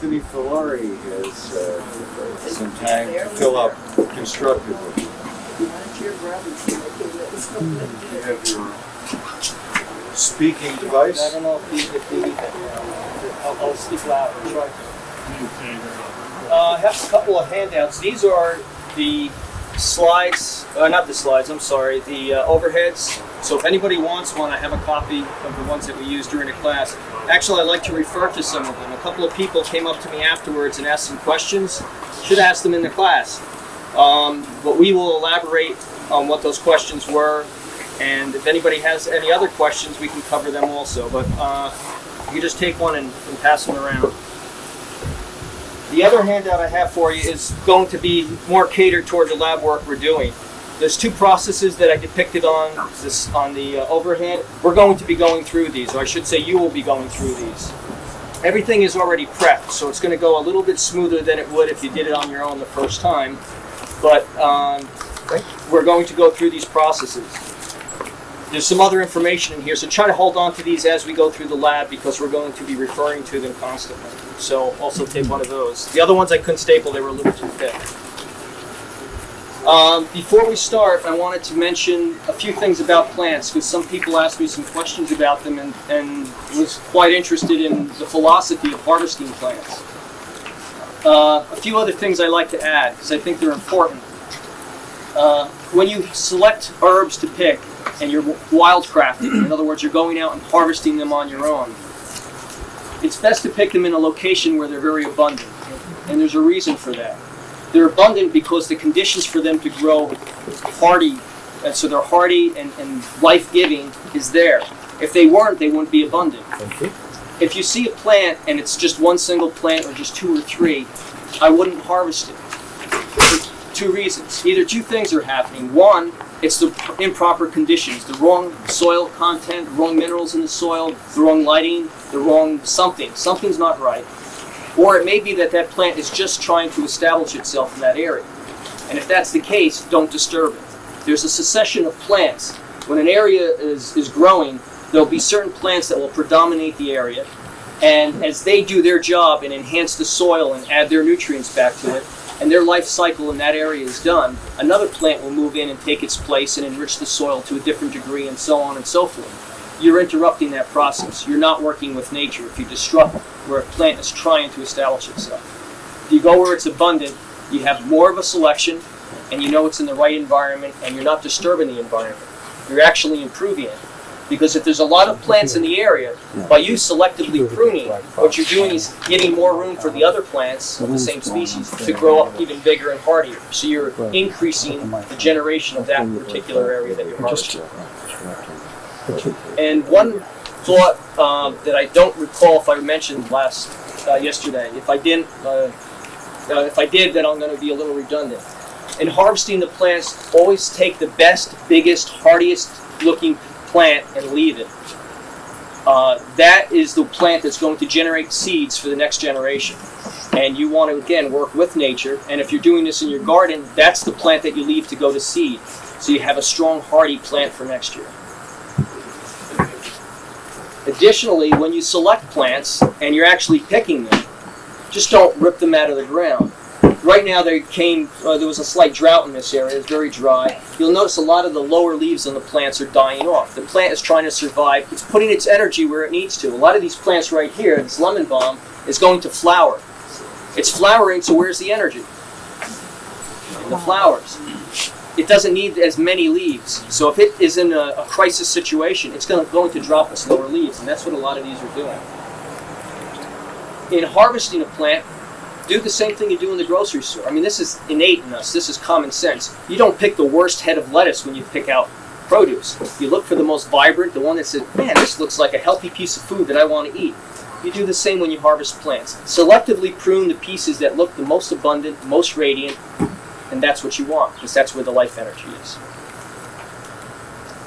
Anthony Follari has some time to fill up constructively. You have your speaking device? I don't know if you need that. I'll speak loud and try to. I have a couple of handouts. These are the slides, not the slides, I'm sorry, the overheads. So if anybody wants one, I have a copy of the ones that we used during the class. Actually, I like to refer to some of them. A couple of people came up to me afterwards and asked some questions. Should ask them in the class. But we will elaborate on what those questions were. And if anybody has any other questions, we can cover them also. But you can just take one and pass them around. The other handout I have for you is going to be more catered toward the lab work we're doing. There's two processes that I depicted on the overhead. We're going to be going through these, or I should say you will be going through these. Everything is already prepped, so it's going to go a little bit smoother than it would if you did it on your own the first time. But we're going to go through these processes. There's some other information in here, so try to hold on to these as we go through the lab because we're going to be referring to them constantly. So also take one of those. The other ones I couldn't staple, they were a little too thick. Before we start, I wanted to mention a few things about plants because some people asked me some questions about them and was quite interested in the philosophy of harvesting plants. A few other things I like to add because I think they're important. When you select herbs to pick and you're wildcrafting, in other words, you're going out and harvesting them on your own, it's best to pick them in a location where they're very abundant. And there's a reason for that. They're abundant because the conditions for them to grow hardy, and so they're hardy and life-giving is there. If they weren't, they wouldn't be abundant. If you see a plant and it's just one single plant or just two or three, I wouldn't harvest it. For two reasons. Either two things are happening. One, it's the improper conditions, the wrong soil content, the wrong minerals in the soil, the wrong lighting, the wrong something. Something's not right. Or it may be that that plant is just trying to establish itself in that area. And if that's the case, don't disturb it. There's a succession of plants. When an area is growing, there'll be certain plants that will predominate the area. And as they do their job and enhance the soil and add their nutrients back to it, and their life cycle in that area is done, another plant will move in and take its place and enrich the soil to a different degree and so on and so forth. You're interrupting that process. You're not working with nature if you disrupt where a plant is trying to establish itself. If you go where it's abundant, you have more of a selection, and you know it's in the right environment, and you're not disturbing the environment. You're actually improving it. Because if there's a lot of plants in the area, by you selectively pruning, what you're doing is giving more room for the other plants of the same species to grow up even bigger and hardier. So you're increasing the generation of that particular area that you're harvesting. And one thought that I don't recall if I mentioned yesterday. If I did, then I'm going to be a little redundant. In harvesting the plants, always take the best, biggest, hardiest looking plant and leave it. That is the plant that's going to generate seeds for the next generation. And you want to, again, work with nature. And if you're doing this in your garden, that's the plant that you leave to go to seed. So you have a strong, hardy plant for next year. Additionally, when you select plants and you're actually picking them, just don't rip them out of the ground. Right now there was a slight drought in this area. It's very dry. You'll notice a lot of the lower leaves on the plants are dying off. The plant is trying to survive. It's putting its energy where it needs to. A lot of these plants right here, this lemon balm, is going to flower. It's flowering, so where's the energy? In the flowers. It doesn't need as many leaves. So if it is in a crisis situation, it's going to drop its lower leaves, and that's what a lot of these are doing. In harvesting a plant, do the same thing you do in the grocery store. I mean, this is innate in us. This is common sense. You don't pick the worst head of lettuce when you pick out produce. You look for the most vibrant, the one that says, man, this looks like a healthy piece of food that I want to eat. You do the same when you harvest plants. Selectively prune the pieces that look the most abundant, most radiant, and that's what you want, because that's where the life energy is.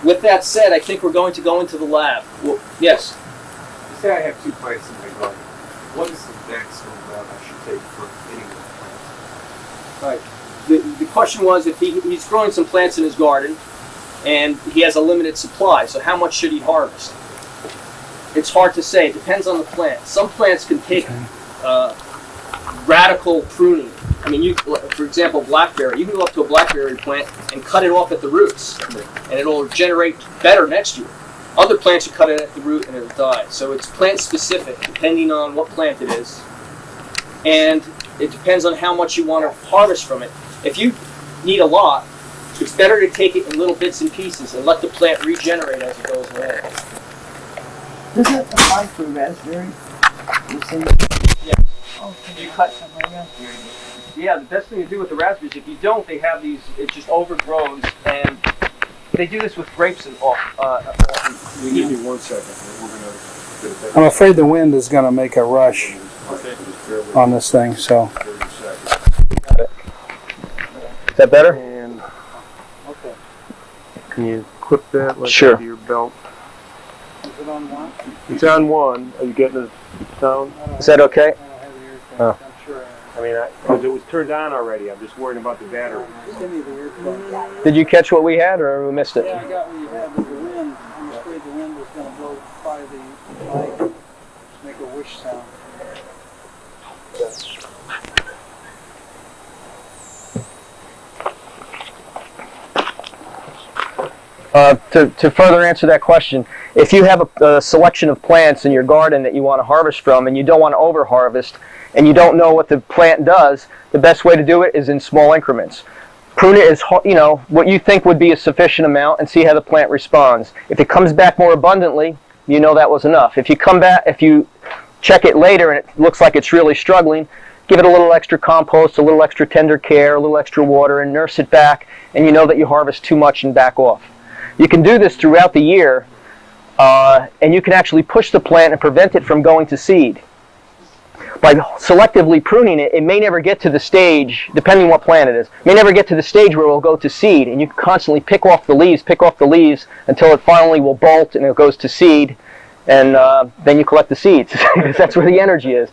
With that said, I think we're going to go into the lab. Well, yes? You say I have 2 plants in my garden. What is the maximum amount I should take for any one plant? Right. The question was if he's growing some plants in his garden, and he has a limited supply, so how much should he harvest? It's hard to say. It depends on the plant. Some plants can take radical pruning. I mean, for example, blackberry. You can go up to a blackberry plant and cut it off at the roots, and it'll generate better next year. Other plants, you cut it at the root and it'll die. So it's plant specific, depending on what plant it is. And it depends on how much you want to harvest from it. If you need a lot, it's better to take it in little bits and pieces and let the plant regenerate as it goes along. Does it apply for raspberry? Yeah. Okay. You cut. Somewhere. Yeah, the best thing to do with the raspberries, if you don't, they have these, it just overgrows, and they do this with grapes and all. We give me 1 second. We're going to get a better. I'm afraid the wind is going to make a rush Okay. on this thing, so. 30 seconds. Got it. Is that better? And Okay. can you clip that like Sure. to your belt? Is it on one? It's on one. Are you getting it down? Is that okay? I don't have the earphones. Oh. I'm sure I mean, because it was turned on already. I'm just worried about the battery. Give me the earphones. Did you catch what we had, or we missed it? Yeah, I got what you had, but the wind, I'm afraid the wind was going to blow by the mic, make a whoosh sound. To further answer that question, if you have a selection of plants in your garden that you want to harvest from and you don't want to over-harvest and you don't know what the plant does, the best way to do it is in small increments. Prune it as, what you think would be a sufficient amount and see how the plant responds. If it comes back more abundantly, you know that was enough. If you check it later and it looks like it's really struggling, give it a little extra compost, a little extra tender care, a little extra water, and nurse it back, and you know that you harvest too much and back off. You can do this throughout the year, and you can actually push the plant and prevent it from going to seed. By selectively pruning it, it may never get to the stage, depending what plant it is, may never get to the stage where it will go to seed, and you can constantly pick off the leaves until it finally will bolt and it goes to seed, and then you collect the seeds, because that's where the energy is.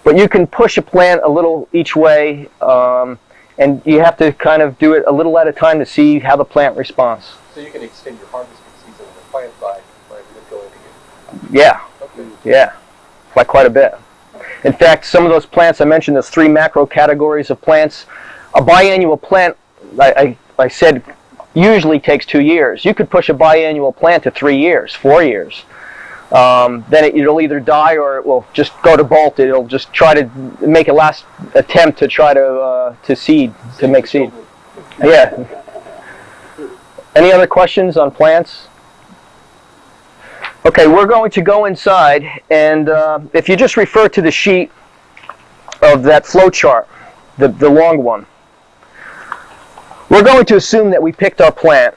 But you can push a plant a little each way, and you have to kind of do it a little at a time to see how the plant responds. So you can extend your harvesting season on the plant by going again. Yeah, Okay. yeah, by quite a bit. In fact, some of those plants I mentioned, there's 3 macro categories of plants. A biannual plant, I said, usually takes 2 years. You could push a biannual plant to 3 years, 4 years. Then it'll either die or it will just go to bolt. It'll just try to make a last attempt to try to seed, to make seed. Yeah. Any other questions on plants? Okay, we're going to go inside, and if you just refer to the sheet of that flow chart, the long one, we're going to assume that we picked our plant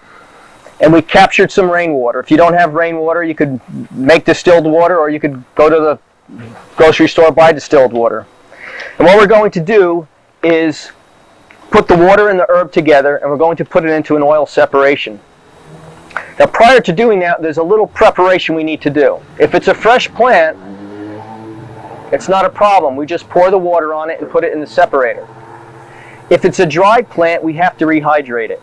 and we captured some rainwater. If you don't have rainwater, you could make distilled water, or you could go to the grocery store and buy distilled water. And what we're going to do is put the water and the herb together, and we're going to put it into an oil separation. Now, prior to doing that, there's a little preparation we need to do. If it's a fresh plant, it's not a problem. We just pour the water on it and put it in the separator. If it's a dried plant, we have to rehydrate it.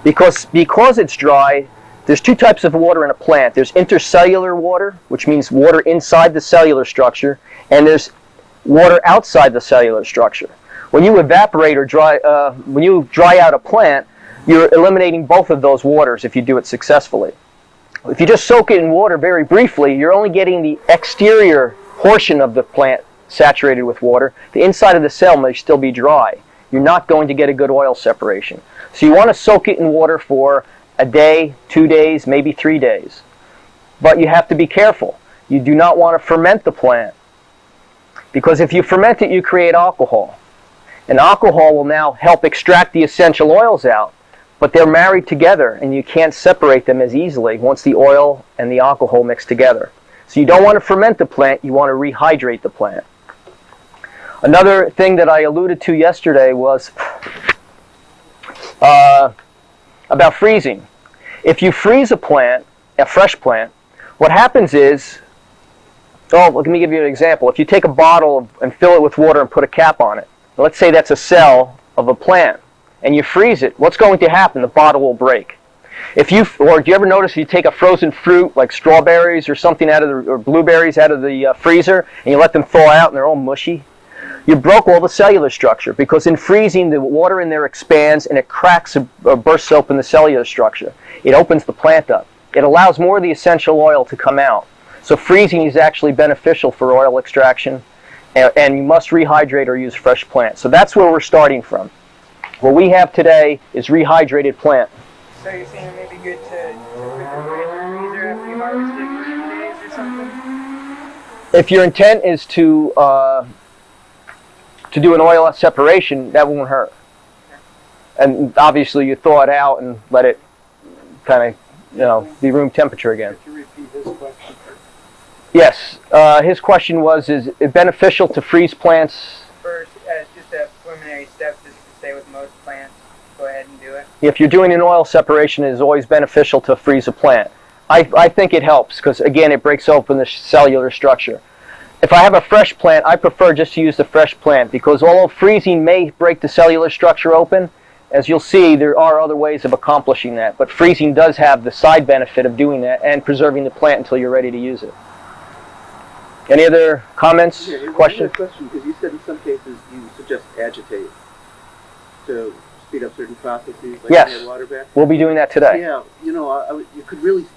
Because it's dry, there's 2 types of water in a plant. There's intercellular water, which means water inside the cellular structure, and there's water outside the cellular structure. When you evaporate or when you dry out a plant, you're eliminating both of those waters if you do it successfully. If you just soak it in water very briefly, you're only getting the exterior portion of the plant saturated with water. The inside of the cell may still be dry. You're not going to get a good oil separation. So you want to soak it in water for a day, 2 days, maybe 3 days. But you have to be careful. You do not want to ferment the plant, because if you ferment it, you create alcohol. And alcohol will now help extract the essential oils out, but they're married together and you can't separate them as easily once the oil and the alcohol mix together. So you don't want to ferment the plant, you want to rehydrate the plant. Another thing that I alluded to yesterday was about freezing. If you freeze a plant, a fresh plant, what happens is, let me give you an example. If you take a bottle and fill it with water and put a cap on it, let's say that's a cell of a plant, and you freeze it, what's going to happen? The bottle will break. Do you ever notice if you take a frozen fruit like strawberries or something or blueberries out of the freezer, and you let them thaw out and they're all mushy? you broke all the cellular structure, because in freezing, the water in there expands and it cracks or bursts open the cellular structure. It opens the plant up. It allows more of the essential oil to come out. So freezing is actually beneficial for oil extraction, and you must rehydrate or use fresh plant. So that's where we're starting from. What we have today is rehydrated plant. So you're saying it may be good to put the plant in the freezer after you harvest it for a few days or something? If your intent is to do an oil separation, that won't hurt. And obviously you thaw it out and let it kind of, be room temperature again. Could you repeat his question? Yes, his question was, is it beneficial to freeze plants? First, as just a preliminary step, just to say with most plants, go ahead and do it. If you're doing an oil separation, it is always beneficial to freeze a plant. I think it helps because, again, it breaks open the cellular structure. If I have a fresh plant, I prefer just to use the fresh plant because although freezing may break the cellular structure open, as you'll see, there are other ways of accomplishing that. But freezing does have the side benefit of doing that and preserving the plant until you're ready to use it. Any other comments, questions? Question, because you said in some cases you suggest agitate to speed up certain processes, like Yes. water back. We'll be doing that today. Yeah, you could really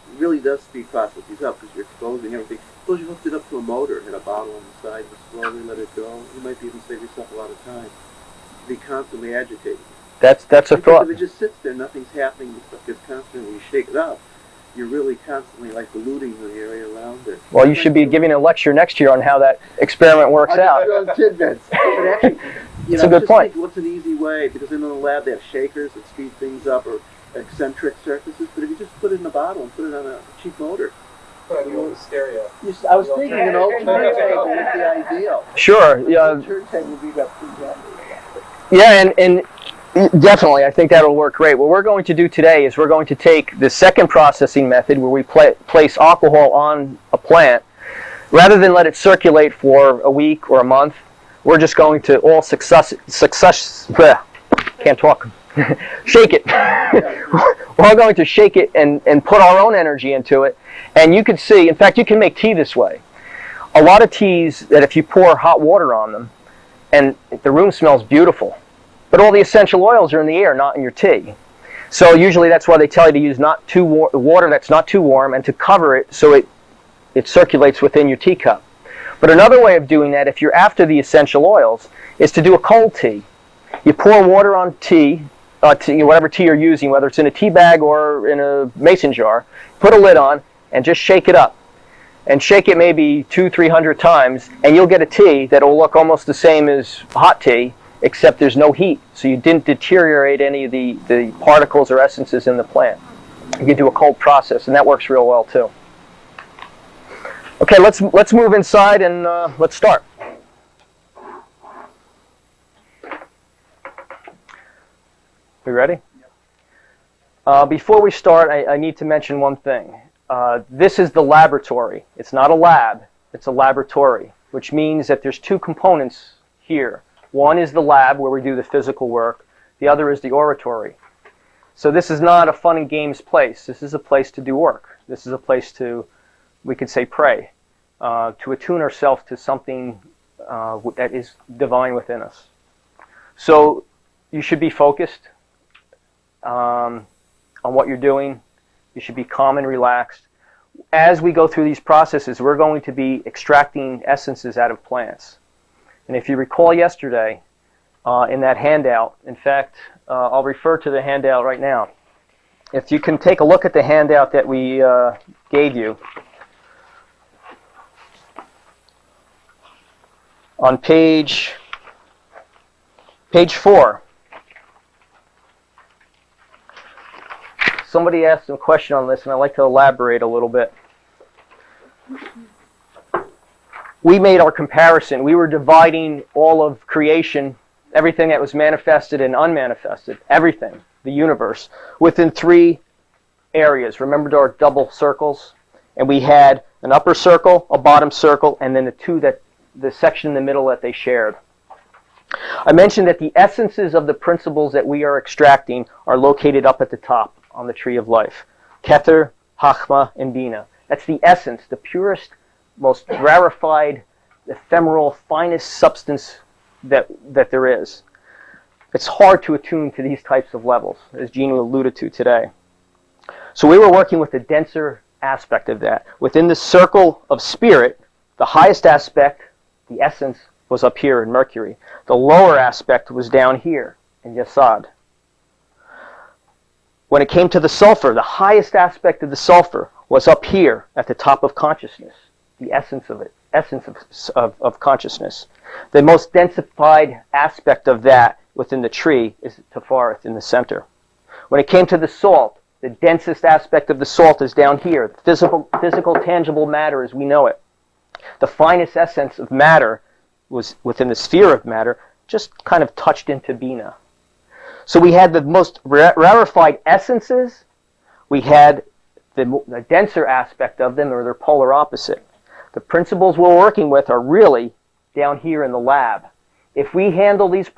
does speed processes up because you're exposing everything. Suppose you hooked it up to a motor and a bottle on the side and slowly let it go. You might be able to save yourself a lot of time. Be constantly agitated. That's a Because thought. if it just sits there, nothing's happening, the stuff gets constant. When you shake it up, you're really constantly like diluting the area around it. Well, you should be giving a lecture next year on how that experiment works out. Tidbits. But actually, It's a good point. What's an easy way? Because in the lab they have shakers that speed things up or eccentric surfaces. But if you just put it in a bottle and put it on a cheap motor, Put on the old stereo. I was thinking an old turntable would be ideal. Sure. The turntable would be up to that. Yeah, and definitely, I think that'll work great. What we're going to do today is we're going to take the second processing method where we place alcohol on a plant. Rather than let it circulate for a week or a month, we're just going to all can't talk. Shake it. We're going to shake it and put our own energy into it. And you can see, in fact, you can make tea this way. A lot of teas that if you pour hot water on them, and the room smells beautiful, but all the essential oils are in the air, not in your tea. So usually that's why they tell you to use not too water that's not too warm and to cover it so it circulates within your teacup. But another way of doing that, if you're after the essential oils, is to do a cold tea. You pour water on tea, whatever tea you're using, whether it's in a tea bag or in a mason jar, put a lid on and just shake it up. And shake it maybe 200-300 times, and you'll get a tea that will look almost the same as hot tea, except there's no heat. So you didn't deteriorate any of the particles or essences in the plant. You can do a cold process, and that works real well too. Okay, let's move inside and let's start. We ready? Before we start, I need to mention one thing. This is the laboratory. It's not a lab, it's a laboratory, which means that there's two components here. One is the lab where we do the physical work. The other is the oratory. So this is not a fun and games place. This is a place to do work. This is a place to, we could say, pray, to attune ourselves to something that is divine within us. So you should be focused on what you're doing. You should be calm and relaxed. As we go through these processes, we're going to be extracting essences out of plants. And if you recall yesterday, in that handout, in fact, I'll refer to the handout right now. If you can take a look at the handout that we gave you, on page 4. Somebody asked a question on this, and I'd like to elaborate a little bit. We made our comparison. We were dividing all of creation, everything that was manifested and unmanifested, everything, the universe, within 3 areas. Remember our double circles? And we had an upper circle, a bottom circle, and then the section in the middle that they shared. I mentioned that the essences of the principles that we are extracting are located up at the top on the tree of life. Kether, Chachma, and Bina. That's the essence, the purest, most rarefied, ephemeral, finest substance that there is. It's hard to attune to these types of levels, as Gene alluded to today. So we were working with the denser aspect of that. Within the circle of spirit, the highest aspect, the essence, was up here in Mercury. The lower aspect was down here in Yesod. When it came to the sulfur, the highest aspect of the sulfur was up here at the top of consciousness, the essence of it, of consciousness. The most densified aspect of that within the tree is Tefareth in the center. When it came to the salt, the densest aspect of the salt is down here, physical, tangible matter as we know it. The finest essence of matter was within the sphere of matter, just kind of touched into Bina. So we had the most rarefied essences, we had the denser aspect of them, or their polar opposite. The principles we're working with are really down here in the lab. If we handle these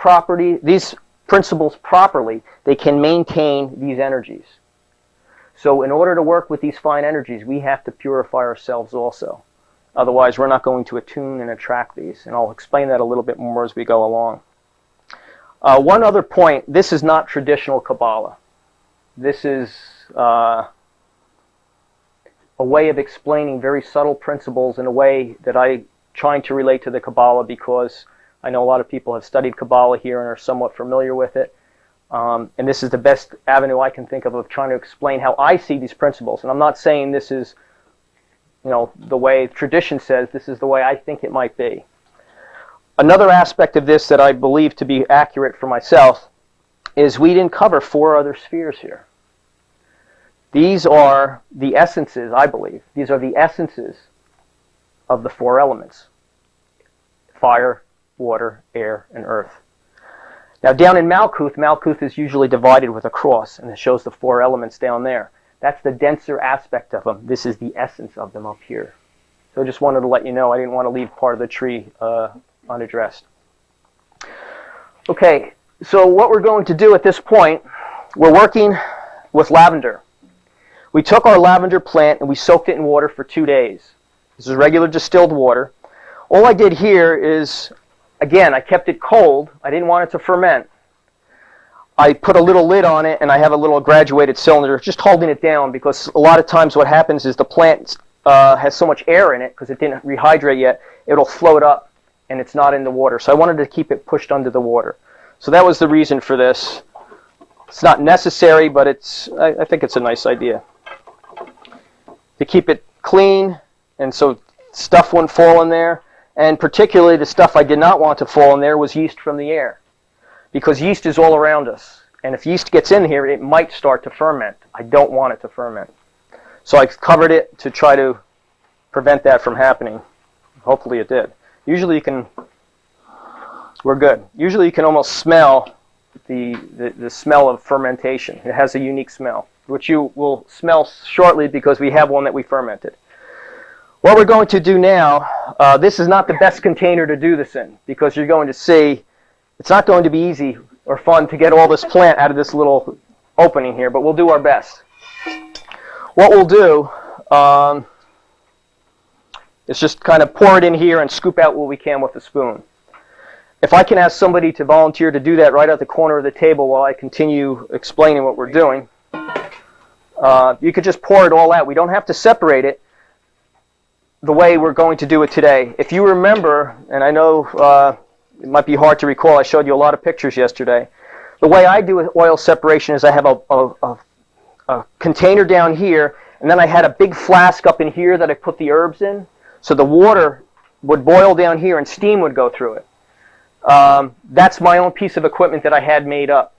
principles properly, they can maintain these energies. So in order to work with these fine energies, we have to purify ourselves also. Otherwise, we're not going to attune and attract these. And I'll explain that a little bit more as we go along. One other point, this is not traditional Qabalah. This is a way of explaining very subtle principles in a way that I'm trying to relate to the Qabalah, because I know a lot of people have studied Qabalah here and are somewhat familiar with it. And this is the best avenue I can think of trying to explain how I see these principles. And I'm not saying this is, the way tradition says. This is the way I think it might be. Another aspect of this that I believe to be accurate for myself is we didn't cover 4 other spheres here. These are the essences, I believe. These are the essences of the 4 elements: fire, water, air, and earth. Now down in Malkuth is usually divided with a cross, and it shows the 4 elements down there. That's the denser aspect of them. This is the essence of them up here. So I just wanted to let you know I didn't want to leave part of the tree unaddressed. Okay, so what we're going to do at this point, we're working with lavender. We took our lavender plant and we soaked it in water for 2 days. This is regular distilled water. All I did here is, again, I kept it cold. I didn't want it to ferment. I put a little lid on it, and I have a little graduated cylinder just holding it down, because a lot of times what happens is the plant has so much air in it because it didn't rehydrate yet, it'll float up and it's not in the water. So I wanted to keep it pushed under the water. So that was the reason for this. It's not necessary, but I think it's a nice idea. To keep it clean, and so stuff wouldn't fall in there. And particularly the stuff I did not want to fall in there was yeast from the air. Because yeast is all around us. And if yeast gets in here, it might start to ferment. I don't want it to ferment. So I covered it to try to prevent that from happening. Hopefully it did. Usually we're good. Usually you can almost smell the smell of fermentation. It has a unique smell, which you will smell shortly because we have one that we fermented. What we're going to do now, this is not the best container to do this in, because you're going to see it's not going to be easy or fun to get all this plant out of this little opening here, but we'll do our best. What we'll do is just kind of pour it in here and scoop out what we can with a spoon. If I can ask somebody to volunteer to do that right at the corner of the table while I continue explaining what we're doing, you could just pour it all out. We don't have to separate it the way we're going to do it today. If you remember, and I know it might be hard to recall, I showed you a lot of pictures yesterday. The way I do oil separation is I have a container down here, and then I had a big flask up in here that I put the herbs in, so the water would boil down here and steam would go through it. That's my own piece of equipment that I had made up.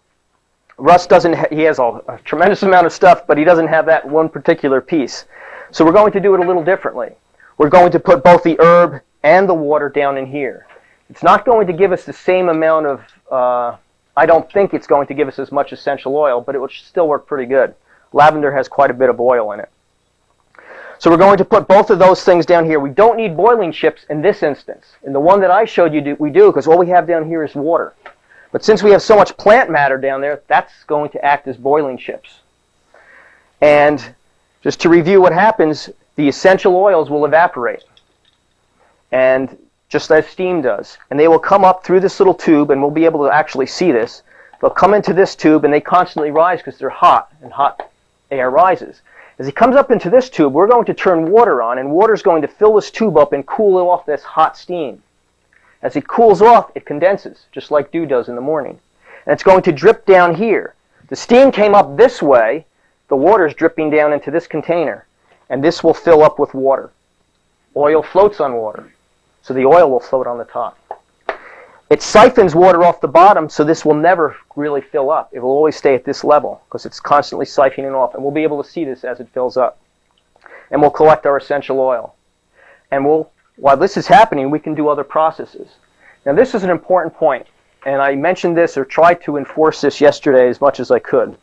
Russ doesn't, he has a tremendous amount of stuff, but he doesn't have that one particular piece. So we're going to do it a little differently. We're going to put both the herb and the water down in here. It's not going to give us the same amount of, I don't think it's going to give us as much essential oil, but it will still work pretty good. Lavender has quite a bit of oil in it. So we're going to put both of those things down here. We don't need boiling chips in this instance. In the one that I showed you, we do, because all we have down here is water. But since we have so much plant matter down there, that's going to act as boiling chips. And just to review what happens, the essential oils will evaporate. And just as steam does. And they will come up through this little tube, and we'll be able to actually see this. They'll come into this tube, and they constantly rise because they're hot, and hot air rises. As he comes up into this tube, we're going to turn water on, and water is going to fill this tube up and cool off this hot steam. As it cools off, it condenses, just like dew does in the morning. And it's going to drip down here. The steam came up this way. The water is dripping down into this container, and this will fill up with water. Oil floats on water, so the oil will float on the top. It siphons water off the bottom, so this will never really fill up. It will always stay at this level because it's constantly siphoning off, and we'll be able to see this as it fills up. And we'll collect our essential oil. And while this is happening, we can do other processes. Now, this is an important point, and I mentioned this or tried to enforce this yesterday as much as I could.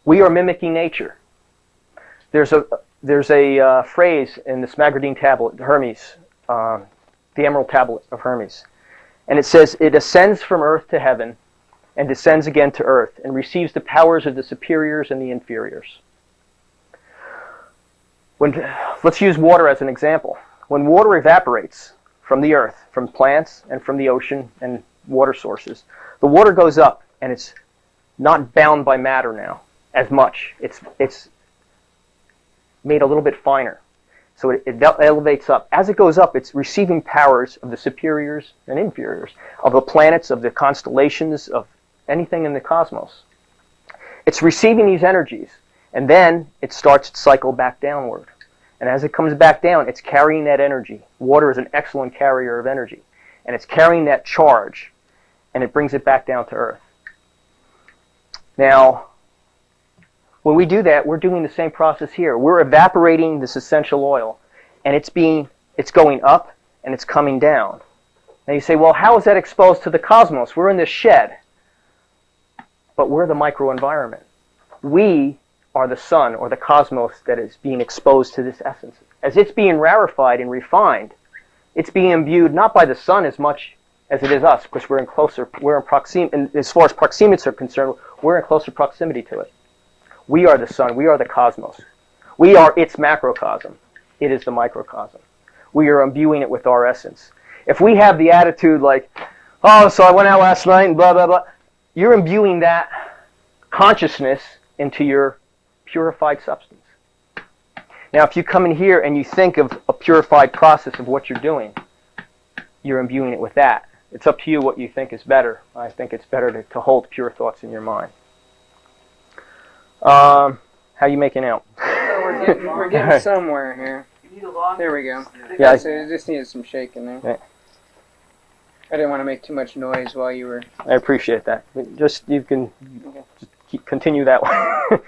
We are mimicking nature. There's a phrase in the Smagradine tablet, Hermes, the Emerald Tablet of Hermes. And it says, it ascends from earth to heaven and descends again to earth and receives the powers of the superiors and the inferiors. Let's use water as an example. When water evaporates from the earth, from plants and from the ocean and water sources, the water goes up and it's not bound by matter now as much. It's made a little bit finer. So it elevates up. As it goes up, it's receiving powers of the superiors and inferiors, of the planets, of the constellations, of anything in the cosmos. It's receiving these energies, and then it starts its cycle back downward. And as it comes back down, it's carrying that energy. Water is an excellent carrier of energy. And it's carrying that charge, and it brings it back down to earth. Now, when we do that, we're doing the same process here. We're evaporating this essential oil, and it's going up, and it's coming down. Now you say, well, how is that exposed to the cosmos? We're in this shed, but we're the microenvironment. We are the sun or the cosmos that is being exposed to this essence. As it's being rarefied and refined, it's being imbued not by the sun as much as it is us, because we're in proximity, and as far as proximities are concerned, we're in closer proximity to it. We are the sun. We are the cosmos. We are its macrocosm. It is the microcosm. We are imbuing it with our essence. If we have the attitude like, oh, so I went out last night and blah, blah, blah, you're imbuing that consciousness into your purified substance. Now, if you come in here and you think of a purified process of what you're doing, you're imbuing it with that. It's up to you what you think is better. I think it's better to hold pure thoughts in your mind. How you making out? We're getting somewhere here. There we go. Yeah, So it just needed some shaking there. Yeah. I didn't want to make too much noise while you were... I appreciate that. You can continue that way.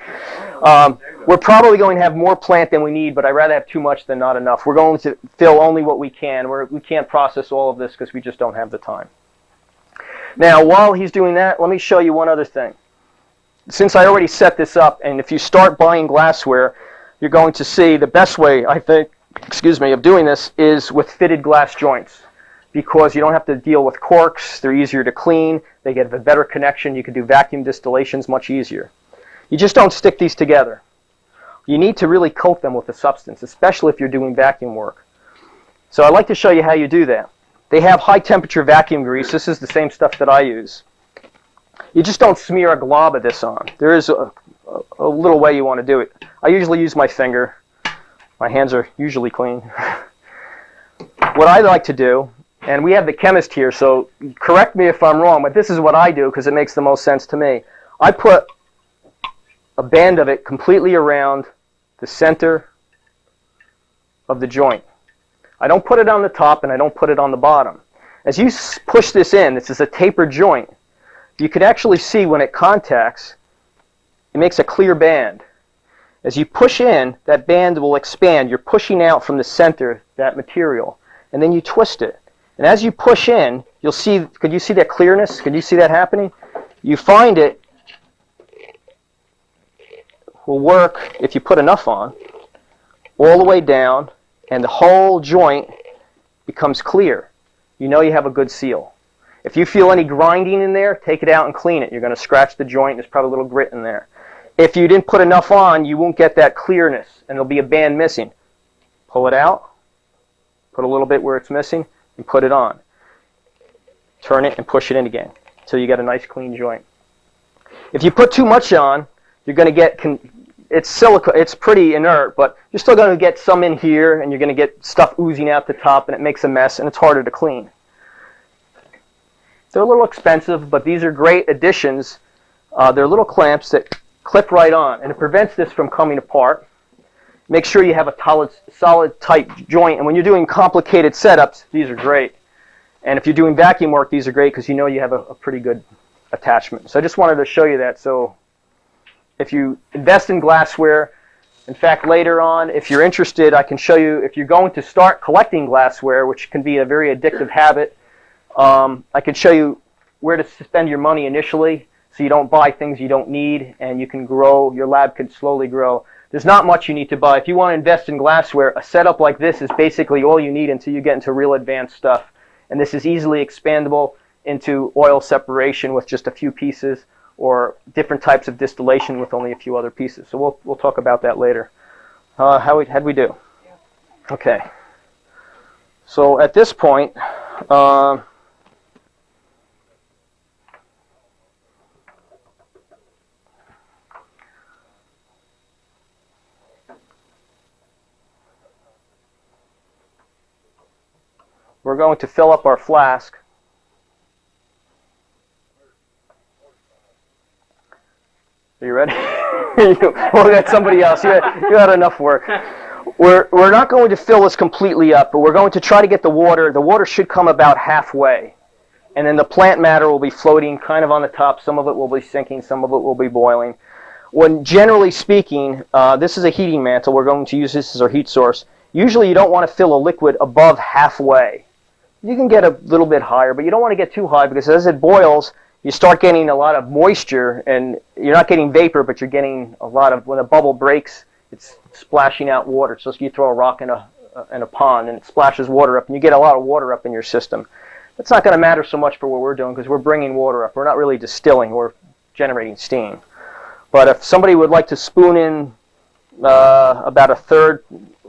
We're probably going to have more plant than we need, but I'd rather have too much than not enough. We're going to fill only what we can. We can't process all of this because we just don't have the time. Now, while he's doing that, let me show you one other thing. Since I already set this up, and if you start buying glassware, you're going to see the best way, I think, of doing this is with fitted glass joints, because you don't have to deal with corks. They're easier to clean. They get a better connection. You can do vacuum distillations much easier. You just don't stick these together. You need to really coat them with a substance, especially if you're doing vacuum work. So I'd like to show you how you do that. They have high temperature vacuum grease. This is the same stuff that I use. You just don't smear a glob of this on. There is a little way you want to do it. I usually use my finger. My hands are usually clean. What I like to do, and we have the chemist here, so correct me if I'm wrong, but this is what I do because it makes the most sense to me. I put a band of it completely around the center of the joint. I don't put it on the top and I don't put it on the bottom. As you push this in, this is a tapered joint. You can actually see when it contacts, it makes a clear band. As you push in, that band will expand. You're pushing out from the center that material, and then you twist it. And as you push in, you'll see, could you see that clearness? Could you see that happening? You find it will work if you put enough on, all the way down, and the whole joint becomes clear. You know you have a good seal. If you feel any grinding in there, take it out and clean it. You're going to scratch the joint. There's probably a little grit in there. If you didn't put enough on, you won't get that clearness, and there'll be a band missing. Pull it out, Put a little bit where it's missing and put it on. Turn it and push it in again until you get a nice clean joint. If you put too much on, you're going to get, it's silica, it's pretty inert, but you're still going to get some in here, and you're going to get stuff oozing out the top, and it makes a mess, and it's harder to clean. They're a little expensive, but these are great additions. They're little clamps that clip right on, and it prevents this from coming apart. Make sure you have a solid, tight joint, and when you're doing complicated setups, these are great. And if you're doing vacuum work, these are great because you know you have a pretty good attachment. So I just wanted to show you that. So if you invest in glassware, in fact, later on, if you're interested, I can show you, if you're going to start collecting glassware, which can be a very addictive habit, I can show you where to spend your money initially so you don't buy things you don't need, and you can grow, your lab can slowly grow. There's not much you need to buy. If you want to invest in glassware, a setup like this is basically all you need until you get into real advanced stuff. And this is easily expandable into oil separation with just a few pieces, or different types of distillation with only a few other pieces. So we'll talk about that later. How'd we do? Okay. So at this point, we're going to fill up our flask. Are you ready? Well, we got somebody else. You had enough work. We're not going to fill this completely up, but we're going to try to get the water. The water should come about halfway. And then the plant matter will be floating kind of on the top. Some of it will be sinking. Some of it will be boiling. When generally speaking, this is a heating mantle. We're going to use this as our heat source. Usually you don't want to fill a liquid above halfway. You can get a little bit higher, but you don't want to get too high because as it boils, you start getting a lot of moisture, and you're not getting vapor, but you're getting a lot of, when a bubble breaks, it's splashing out water. So you throw a rock in a pond, and it splashes water up, and you get a lot of water up in your system. That's not going to matter so much for what we're doing because we're bringing water up. We're not really distilling. We're generating steam. But if somebody would like to spoon in about a third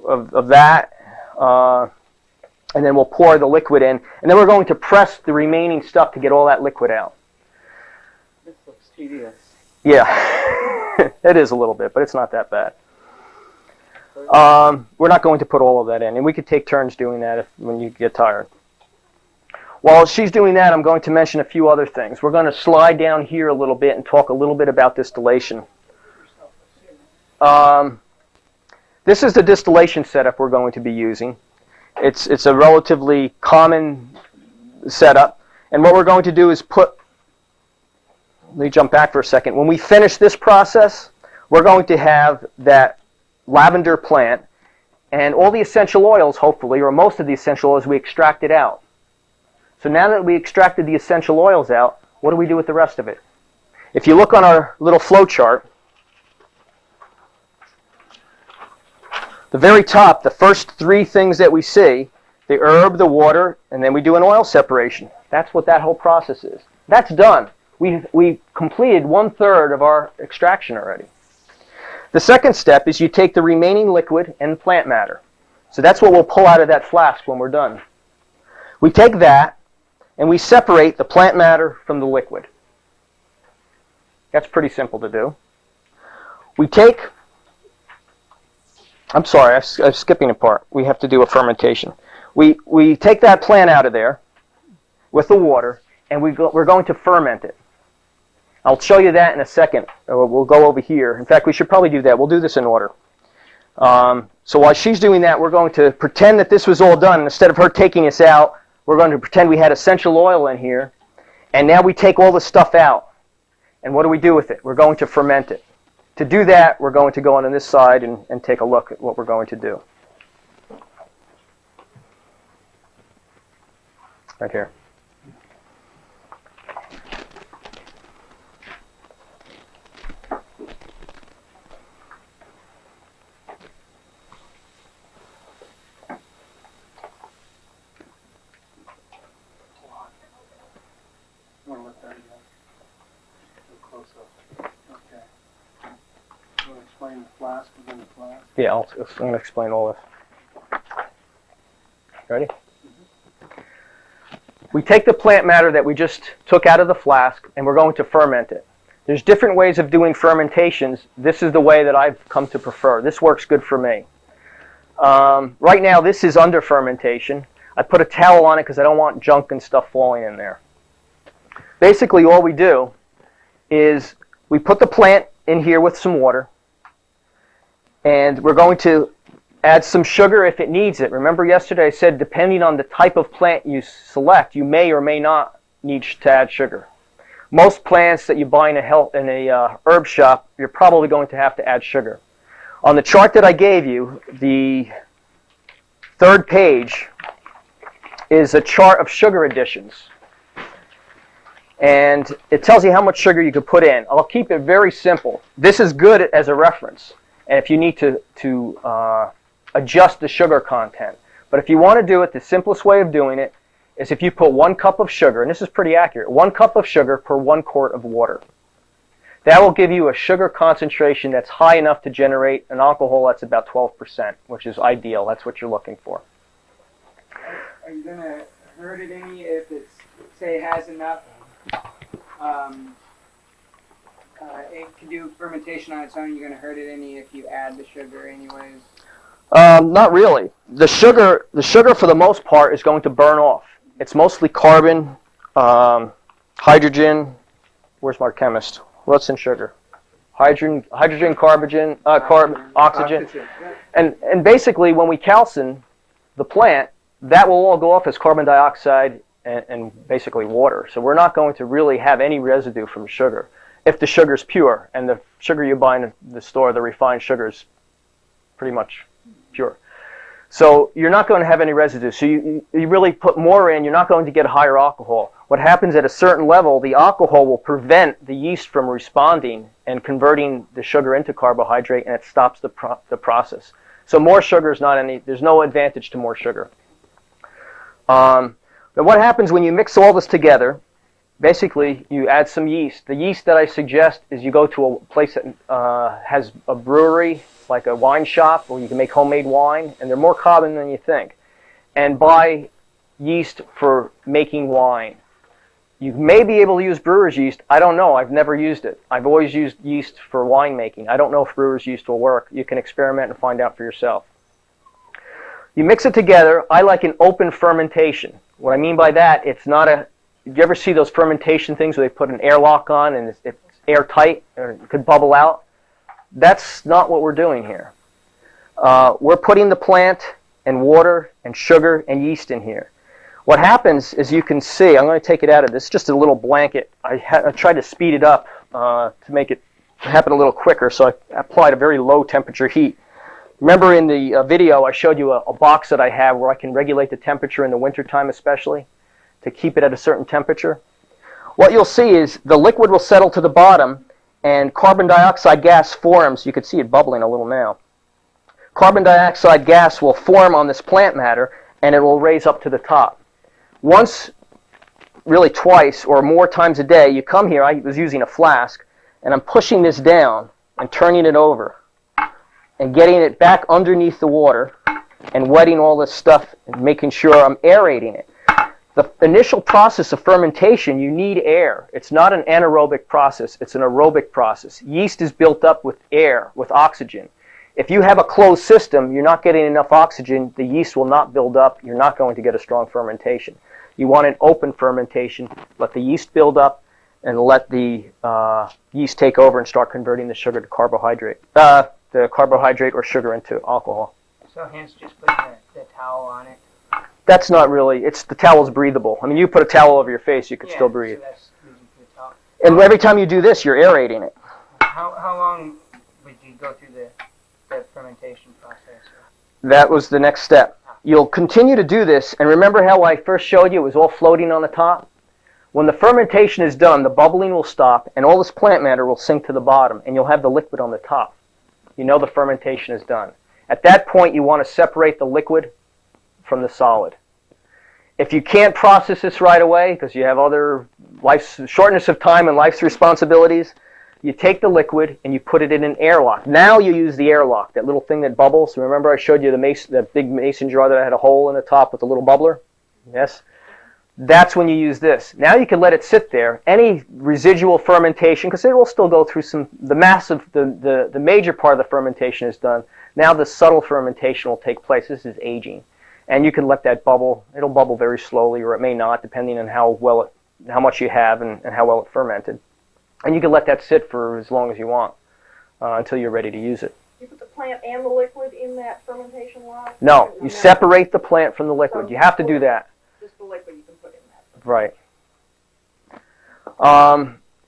of that, and then we'll pour the liquid in, and then we're going to press the remaining stuff to get all that liquid out. This looks tedious. Yeah, it is a little bit, but it's not that bad. We're not going to put all of that in, and we could take turns doing that when you get tired. While she's doing that, I'm going to mention a few other things. We're going to slide down here a little bit and talk a little bit about distillation. This is the distillation setup we're going to be using. It's a relatively common setup, and what we're going to do is let me jump back for a second. When we finish this process, we're going to have that lavender plant and all the essential oils, hopefully, or most of the essential oils, we extract it out. So now that we extracted the essential oils out, what do we do with the rest of it? If you look on our little flow chart, the very top, the first three things that we see, the herb, the water, and then we do an oil separation. That's what that whole process is. That's done. We completed 1/3 of our extraction already. The second step is you take the remaining liquid and plant matter. So that's what we'll pull out of that flask when we're done. We take that and we separate the plant matter from the liquid. That's pretty simple to do. We take, I'm sorry, I'm skipping a part. We have to do a fermentation. We take that plant out of there with the water, and we're going to ferment it. I'll show you that in a second. We'll go over here. In fact, we should probably do that. We'll do this in order. So while she's doing that, we're going to pretend that this was all done. Instead of her taking us out, we're going to pretend we had essential oil in here, and now we take all the stuff out. And what do we do with it? We're going to ferment it. To do that, we're going to go on this side and take a look at what we're going to do. Right here. I want to let that go. Close up. Okay. You want to explain the flask within the flask? Yeah, I'm going to explain all this. Ready? We take the plant matter that we just took out of the flask and we're going to ferment it. There's different ways of doing fermentations. This is the way that I've come to prefer. This works good for me. Right now this is under fermentation. I put a towel on it because I don't want junk and stuff falling in there. Basically all we do is we put the plant in here with some water, and we're going to add some sugar if it needs it. Remember yesterday I said depending on the type of plant you select, you may or may not need to add sugar. Most plants that you buy in a herb shop, you're probably going to have to add sugar. On the chart that I gave you, the third page is a chart of sugar additions. And it tells you how much sugar you could put in. I'll keep it very simple. This is good as a reference. And if you need to adjust the sugar content. But if you want to do it, the simplest way of doing it is if you put 1 cup of sugar, and this is pretty accurate, 1 cup of sugar per 1 quart of water. That will give you a sugar concentration that's high enough to generate an alcohol that's about 12%, which is ideal. That's what you're looking for. Are you going to hurt it any if it's, say, it has enough, it can do fermentation on its own, you're going to hurt it any if you add the sugar anyways? Not really. The sugar for the most part is going to burn off. It's mostly carbon, hydrogen. Where's my chemist? What's in sugar? Hydrogen, carbon, oxygen. And basically when we calcine the plant, that will all go off as carbon dioxide and basically water. So we're not going to really have any residue from sugar if the sugar is pure. And the sugar you buy in the store, the refined sugar, is pretty much pure. So you're not going to have any residue. So you really put more in, you're not going to get a higher alcohol. What happens at a certain level, the alcohol will prevent the yeast from responding and converting the sugar into carbohydrate, and it stops the process. So more sugar is there's no advantage to more sugar. But what happens when you mix all this together, basically you add some yeast. The yeast that I suggest is you go to a place that has a brewery, like a wine shop, where you can make homemade wine, and they're more common than you think. And buy yeast for making wine. You may be able to use brewer's yeast. I don't know. I've never used it. I've always used yeast for winemaking. I don't know if brewer's yeast will work. You can experiment and find out for yourself. You mix it together. I like an open fermentation. What I mean by that, it's not a... Did you ever see those fermentation things where they put an airlock on and it's airtight or it could bubble out? That's not what we're doing here. We're putting the plant and water and sugar and yeast in here. What happens is you can see, I'm going to take it out of this, just a little blanket. I tried to speed it up to make it happen a little quicker, so I applied a very low temperature heat. Remember in the video I showed you a box that I have where I can regulate the temperature in the wintertime especially to keep it at a certain temperature? What you'll see is the liquid will settle to the bottom and carbon dioxide gas forms. You can see it bubbling a little now. Carbon dioxide gas will form on this plant matter and it will raise up to the top. Once, really twice or more times a day, you come here, I was using a flask, and I'm pushing this down and turning it over and getting it back underneath the water and wetting all this stuff and making sure I'm aerating it. The initial process of fermentation, you need air. It's not an anaerobic process, it's an aerobic process. Yeast is built up with air, with oxygen. If you have a closed system, you're not getting enough oxygen, the yeast will not build up, you're not going to get a strong fermentation. You want an open fermentation, let the yeast build up, and let the yeast take over and start converting the sugar to carbohydrate, the carbohydrate or sugar into alcohol. So hence just putting the towel on it. That's not really, the towel's breathable. I mean, you put a towel over your face, you could still breathe. So that's using the towel. And every time you do this, you're aerating it. How long would you go through the fermentation process? That was the next step. You'll continue to do this, and remember how I first showed you it was all floating on the top? When the fermentation is done, the bubbling will stop, and all this plant matter will sink to the bottom, and you'll have the liquid on the top. You know the fermentation is done. At that point, you want to separate the liquid from the solid. If you can't process this right away, because you have other shortness of time and life's responsibilities, You take the liquid and you put it in an airlock. Now you use the airlock, that little thing that bubbles. Remember I showed you that big mason jar that had a hole in the top with a little bubbler? Yes? That's when you use this. Now you can let it sit there. Any residual fermentation, because it will still go through the major part of the fermentation is done. Now the subtle fermentation will take place. This is aging. And you can let that bubble. It'll bubble very slowly, or it may not, depending on how much you have and how well it fermented. And you can let that sit for as long as you want until you're ready to use it. You put the plant and the liquid in that fermentation log? No, you separate the plant from the liquid. You have to do that. Just the liquid you can put in that. Right.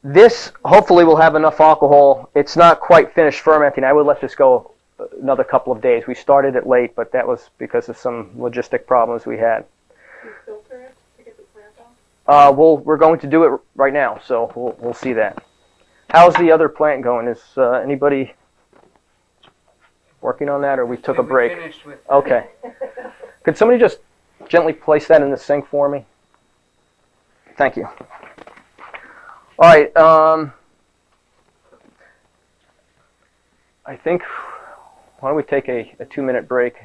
This hopefully will have enough alcohol. It's not quite finished fermenting. I would let this go another couple of days. We started it late, but that was because of some logistic problems we had. Do you filter it to get the plant out? We're going to do it right now, so we'll see that. How's the other plant going? Is anybody working on that, or we took a break? Finished with Okay. Could somebody just gently place that in the sink for me? Thank you. All right. I think, why don't we take a 2-minute break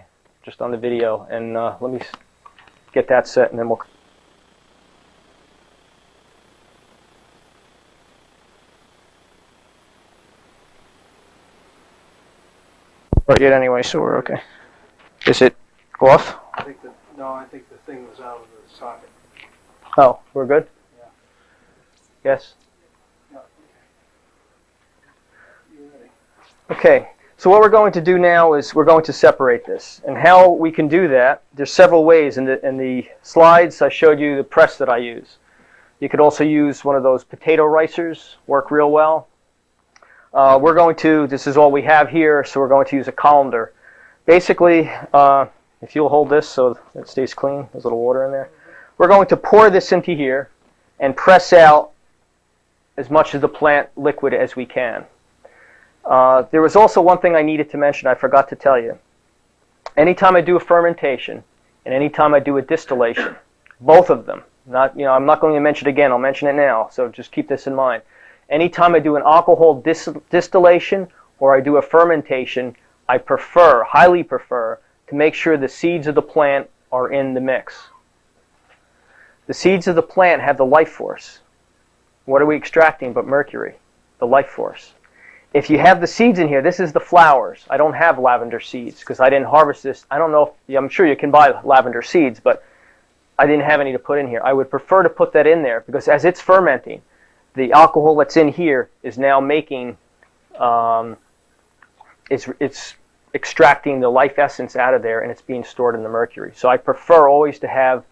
just on the video, and let me get that set, and then we'll... Yet anyway, so we're okay. Is it off? I think the thing was out of the socket. Oh, we're good? Yeah. Yes? Yeah. You ready? Okay, so what we're going to do now is we're going to separate this. And how we can do that, there's several ways. In the slides, I showed you the press that I use. You could also use one of those potato ricers, work real well. We're going to, this is all we have here, so we're going to use a colander. Basically, if you'll hold this so it stays clean, there's a little water in there. We're going to pour this into here and press out as much of the plant liquid as we can. There was also one thing I needed to mention I forgot to tell you. Anytime I do a fermentation and anytime I do a distillation, both of them, I'm not going to mention it again, I'll mention it now, so just keep this in mind. Anytime I do an alcohol distillation or I do a fermentation, I highly prefer, to make sure the seeds of the plant are in the mix. The seeds of the plant have the life force. What are we extracting but mercury, the life force? If you have the seeds in here, this is the flowers. I don't have lavender seeds because I didn't harvest this. I don't know if, I'm sure you can buy lavender seeds, but I didn't have any to put in here. I would prefer to put that in there because as it's fermenting, the alcohol that's in here is now making, it's extracting the life essence out of there and it's being stored in the mercury. So I prefer always to have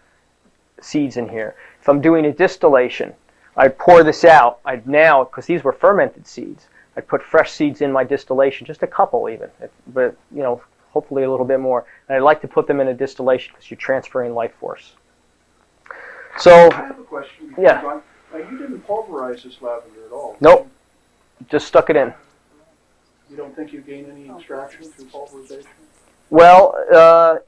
seeds in here. If I'm doing a distillation, I'd pour this out. Because these were fermented seeds, I'd put fresh seeds in my distillation, just a couple even, but hopefully a little bit more. And I'd like to put them in a distillation because you're transferring life force. So, I have a question. Yeah. You didn't pulverize this lavender at all. Nope. Just stuck it in. You don't think you gain any extraction through pulverization? Well,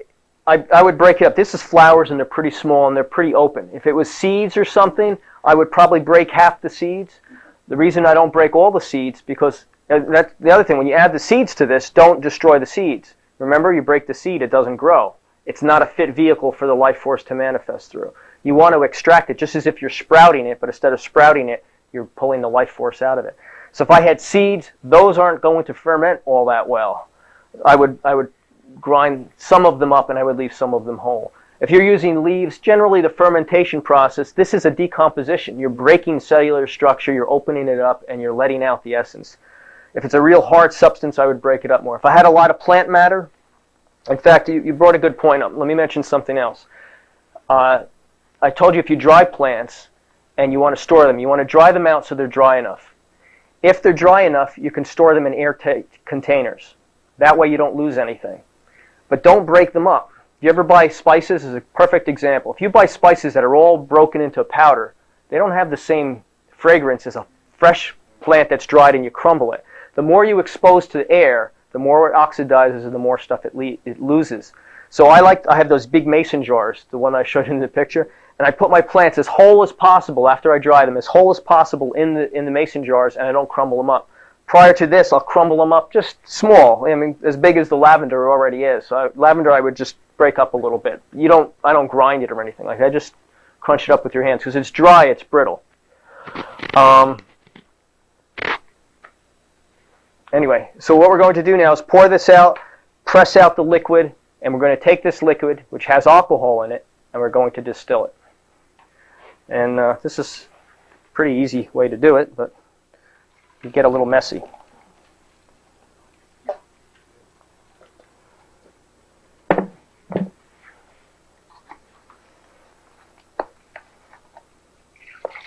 I would break it up. This is flowers and they're pretty small and they're pretty open. If it was seeds or something, I would probably break half the seeds. The reason I don't break all the seeds, because that's the other thing, when you add the seeds to this, don't destroy the seeds. Remember, you break the seed, it doesn't grow. It's not a fit vehicle for the life force to manifest through. You want to extract it just as if you're sprouting it, but instead of sprouting it, you're pulling the life force out of it. So if I had seeds, those aren't going to ferment all that well. I would grind some of them up and I would leave some of them whole. If you're using leaves, generally the fermentation process, this is a decomposition. You're breaking cellular structure, you're opening it up, and you're letting out the essence. If it's a real hard substance, I would break it up more. If I had a lot of plant matter, in fact, you brought a good point up. Let me mention something else. I told you if you dry plants and you want to store them, you want to dry them out so they're dry enough. If they're dry enough, you can store them in airtight containers. That way you don't lose anything. But don't break them up. If you ever buy spices, is a perfect example. If you buy spices that are all broken into a powder, they don't have the same fragrance as a fresh plant that's dried and you crumble it. The more you expose to the air, the more it oxidizes and the more stuff it loses. So I have those big mason jars, the one I showed you in the picture, and I put my plants as whole as possible after I dry them, as whole as possible in the mason jars, and I don't crumble them up. Prior to this, I'll crumble them up just small. I mean, as big as the lavender already is. So lavender, I would just break up a little bit. I don't grind it or anything like that. I just crunch it up with your hands because it's dry, it's brittle. Anyway, so what we're going to do now is pour this out, press out the liquid, and we're going to take this liquid, which has alcohol in it, and we're going to distill it. And this is a pretty easy way to do it, but you get a little messy.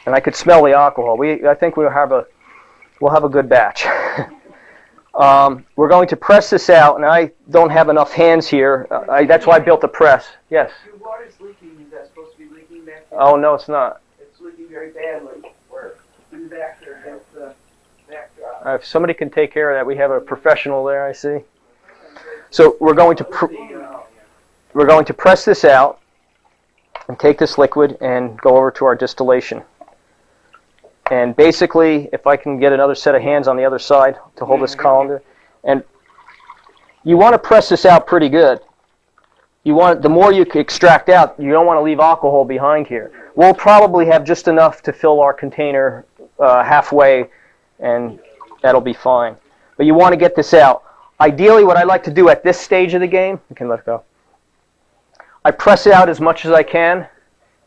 And I could smell the alcohol. I think we'll have a good batch. We're going to press this out, and I don't have enough hands here. That's why I built the press. Yes? Your water's leaking. Is that supposed to be leaking back there? Oh, no, it's not. It's leaking very badly. Where? In the back there, against the backdrop. If somebody can take care of that, we have a professional there, I see. So we're going to press this out and take this liquid and go over to our distillation. And basically, if I can get another set of hands on the other side to hold this colander, and you want to press this out pretty good. The more you can extract out, you don't want to leave alcohol behind here. We'll probably have just enough to fill our container halfway, and that'll be fine. But you want to get this out. Ideally, what I like to do at this stage of the game, you can let it go. I press it out as much as I can.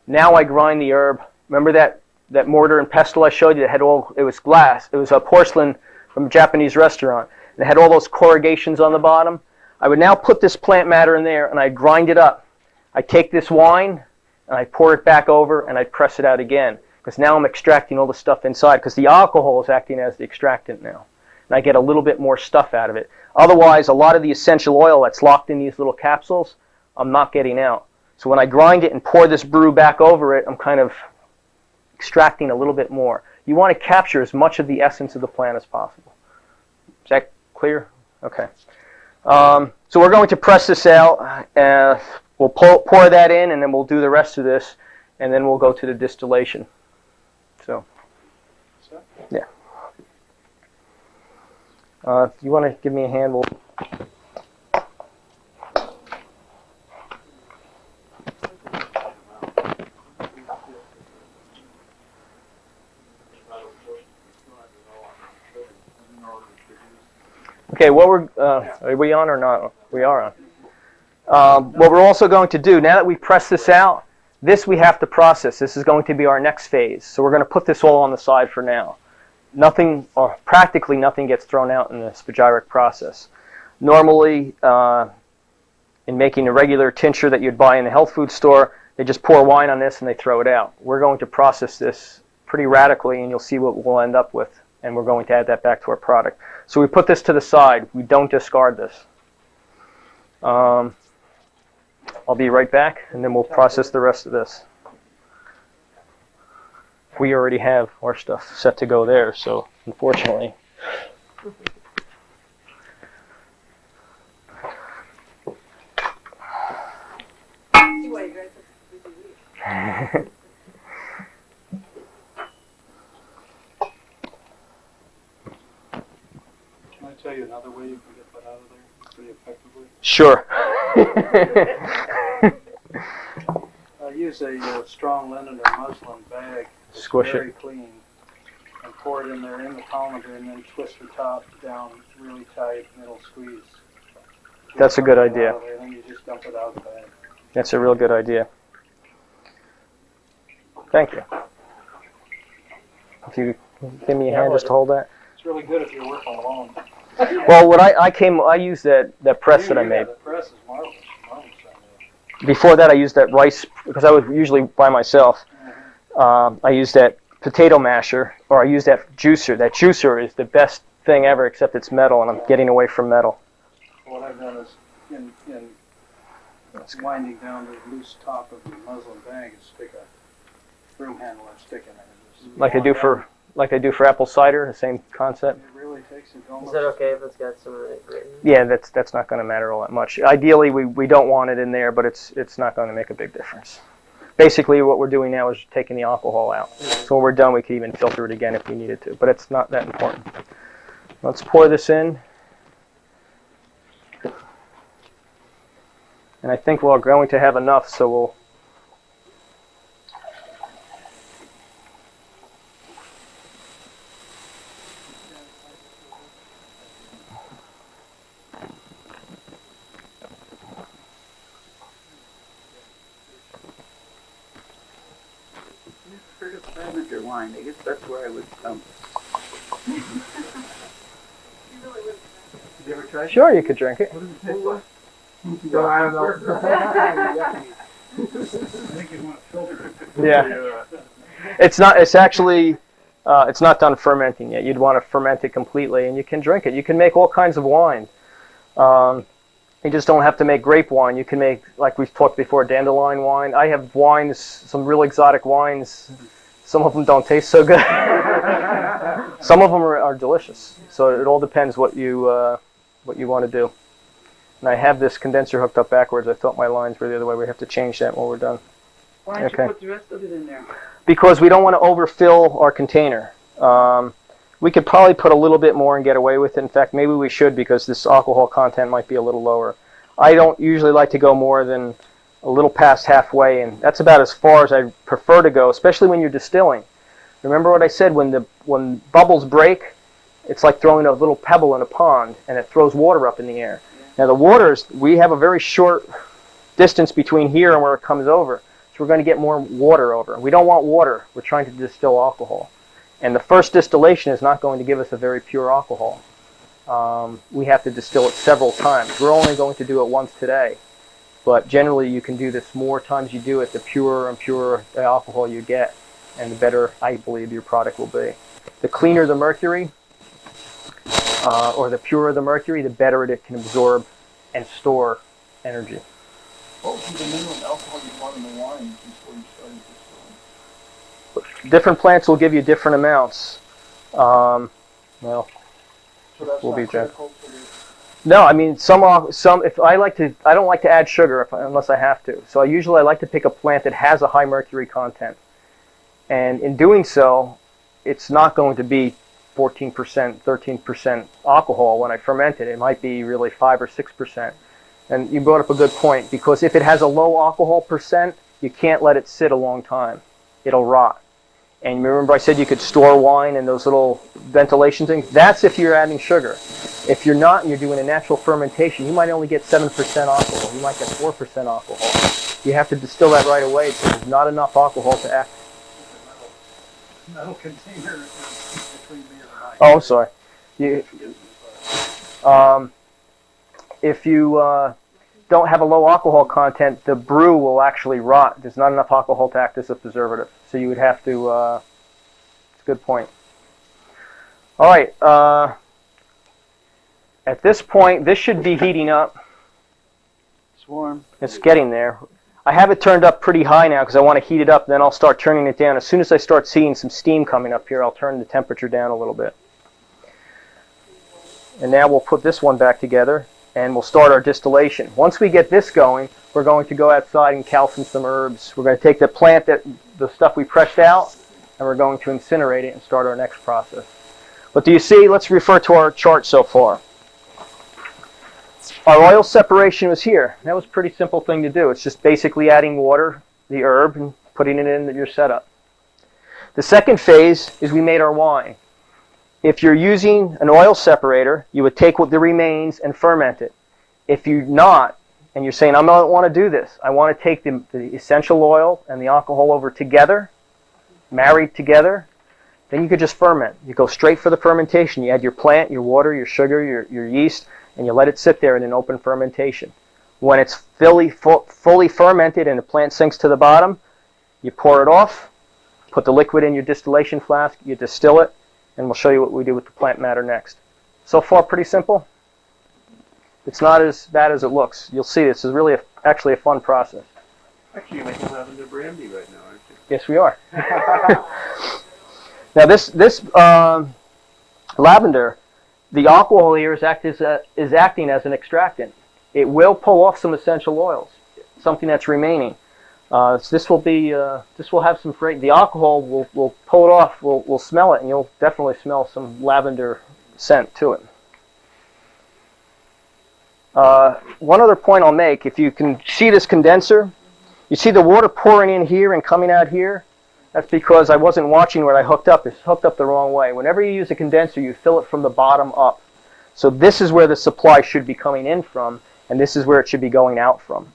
Now I grind the herb. Remember that mortar and pestle I showed you that had it was glass. It was a porcelain from a Japanese restaurant. And it had all those corrugations on the bottom. I would now put this plant matter in there and I grind it up. I take this wine and I pour it back over and I press it out again. Because now I'm extracting all the stuff inside because the alcohol is acting as the extractant now. And I get a little bit more stuff out of it. Otherwise, a lot of the essential oil that's locked in these little capsules, I'm not getting out. So when I grind it and pour this brew back over it, I'm kind of extracting a little bit more. You want to capture as much of the essence of the plant as possible. Is that clear? Okay. So we're going to press this out. We'll pour that in, and then we'll do the rest of this, and then we'll go to the distillation. So, yeah. If you want to give me a hand, we'll... Okay, are we on or not? We are on. What we're also going to do, now that we press this out, this we have to process. This is going to be our next phase. So we're going to put this all on the side for now. Nothing, or practically nothing, gets thrown out in the spagyric process. Normally, in making a regular tincture that you'd buy in the health food store, they just pour wine on this and they throw it out. We're going to process this pretty radically, and you'll see what we'll end up with. And we're going to add that back to our product. So we put this to the side. We don't discard this. I'll be right back, and then we'll process the rest of this. We already have our stuff set to go there, so unfortunately. Can I tell you another way you can get that out of there pretty effectively? Sure. Use a strong linen or muslin bag. Squish very it. Clean. And pour it in there in the colander, and then twist the top down really tight, and it'll squeeze. That's a good idea. And then you just dump it out of the bag. That's a real good idea. Thank you. If you give me a hand just to hold that. It's really good if you're working alone. Well, what I used that press that I made. The press is marvelous. Before that, I used that rice, because I was usually by myself. I used that potato masher, or I used that juicer. That juicer is the best thing ever, except it's metal, and I'm getting away from metal. What I've done is, in winding down the loose top of the muslin bag, is stick a broom handle and stick in it. Like they do for apple cider, the same concept. It really takes it almost. Is that okay if it's got some of it written? Yeah, that's not going to matter all that much. Ideally, we don't want it in there, but it's not going to make a big difference. basically what we're doing now is taking the alcohol out. So when we're done, we can even filter it again if we needed to, but it's not that important. Let's pour this in. And I think we're going to have enough, so we'll... Heard of lavender wine? I guess that's where I would. You ever tried? Sure, you could drink it. What does it taste like? No, I don't know. I think you want to filter it. Yeah. It's not. It's actually. It's not done fermenting yet. You'd want to ferment it completely, and you can drink it. You can make all kinds of wine. You just don't have to make grape wine. You can make, like we've talked before, dandelion wine. I have wines, some real exotic wines. Some of them don't taste so good. Some of them are delicious. So it all depends what you want to do. And I have this condenser hooked up backwards. I thought my lines were the other way. We have to change that when we're done. Why don't you put the rest of it in there? Because we don't want to overfill our container. We could probably put a little bit more and get away with it. In fact, maybe we should, because this alcohol content might be a little lower. I don't usually like to go more than a little past halfway, and that's about as far as I prefer to go, especially when you're distilling. Remember what I said, when bubbles break, it's like throwing a little pebble in a pond, and it throws water up in the air. Now the waters, we have a very short distance between here and where it comes over, so we're going to get more water over. We don't want water. We're trying to distill alcohol. And the first distillation is not going to give us a very pure alcohol. We have to distill it several times. We're only going to do it once today. But generally you can do this more times you do it, the purer and purer the alcohol you get, and the better, I believe, your product will be. The cleaner the mercury, or the purer the mercury, the better it can absorb and store energy. What would be the minimum alcohol you want in the wine before you started distilling? Different plants will give you different amounts. Well, So that's we'll not be critical for the... no, I mean some. If I don't like to add sugar unless I have to. So I like to pick a plant that has a high mercury content, and in doing so, it's not going to be 14%, 13% alcohol when I ferment it. It might be really 5 or 6%. And you brought up a good point, because if it has a low alcohol percent, you can't let it sit a long time. It'll rot. And remember I said you could store wine in those little ventilation things? That's if you're adding sugar. If you're not and you're doing a natural fermentation, you might only get 7% alcohol. You might get 4% alcohol. You have to distill that right away, so there's not enough alcohol to act. Metal container between me and the mic. Oh, I'm sorry. If you don't have a low alcohol content, the brew will actually rot. There's not enough alcohol to act as a preservative. So you would have to, it's a good point. All right, at this point, this should be heating up. It's warm. It's getting there. I have it turned up pretty high now because I want to heat it up, then I'll start turning it down. As soon as I start seeing some steam coming up here, I'll turn the temperature down a little bit. And now we'll put this one back together, and we'll start our distillation. Once we get this going, we're going to go outside and calcine some herbs. We're going to take the plant, the stuff we pressed out, and we're going to incinerate it and start our next process. But do you see, let's refer to our chart so far. Our oil separation was here. That was a pretty simple thing to do. It's just basically adding water, the herb, and putting it in your setup. The second phase is we made our wine. If you're using an oil separator, you would take what the remains and ferment it. If you're not, and you're saying, I don't want to do this, I want to take the essential oil and the alcohol over together, married together, then you could just ferment. You go straight for the fermentation. You add your plant, your water, your sugar, your yeast, and you let it sit there in an open fermentation. When it's fully fermented and the plant sinks to the bottom, you pour it off, put the liquid in your distillation flask, you distill it, and we'll show you what we do with the plant matter next. So far, pretty simple. It's not as bad as it looks. You'll see this is really actually a fun process. Actually, you're making lavender brandy right now, aren't you? Yes, we are. Now this lavender, the alcohol here is acting as an extractant. It will pull off some essential oils, something that's remaining. So this will be this will have some the alcohol will pull it off. We'll smell it, and you'll definitely smell some lavender scent to it. One other point I'll make: if you can see this condenser, you see the water pouring in here and coming out here. That's because I wasn't watching where I hooked up. It's hooked up the wrong way. Whenever you use a condenser, you fill it from the bottom up. So this is where the supply should be coming in from, and this is where it should be going out from.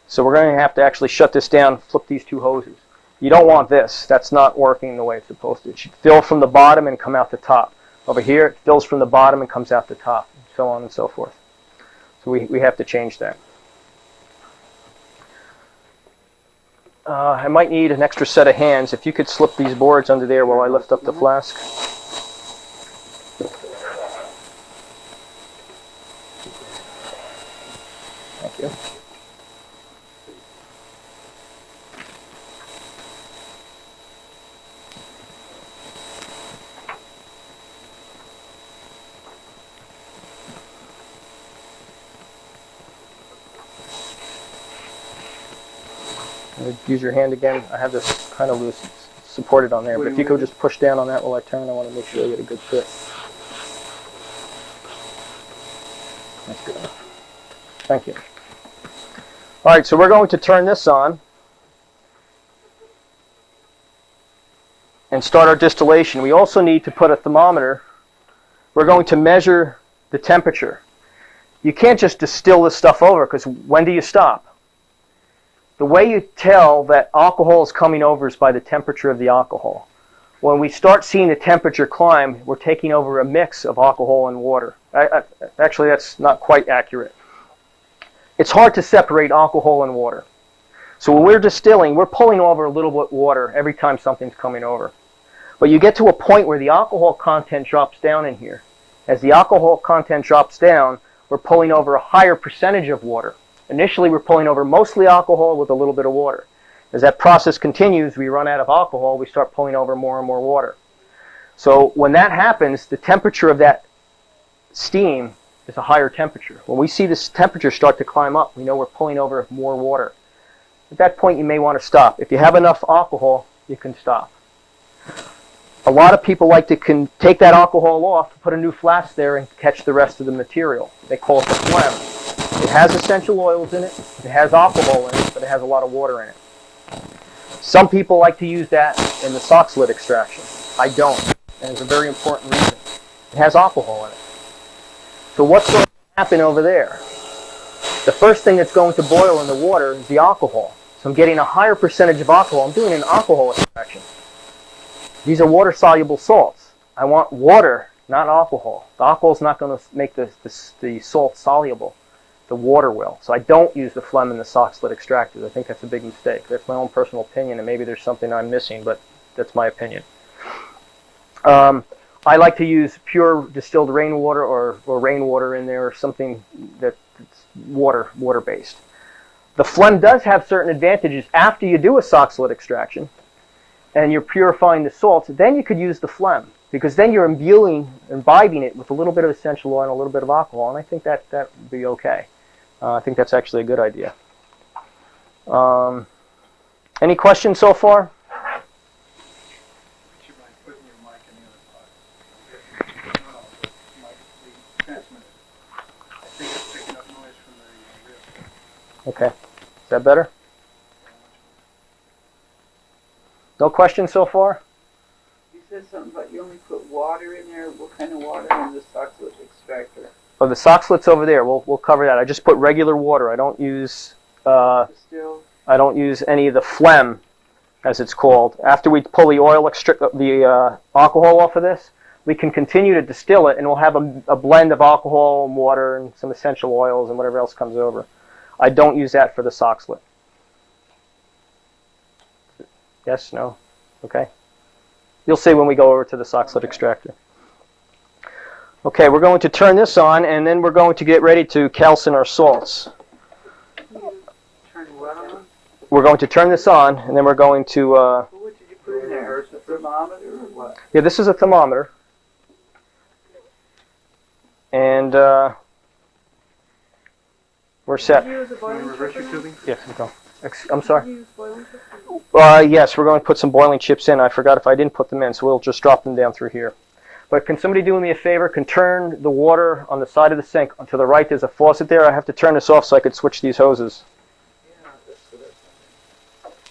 So we're going to have to actually shut this down, flip these two hoses. You don't want this. That's not working the way it's supposed to. It should fill from the bottom and come out the top. Over here, it fills from the bottom and comes out the top, and so on and so forth. So we have to change that. I might need an extra set of hands. If you could slip these boards under there while I lift up the flask. Thank you. Use your hand again. I have this kind of loose, supported on there, but if you could just push down on that while I turn, I want to make sure I get a good fit. That's good enough. Thank you. All right, so we're going to turn this on and start our distillation. We also need to put a thermometer. We're going to measure the temperature. You can't just distill this stuff over, because when do you stop? The way you tell that alcohol is coming over is by the temperature of the alcohol. When we start seeing the temperature climb, we're taking over a mix of alcohol and water. Actually, that's not quite accurate. It's hard to separate alcohol and water. So when we're distilling, we're pulling over a little bit of water every time something's coming over. But you get to a point where the alcohol content drops down in here. As the alcohol content drops down, we're pulling over a higher percentage of water. Initially, we're pulling over mostly alcohol with a little bit of water. As that process continues, we run out of alcohol, we start pulling over more and more water. So when that happens, the temperature of that steam is a higher temperature. When we see this temperature start to climb up, we know we're pulling over more water. At that point, you may want to stop. If you have enough alcohol, you can stop. A lot of people like to take that alcohol off, put a new flask there, and catch the rest of the material. They call it the phlegm. It has essential oils in it, it has alcohol in it, but it has a lot of water in it. Some people like to use that in the sock slit extraction. I don't, and it's a very important reason. It has alcohol in it. So what's going to happen over there? The first thing that's going to boil in the water is the alcohol. So I'm getting a higher percentage of alcohol. I'm doing an alcohol extraction. These are water-soluble salts. I want water, not alcohol. The alcohol is not going to make the salt soluble. The water will. So I don't use the phlegm in the sock slit extractors. I think that's a big mistake. That's my own personal opinion, and maybe there's something I'm missing, but that's my opinion. I like to use pure distilled rainwater or rainwater in there, or something that's water-based. The phlegm does have certain advantages after you do a sock slit extraction, and you're purifying the salts. Then you could use the phlegm, because then you're imbibing it with a little bit of essential oil and a little bit of alcohol, and I think that would be okay. I think that's actually a good idea. Any questions so far? Would you mind putting your mic in the other side? No, the mic is being transmitted. I think it's picking up noise from the wrist. Okay. Is that better? No questions so far? You said something about you only put water in there. What kind of water in the sock slit extractor? Oh, the sock slits over there. We'll cover that. I just put regular water. I don't use any of the phlegm, as it's called. After we pull the alcohol off of this, we can continue to distill it, and we'll have a blend of alcohol and water and some essential oils and whatever else comes over. I don't use that for the sock slit. Yes? No? Okay. You'll see when we go over to the sock slit extractor. Okay, we're going to turn this on, and then we're going to get ready to calcine our salts. Turn what on? We're going to turn this on, and then we're going to... What did you put in there? A thermometer or what? Yeah, this is a thermometer. And we're set. Did you use a boiling Reverse your sugar? tubing? Yes, go. I'm sorry? Use boiling chips? Yes, we're going to put some boiling chips in. I forgot if I didn't put them in, so we'll just drop them down through here. But can somebody do me a favor? Can turn the water on the side of the sink. To the right, there's a faucet there. I have to turn this off so I could switch these hoses.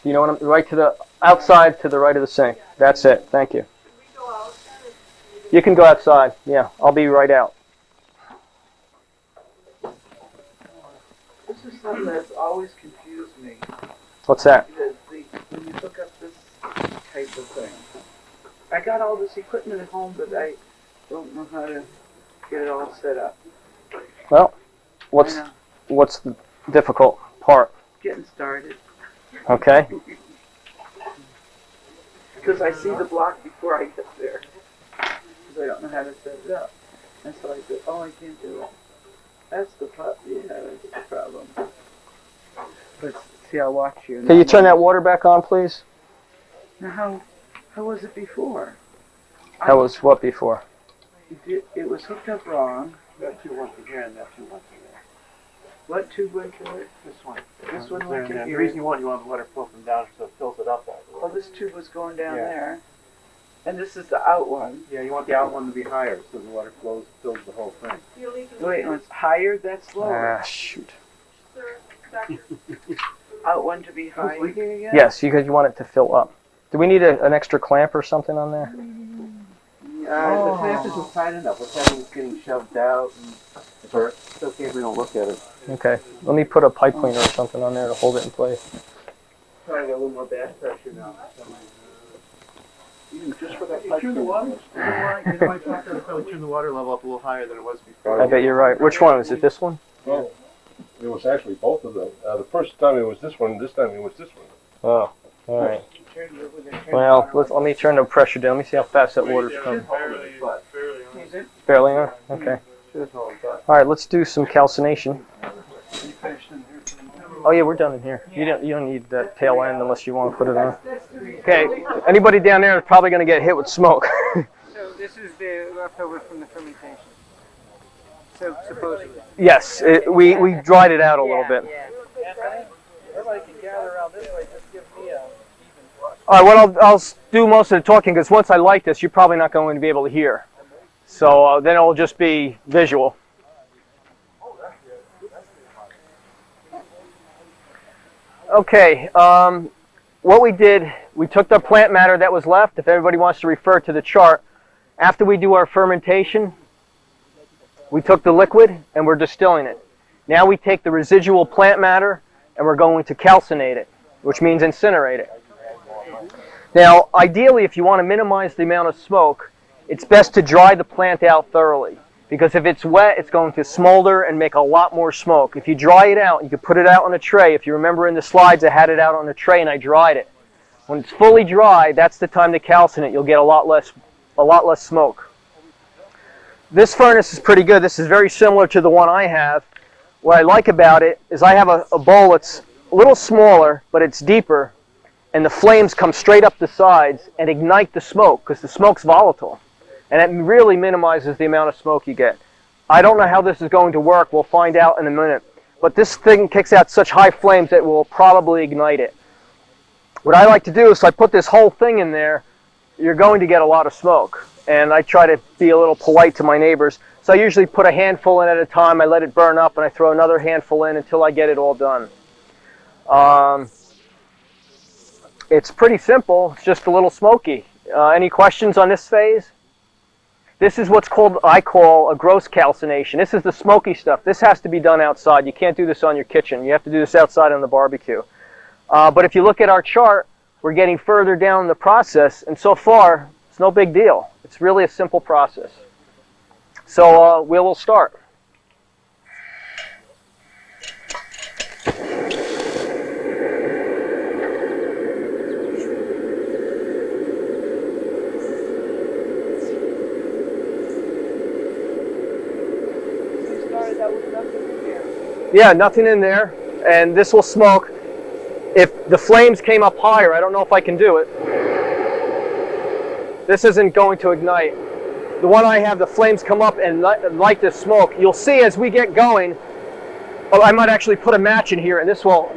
You know what I'm... Right to the... Outside to the right of the sink. That's it. Thank you. You can go outside. Yeah, I'll be right out. This is something that's always confused me. What's that? When you hook up this type of thing. I got all this equipment at home, but I don't know how to get it all set up. Well, what's the difficult part? Getting started. Okay. Because I see the block before I get there. Because I don't know how to set it up. And so I said, oh, I can't do it. That's the problem. Yeah, that's the problem. But see, I'll watch you. Can you turn that water back on, please? Now, how was it before? How was what before? It was hooked up wrong. That two went to here and that two went to there. What tube went to it? This one. This one there, went to and here. The reason you want to let it flow from down so it fills it up all the way. Well, this tube was going down Yeah. there. And this is the out one. Yeah, you want the out one to be higher so the water fills the whole thing. You're leaking. Wait, when it's higher, that's lower. Ah, shoot. Sir, doctor. Out one to be It's higher. leaking again? Yes, because you want it to fill up. Do we need an extra clamp or something on there? Oh. The clamp isn't tight enough. What's happening is getting shoved out. And it's okay if we don't look at it. Okay. Let me put a pipe cleaner or something on there to hold it in place. Trying to get a little more back pressure now. Even just for that pipe. Turn the water. I probably turn the water level up a little higher than it was before. I bet you're right. Which one? Is it this one? Well, it was actually both of them. The first time it was this one, this time it was this one. Oh, all right. Well, let me turn the pressure down. Let me see how fast that water's coming. Barely on? Okay. All right, let's do some calcination. Oh yeah, we're done in here. You don't need that tail end unless you want to put it on. Okay. Anybody down there is probably going to get hit with smoke. So this is the leftover from the fermentation. So supposedly. Yes, we dried it out a little bit. Everybody can gather around this way. Just give me a even brush. All right, well, I'll do most of the talking because once I light this, you're probably not going to be able to hear. So then it'll just be visual. Okay, what we did, we took the plant matter that was left. If everybody wants to refer to the chart, after we do our fermentation, we took the liquid and we're distilling it. Now we take the residual plant matter and we're going to calcinate it, which means incinerate it. Now, ideally, if you want to minimize the amount of smoke, it's best to dry the plant out thoroughly. Because if it's wet, it's going to smolder and make a lot more smoke. If you dry it out, you can put it out on a tray. If you remember in the slides, I had it out on a tray and I dried it. When it's fully dry, that's the time to calcine it. You'll get a lot less smoke. This furnace is pretty good. This is very similar to the one I have. What I like about it is I have a bowl that's a little smaller, but it's deeper, and the flames come straight up the sides and ignite the smoke because the smoke's volatile. And it really minimizes the amount of smoke you get. I don't know how this is going to work. We'll find out in a minute. But this thing kicks out such high flames that it will probably ignite it. What I like to do is I put this whole thing in there. You're going to get a lot of smoke. And I try to be a little polite to my neighbors. So I usually put a handful in at a time. I let it burn up and I throw another handful in until I get it all done. It's pretty simple. It's just a little smoky. Any questions on this phase? This is what's I call a gross calcination. This is the smoky stuff. This has to be done outside. You can't do this on your kitchen. You have to do this outside on the barbecue. But if you look at our chart, we're getting further down the process, and so far, it's no big deal. It's really a simple process. So we will start. Yeah, nothing in there, and this will smoke. If the flames came up higher, I don't know if I can do it. This isn't going to ignite. The one I have, the flames come up and light the smoke. You'll see as we get going, Oh, I might actually put a match in here, and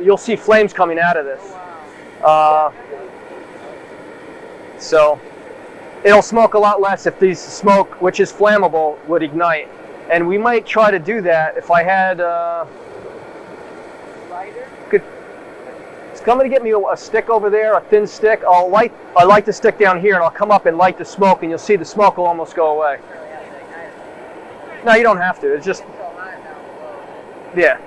you'll see flames coming out of this. So it'll smoke a lot less if these smoke, which is flammable, would ignite. And we might try to do that if I had... Somebody get me a stick over there, a thin stick. I light the stick down here, and I'll come up and light the smoke, and you'll see the smoke will almost go away. No, you don't have to. It's just... Yeah.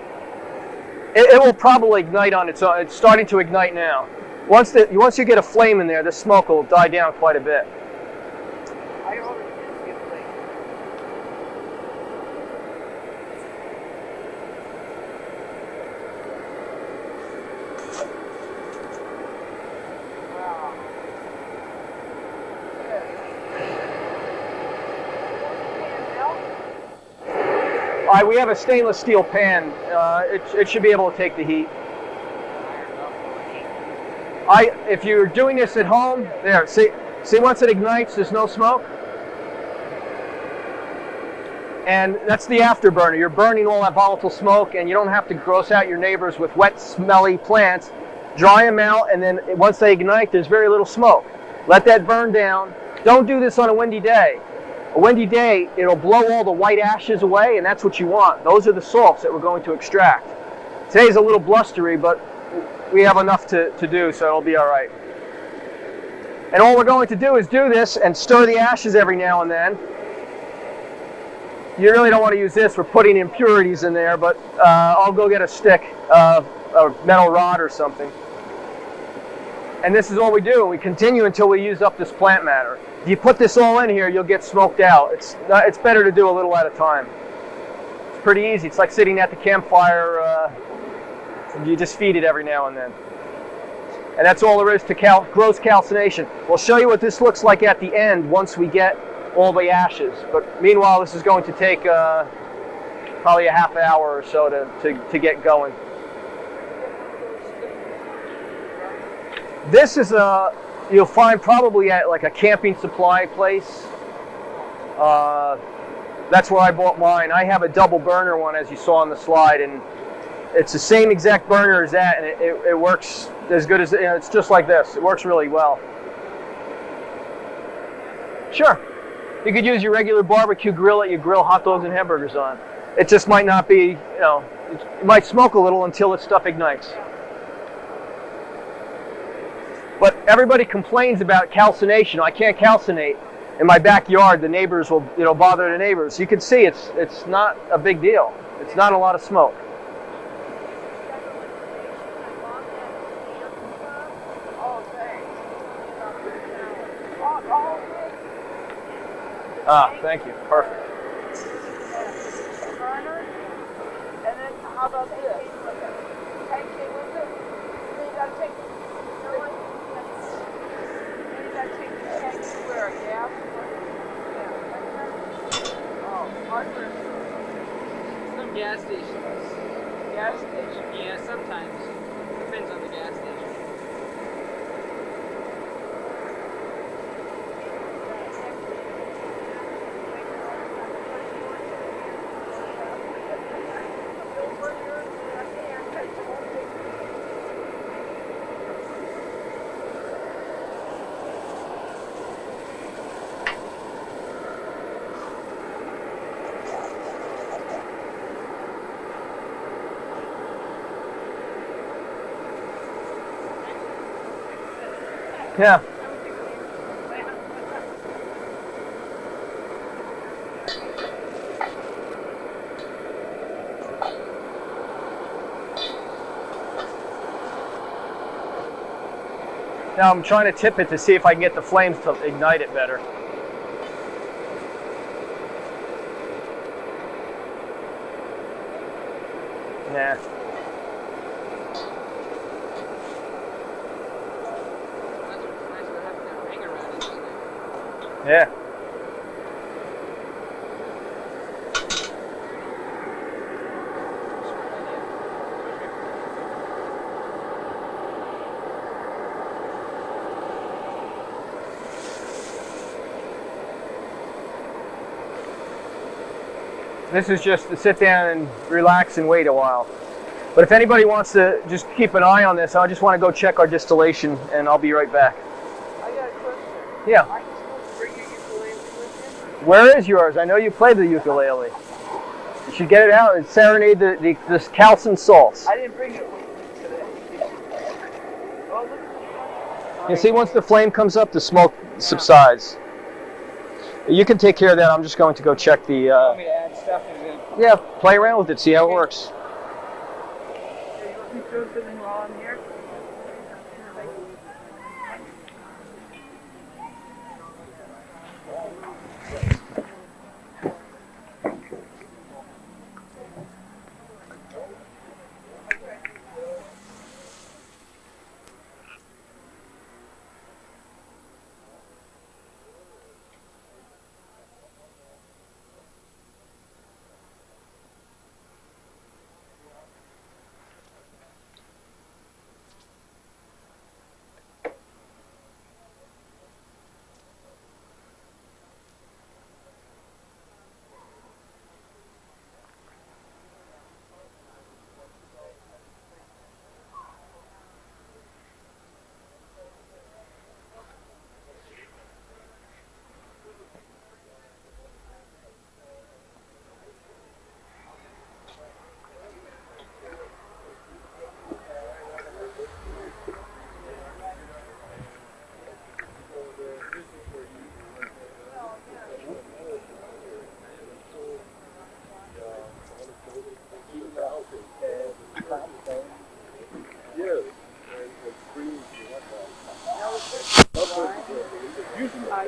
It will probably ignite on its own. It's starting to ignite now. Once you get a flame in there, the smoke will die down quite a bit. We have a stainless steel pan. It should be able to take the heat. If you're doing this at home, there, see once it ignites, there's no smoke. And that's the afterburner. You're burning all that volatile smoke, and you don't have to gross out your neighbors with wet, smelly plants. Dry them out, and then once they ignite, there's very little smoke. Let that burn down. Don't do this on a windy day. A windy day, it'll blow all the white ashes away, and that's what you want. Those are the salts that we're going to extract. Today's a little blustery, but we have enough to do, so it'll be all right. And all we're going to do is do this and stir the ashes every now and then. You really don't want to use this. We're putting impurities in there, but I'll go get a stick, a metal rod or something. And this is all we do. We continue until we use up this plant matter. If you put this all in here, you'll get smoked out. It's better to do a little at a time. It's pretty easy. It's like sitting at the campfire. You just feed it every now and then. And that's all there is to gross calcination. We'll show you what this looks like at the end once we get all the ashes. But meanwhile, this is going to take probably a half hour or so to get going. This is you'll find probably at like a camping supply place. That's where I bought mine. I have a double burner one, as you saw on the slide, and it's the same exact burner as that, and it works as good as, it's just like this. It works really well. Sure. You could use your regular barbecue grill that you grill hot dogs and hamburgers on. It just might not be, it might smoke a little until its stuff ignites. But everybody complains about calcination. I can't calcinate. In my backyard, the neighbors will, bother the neighbors. You can see it's not a big deal. It's not a lot of smoke. Ah, thank you. Perfect. Burner, and then how about this? Tank it with it. Then you gotta take the tank to where a gas. Oh, hardware. Some gas stations. Gas station. Yeah, sometimes. Depends on the gas station. Yeah. Now I'm trying to tip it to see if I can get the flames to ignite it better. Nah. Yeah. This is just to sit down and relax and wait a while. But if anybody wants to just keep an eye on this, I just want to go check our distillation, and I'll be right back. I got a question. Yeah. Are you supposed to bring your ukulele with you? Where is yours? I know you play the ukulele. You should get it out and serenade the calcined salts. I didn't bring it with me today. Oh, look at the You see, once the flame comes up, the smoke subsides. You can take care of that. I'm just going to go check the... Want me to add stuff in it? Yeah, play around with it, see how it works. Hey, you want me to throw something while I'm here?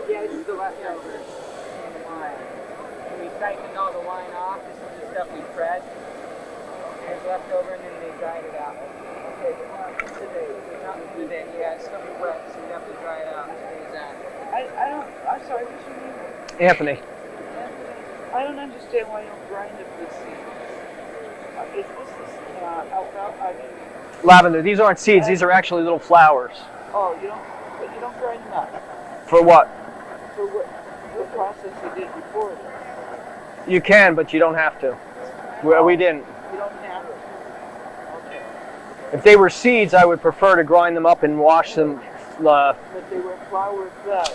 Yeah, this is the leftover in the wine. When we siphoned all the wine off, this is the stuff we pressed. There's leftover, and then they dried it out. Okay, but not today. Not today. Yeah, it's gonna be wet, so we have to dry it out. I'm sorry, what's your name? Anthony. I don't understand why you don't grind up the seeds. Is this alfalfa? I mean, Lavender. These aren't seeds. These are actually little flowers. oh, you don't grind them up. For what? For what process you did before this? You can, but you don't have to. We didn't. You don't have to. Okay. If they were seeds, I would prefer to grind them up and wash them. But they were flower flowers.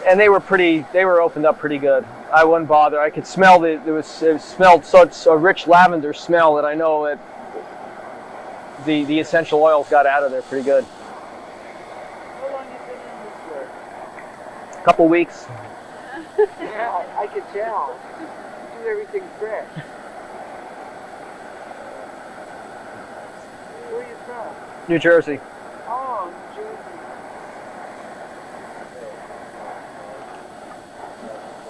And they were opened up pretty good. I wouldn't bother. I could smell it smelled such a rich lavender smell that I know that the essential oils got out of there pretty good. How long have you been in this work? A couple weeks. Yeah, I could tell. You do everything fresh. Where are you from? New Jersey. Oh, New Jersey.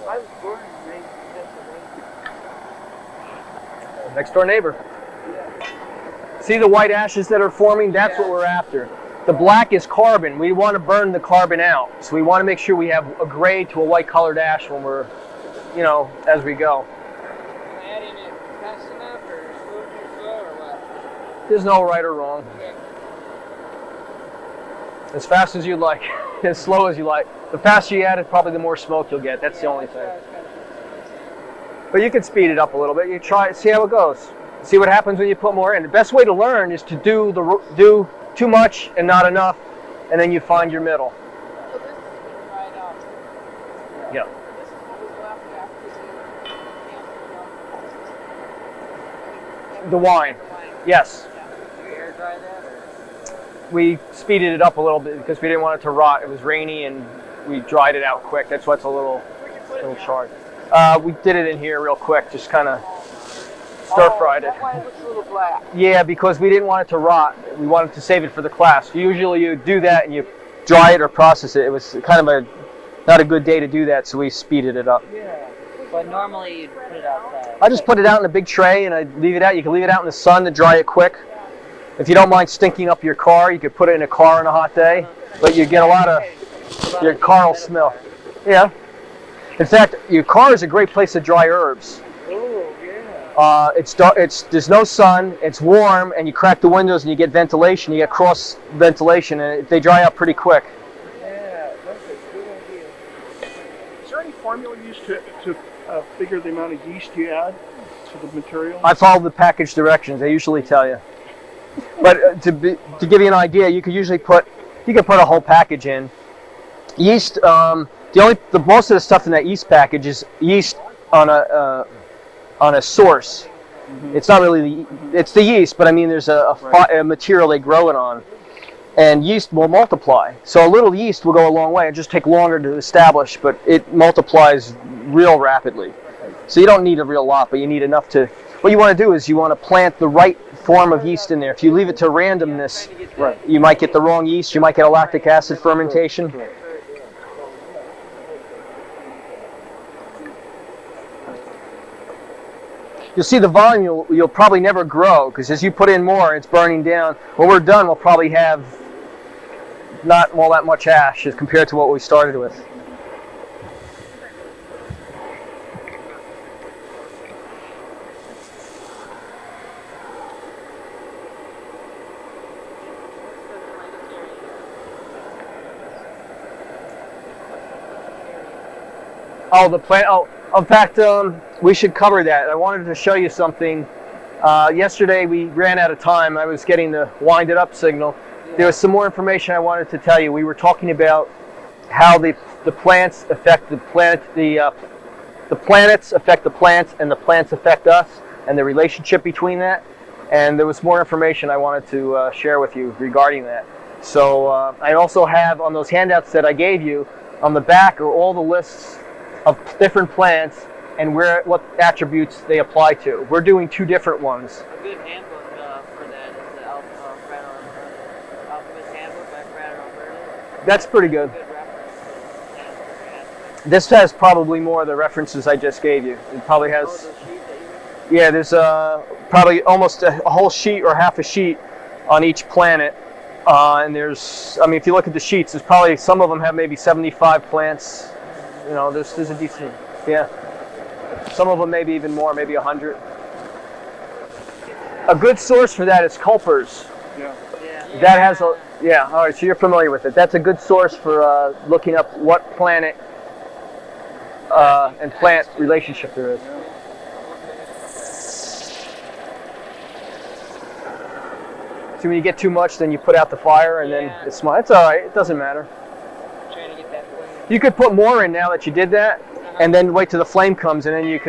I was born and raised in Pennsylvania. Next door neighbor. Yeah. See the white ashes that are forming? That's what we're after. The black is carbon. We want to burn the carbon out. So we want to make sure we have a gray to a white colored ash when we're, as we go. Am I adding it fast enough or slow or what? There's no right or wrong. Okay. As fast as you like, as slow as you like. The faster you add it, probably the more smoke you'll get. That's the only thing. But you can speed it up a little bit. You try it, see how it goes. See what happens when you put more in. The best way to learn is to do too much and not enough, and then you find your middle. So this is dried out. Yeah. This is what was left after The wine. Yes. You air dry that or? We speeded it up a little bit because we didn't want it to rot. It was rainy and we dried it out quick. That's why it's a little charred. We did it in here real quick, just kind of stir-fried it. That's why it looks a little black. Yeah, because we didn't want it to rot. We wanted to save it for the class. Usually you do that and you dry it or process it. It was kind of not a good day to do that, so we speeded it up. Yeah. But normally you'd put it outside. I just put it out in a big tray and I leave it out. You can leave it out in the sun to dry it quick. If you don't mind stinking up your car, you could put it in a car on a hot day, but you get a lot of, your car will smell. Yeah. In fact, your car is a great place to dry herbs. Oh, yeah. There's no sun, it's warm, and you crack the windows and you get ventilation, you get cross ventilation, and they dry out pretty quick. Yeah, that's a good idea. Is there any formula used to figure the amount of yeast you add? of the material? I follow the package directions. They usually tell you. But to give you an idea, you could put a whole package in. Yeast. Most of the stuff in that yeast package is yeast on a source. Mm-hmm. It's not really it's the yeast, but I mean there's a material they grow it on, and yeast will multiply. So a little yeast will go a long way. It just take longer to establish, but it multiplies real rapidly. So you don't need a real lot, but you need enough to. What you want to do is you want to plant the right form of yeast in there. If you leave it to randomness, you might get the wrong yeast. You might get a lactic acid fermentation. You'll see the volume you'll probably never grow, because as you put in more, it's burning down. When we're done, we'll probably have not all that much ash as compared to what we started with. Oh, the plant. Oh, in fact, we should cover that. I wanted to show you something. Yesterday we ran out of time. I was getting the wind it up signal. There was some more information I wanted to tell you. We were talking about how the plants affect the plant, the planets affect the plants, and the plants affect us, and the relationship between that. And there was more information I wanted to share with you regarding that. So I also have on those handouts that I gave you, on the back are all the lists of different plants and what attributes they apply to. We're doing 2 different ones. A good handbook for that is the Alchemist Handbook by Frater Alberti. That's pretty good. Good reference. This has probably more of the references I just gave you. It probably has. Yeah, there's probably almost a whole sheet or half a sheet on each planet. And there's, I mean, if you look at the sheets, there's probably some of them have maybe 75 plants. You know, there's a decent, yeah. Some of them maybe even more, maybe 100. A good source for that is Culpers. Yeah. That has a, yeah, all right, so you're familiar with it. That's a good source for looking up what planet and plant relationship there is. See, when you get too much, then you put out the fire and then it's small. It's all right, it doesn't matter. You could put more in now that you did that, and then wait till the flame comes, and then you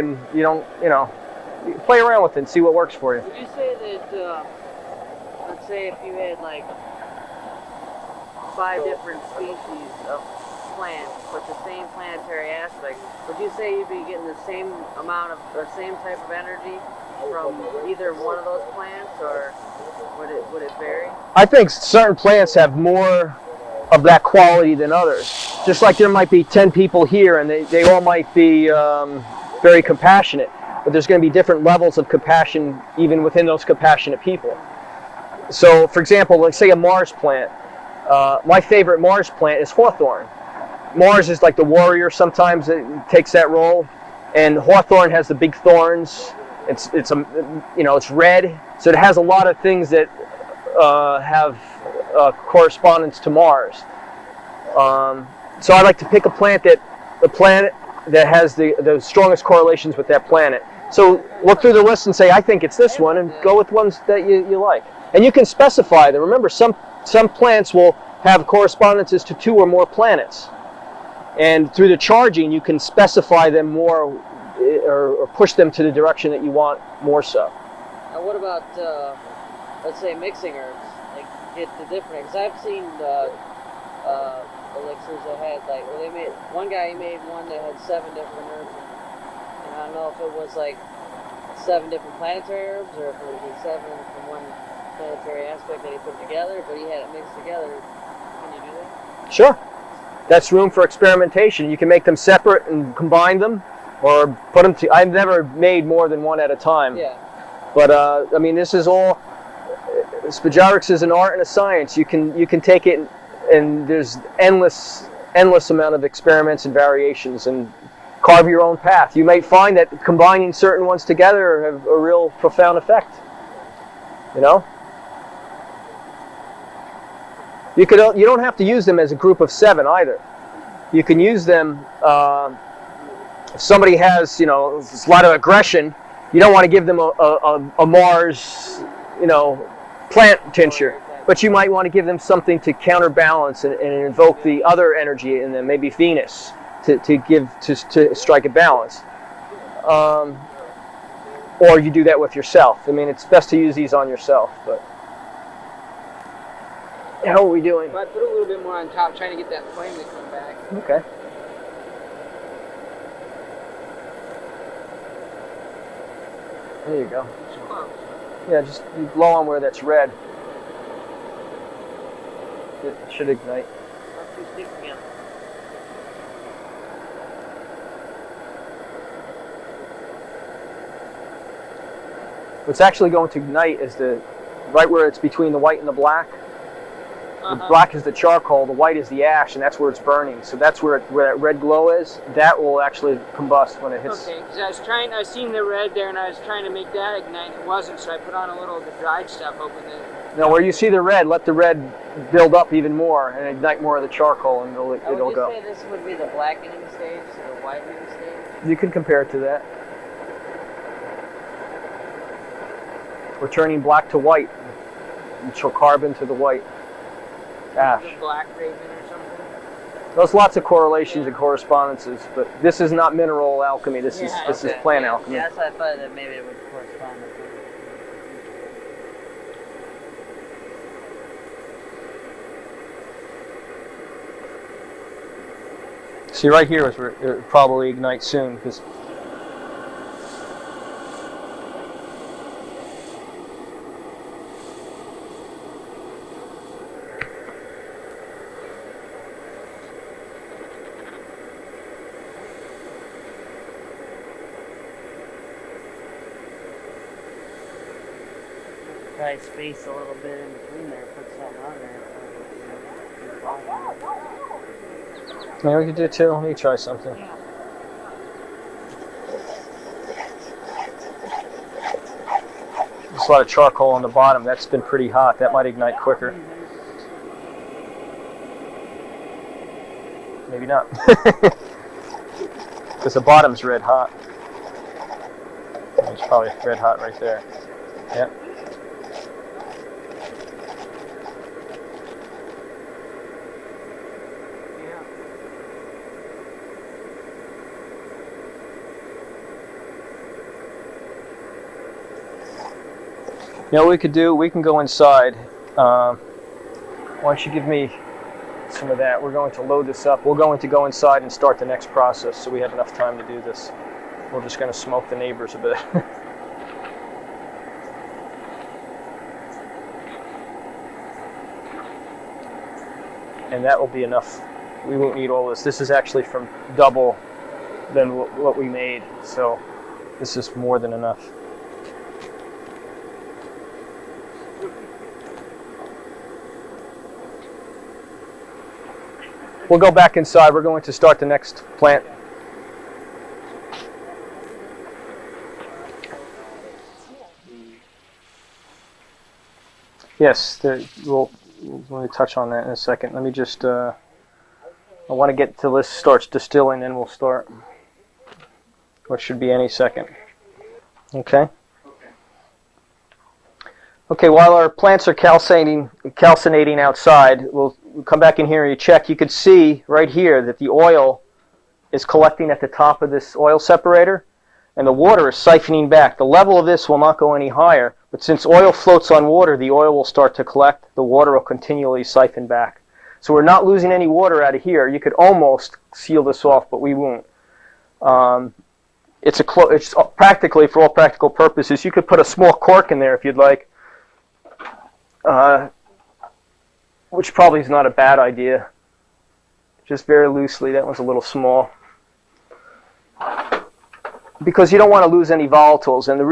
play around with it and see what works for you. Would you say that, let's say if you had like 5 different species of plants with the same planetary aspect, would you say you'd be getting the same amount of, the same type of energy from either one of those plants, or would it vary? I think certain plants have more of that quality than others. Just like there might be 10 people here and they all might be very compassionate, but there's going to be different levels of compassion even within those compassionate people. So for example, let's say a Mars plant. My favorite Mars plant is hawthorn. Mars is like the warrior, sometimes it takes that role, and hawthorn has the big thorns. It's red, so it has a lot of things that have correspondence to Mars. So I like to pick a planet that has the strongest correlations with that planet. So look through the list and say, I think it's this one, and go with ones that you like. And you can specify them. Remember, some plants will have correspondences to 2 or more planets. And through the charging, you can specify them more or push them to the direction that you want more so. Now what about, let's say, mixing herbs? Like, get the different, because I've seen elixirs that had, like, well, one guy made one that had 7 different herbs, and I don't know if it was like 7 different planetary herbs, or if it was 7 from one planetary aspect that he put together, but he had it mixed together. Can you do that? Sure. That's room for experimentation. You can make them separate and combine them, or put them to. I've never made more than one at a time. Yeah. But I mean, this is all. Spagyrics is an art and a science. You can take it, and there's endless amount of experiments and variations, and carve your own path. You might find that combining certain ones together have a real profound effect. You know. You don't have to use them as a group of 7 either. You can use them if somebody has, a lot of aggression, You don't want to give them a Mars, plant tincture. But you might want to give them something to counterbalance and invoke the other energy in them, maybe Venus, to strike a balance. Or you do that with yourself. I mean, it's best to use these on yourself. But how are we doing? But I put a little bit more on top, trying to get that flame to come back. Okay. There you go. Yeah, just you blow on where that's red. It should ignite. Not too sticky again. What's actually going to ignite is right where it's between the white and the black. The black is the charcoal, the white is the ash, and that's where it's burning. So that's where that red glow is. That will actually combust when it hits. Okay, because I was seeing the red there, and I was trying to make that ignite, and it wasn't, so I put on a little of the dried stuff, hoping that... Now, where you see the red, let the red build up even more and ignite more of the charcoal, and it'll go. Would you say this would be the blackening stage, so the whitening stage? You can compare it to that. We're turning black to white, which will carbon to the white. Ash. The black raven or something? There's lots of correlations and correspondences, but this is not mineral alchemy. This is plant alchemy. Yeah, that's why I thought that maybe it would correspond with it. See, right here is where it probably ignites soon, because try space a little bit in between there, put something on there. Yeah, we could do too. Let me try something. There's a lot of charcoal on the bottom. That's been pretty hot. That might ignite quicker. Maybe not. Because the bottom's red hot. It's probably red hot right there. Yeah. You know what we could do? We can go inside. Why don't you give me some of that? We're going to load this up. We're going to go inside and start the next process so we have enough time to do this. We're just going to smoke the neighbors a bit. And that will be enough. We won't need all this. This is actually from double than what we made. So this is more than enough. We'll go back inside. We're going to start the next plant. Yes, we'll touch on that in a second. Let me just, I want to get till this starts distilling, then we'll start. Which should be any second. Okay? Okay, while our plants are calcinating outside, we'll come back in here and you check. You could see right here that the oil is collecting at the top of this oil separator, and the water is siphoning back. The level of this will not go any higher, but since oil floats on water, the oil will start to collect. The water will continually siphon back. So we're not losing any water out of here. You could almost seal this off, but we won't. It's practically, for all practical purposes, you could put a small cork in there if you'd like. Which probably is not a bad idea. Just very loosely. That one's a little small. Because you don't want to lose any volatiles, and the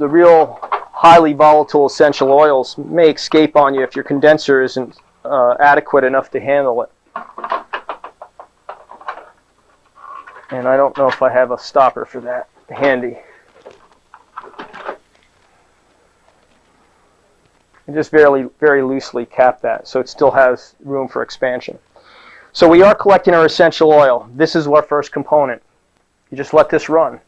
real highly volatile essential oils may escape on you if your condenser isn't adequate enough to handle it. And I don't know if I have a stopper for that handy. And just very loosely cap that so it still has room for expansion. So we are collecting our essential oil. This is our first component. You just let this run.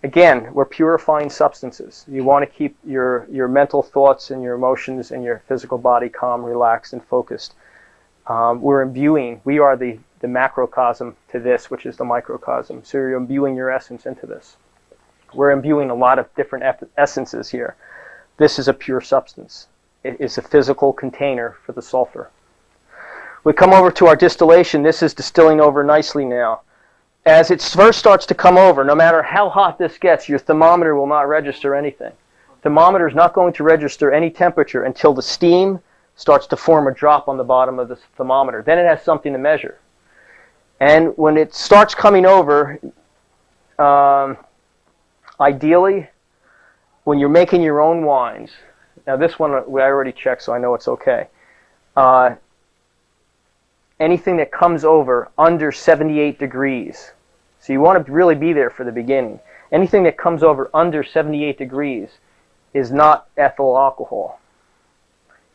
Again, we're purifying substances. You want to keep your mental thoughts and your emotions and your physical body calm, relaxed, and focused. We're imbuing. We are the macrocosm to this, which is the microcosm. So you're imbuing your essence into this. We're imbuing a lot of different essences here. This is a pure substance. It is a physical container for the sulfur. We come over to our distillation. This is distilling over nicely now. As it first starts to come over, no matter how hot this gets, your thermometer will not register anything. Thermometer is not going to register any temperature until the steam starts to form a drop on the bottom of the thermometer. Then it has something to measure. And when it starts coming over, ideally, when you're making your own wines, now this one I already checked, so I know it's okay. Anything that comes over under 78 degrees, so you want to really be there for the beginning. Anything that comes over under 78 degrees is not ethyl alcohol.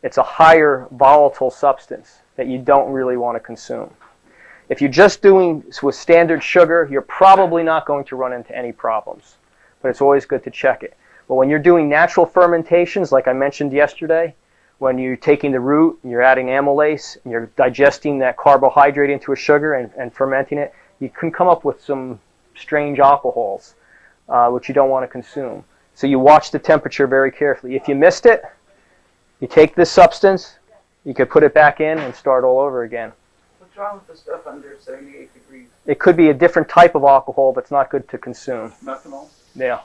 It's a higher volatile substance that you don't really want to consume. If you're just doing with standard sugar, you're probably not going to run into any problems, but it's always good to check it. But when you're doing natural fermentations, like I mentioned yesterday, when you're taking the root and you're adding amylase and you're digesting that carbohydrate into a sugar and fermenting it, you can come up with some strange alcohols, which you don't want to consume. So you watch the temperature very carefully. If you missed it, you take this substance, you could put it back in and start all over again. What's wrong with the stuff under 78 degrees? It could be a different type of alcohol, but it's not good to consume. Methanol? Yeah.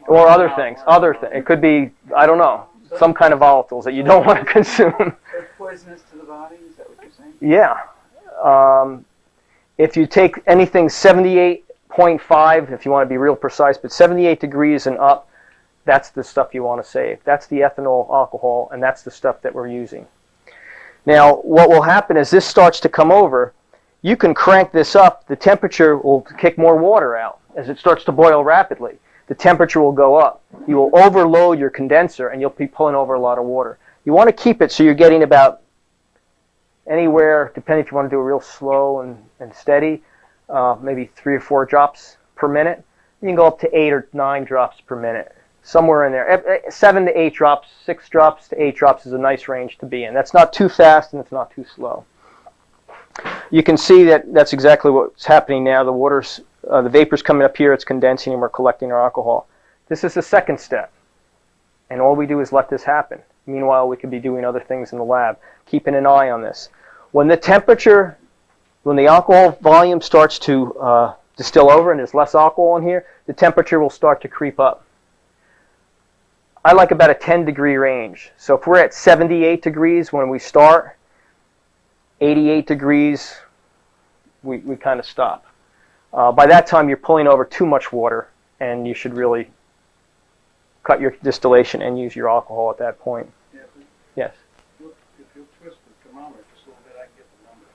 Or other things. It could be, I don't know, some kind of volatiles that you don't want to consume. They're poisonous to the body? Is that what you're saying? Yeah. If you take anything 78.5, if you want to be real precise, but 78 degrees and up, that's the stuff you want to save. That's the ethanol alcohol, and that's the stuff that we're using. Now, what will happen as this starts to come over, you can crank this up. The temperature will kick more water out as it starts to boil rapidly. The temperature will go up. You will overload your condenser, and you'll be pulling over a lot of water. You want to keep it so you're getting about anywhere, depending if you want to do it real slow and steady, maybe 3 or 4 drops per minute. You can go up to 8 or 9 drops per minute, somewhere in there. 7 to 8 drops, 6 drops to 8 drops is a nice range to be in. That's not too fast, and it's not too slow. You can see that that's exactly what's happening now. The water's the vapor's coming up here, it's condensing, and we're collecting our alcohol. This is the second step, and all we do is let this happen. Meanwhile, we could be doing other things in the lab, keeping an eye on this. When the alcohol volume starts to distill over and there's less alcohol in here, the temperature will start to creep up. I like about a 10-degree range. So if we're at 78 degrees when we start, 88 degrees, we kind of stop. By that time, you're pulling over too much water, and you should really cut your distillation and use your alcohol at that point. Yeah, Yes? if you'll twist the thermometer just a little bit, I can get the number.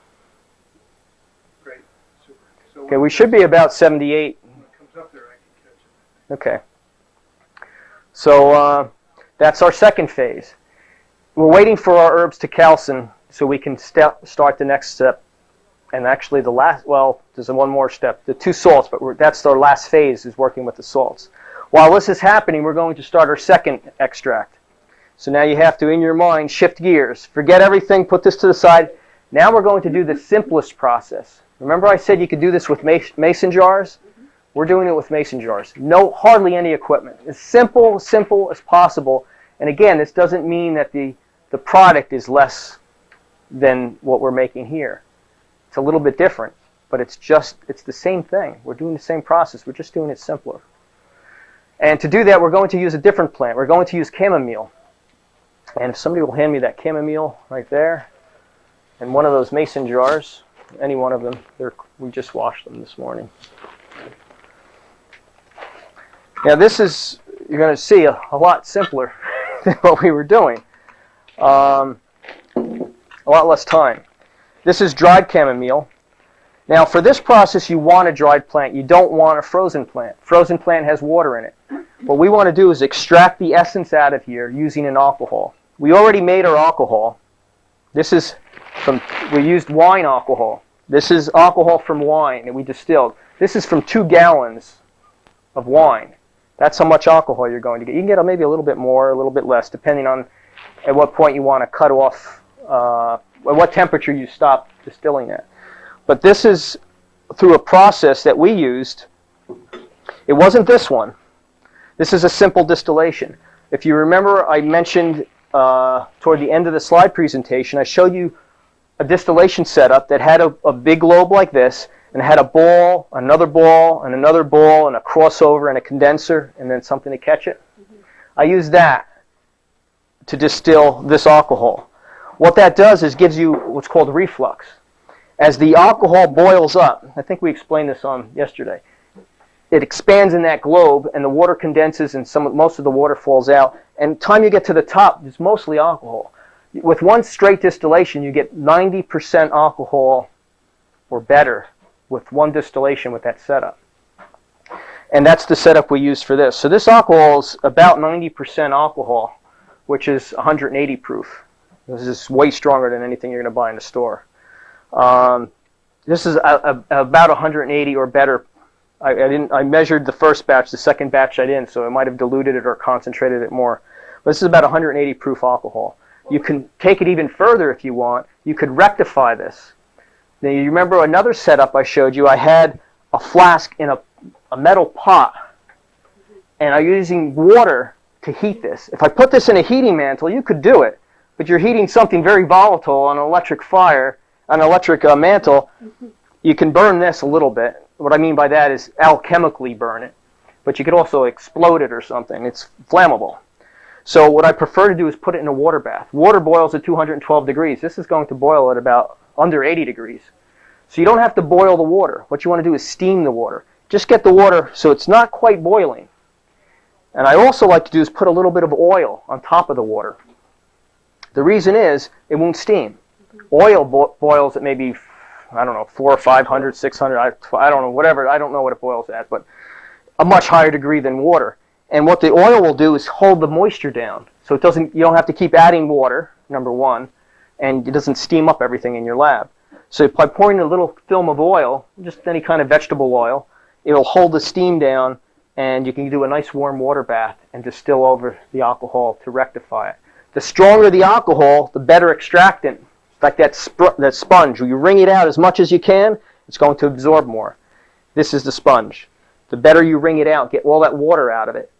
Great, super. So Okay, we should be about 78. when it comes up there, I can catch it. Okay. So that's our second phase. We're waiting for our herbs to calcine so we can start the next step. And actually the last, well, there's one more step, the 2 salts, but that's our last phase, is working with the salts. While this is happening, we're going to start our second extract. So now you have to, in your mind, shift gears. Forget everything, put this to the side. Now we're going to do the simplest process. Remember I said you could do this with mason jars? We're doing it with mason jars. Hardly any equipment. As simple as possible. And again, this doesn't mean that the product is less than what we're making here. It's a little bit different, but it's the same thing. We're doing the same process. We're just doing it simpler. And to do that, we're going to use a different plant. We're going to use chamomile. And if somebody will hand me that chamomile right there, and one of those mason jars, any one of them, we just washed them this morning. Now this is, you're going to see, a lot simpler than what we were doing. A lot less time. This is dried chamomile. Now for this process you want a dried plant. You don't want a frozen plant. Frozen plant has water in it. What we want to do is extract the essence out of here using an alcohol. We already made our alcohol. We used wine alcohol. This is alcohol from wine that we distilled. This is from 2 gallons of wine. That's how much alcohol you're going to get. You can get maybe a little bit more, a little bit less, depending on at what point you want to cut off, at what temperature you stop distilling at. But this is through a process that we used. It wasn't this one. This is a simple distillation. If you remember, I mentioned toward the end of the slide presentation, I showed you a distillation setup that had a big globe like this, and had a ball, another ball, and another ball, and a crossover, and a condenser, and then something to catch it. I used that to distill this alcohol. What that does is gives you what's called reflux. As the alcohol boils up, I think we explained this on yesterday, it expands in that globe, and the water condenses, and most of the water falls out, and time you get to the top, it's mostly alcohol. With one straight distillation, you get 90% alcohol or better with one distillation with that setup. And that's the setup we use for this. So this alcohol is about 90% alcohol, which is 180 proof. This is way stronger than anything you're going to buy in the store. This is about 180 or better. I measured the first batch, the second batch I didn't, so I might have diluted it or concentrated it more. But this is about 180 proof alcohol. You can take it even further if you want. You could rectify this. Now you remember another setup I showed you. I had a flask in a metal pot, and I'm using water to heat this. If I put this in a heating mantle, you could do it, but you're heating something very volatile on an electric fire, on an electric mantle. You can burn this a little bit. What I mean by that is alchemically burn it, but you could also explode it or something. It's flammable. So what I prefer to do is put it in a water bath. Water boils at 212 degrees. This is going to boil at about under 80 degrees. So you don't have to boil the water. What you want to do is steam the water. Just get the water so it's not quite boiling. And I also like to do is put a little bit of oil on top of the water. The reason is it won't steam. Oil boils at maybe, I don't know, 400 or 500, 600, I don't know, whatever. I don't know what it boils at, but a much higher degree than water. And what the oil will do is hold the moisture down. So you don't have to keep adding water, number one, and it doesn't steam up everything in your lab. So by pouring a little film of oil, just any kind of vegetable oil, it'll hold the steam down, and you can do a nice warm water bath and distill over the alcohol to rectify it. The stronger the alcohol, the better extractant. Like that sponge. When you wring it out as much as you can, it's going to absorb more. This is the sponge. The better you wring it out, get all that water out of it,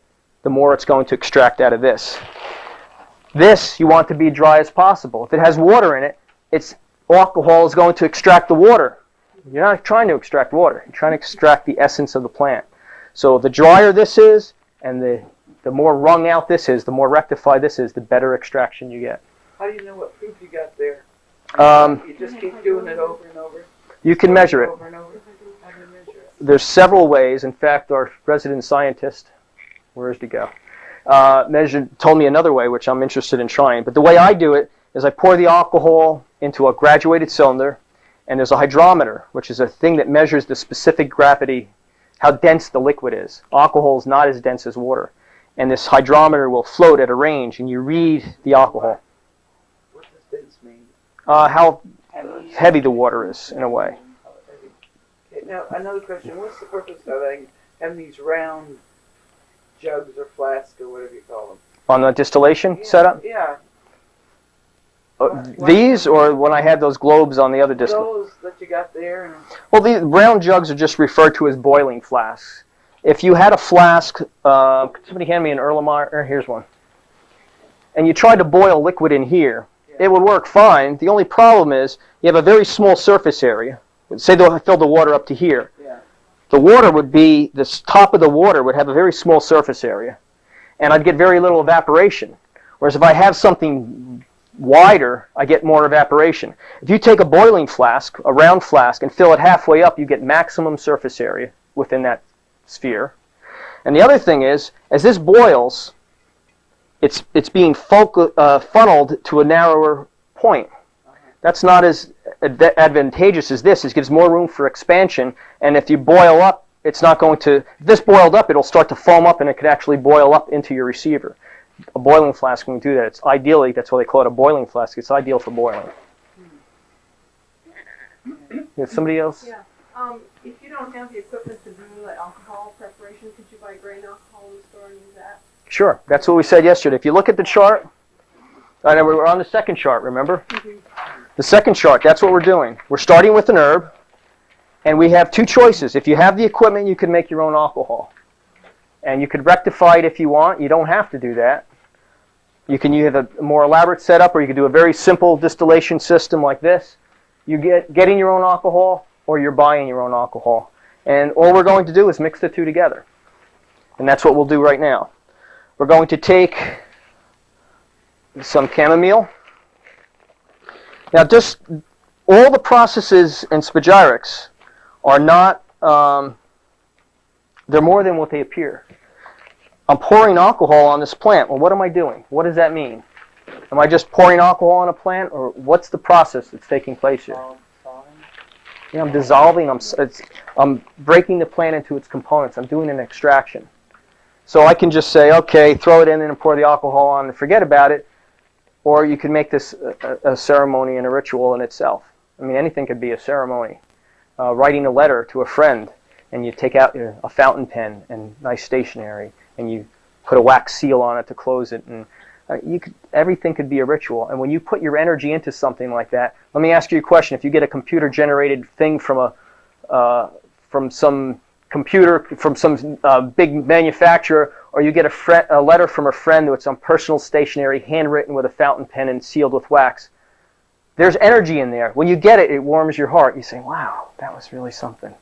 the more it's going to extract out of this. This you want to be dry as possible. If it has water in it, alcohol is going to extract the water. You're not trying to extract water. You're trying to extract the essence of the plant. So the drier this is, and the more wrung out this is, the more rectified this is, the better extraction you get. How do you know what proof you got there? You just keep doing it over and over? You can measure it. Over and over? How do you measure it? There's several ways. In fact, our resident scientist, where's he go? Told me another way, which I'm interested in trying. But the way I do it is I pour the alcohol into a graduated cylinder, and there's a hydrometer, which is a thing that measures the specific gravity, how dense the liquid is. Alcohol is not as dense as water. And this hydrometer will float at a range, and you read the alcohol. What does dense mean? How heavy the water is, in a way. Okay, now, another question. What's the purpose of having these round jugs or flasks or whatever you call them? On the distillation setup? Yeah. These, or when I had those globes on the other distill? Those that you got there. Well, the round jugs are just referred to as boiling flasks. If you had a flask, could somebody hand me an Erlenmeyer? Here's one. And you tried to boil liquid in here, it would work fine. The only problem is you have a very small surface area. Say I filled the water up to here. Yeah. The water would be, the top of the water would have a very small surface area. And I'd get very little evaporation. Whereas if I have something wider, I get more evaporation. If you take a boiling flask, a round flask, and fill it halfway up, you get maximum surface area within that sphere. And the other thing is, as this boils, it's being funneled to a narrower point. That's not as advantageous as this. It gives more room for expansion, and if you boil up, it's not going to, if this boiled up, it'll start to foam up, and it could actually boil up into your receiver. A boiling flask won't do that. It's ideally, that's why they call it a boiling flask. It's ideal for boiling. Somebody else? Yeah. If you don't have the equipment to do the alcohol preparation, could you buy buy grain alcohol in the store and use that? Sure. That's what we said yesterday. If you look at the chart, I know we're on the second chart, remember? The second chart, that's what we're doing. We're starting with an herb, and we have two choices. If you have the equipment, you can make your own alcohol. And you could rectify it if you want. You don't have to do that. You can use a more elaborate setup, or you can do a very simple distillation system like this. You getting your own alcohol, or you're buying your own alcohol. And all we're going to do is mix the two together. And that's what we'll do right now. We're going to take some chamomile. Now, just all the processes in spagyrics are not, they're more than what they appear. I'm pouring alcohol on this plant. Well, what am I doing? What does that mean? Am I just pouring alcohol on a plant, or what's the process that's taking place here? Yeah, I'm dissolving. I'm breaking the plant into its components. I'm doing an extraction. So I can just say, okay, throw it in and pour the alcohol on and forget about it. Or you can make this a ceremony and a ritual in itself. I mean, anything could be a ceremony. Writing a letter to a friend, and you take out a fountain pen and nice stationery, and you put a wax seal on it to close it. And everything could be a ritual. And when you put your energy into something like that, let me ask you a question. If you get a computer-generated thing from some computer, from some big manufacturer, or you get a letter from a friend that's on personal stationery, handwritten with a fountain pen and sealed with wax, there's energy in there. When you get it, it warms your heart. You say, wow, that was really something.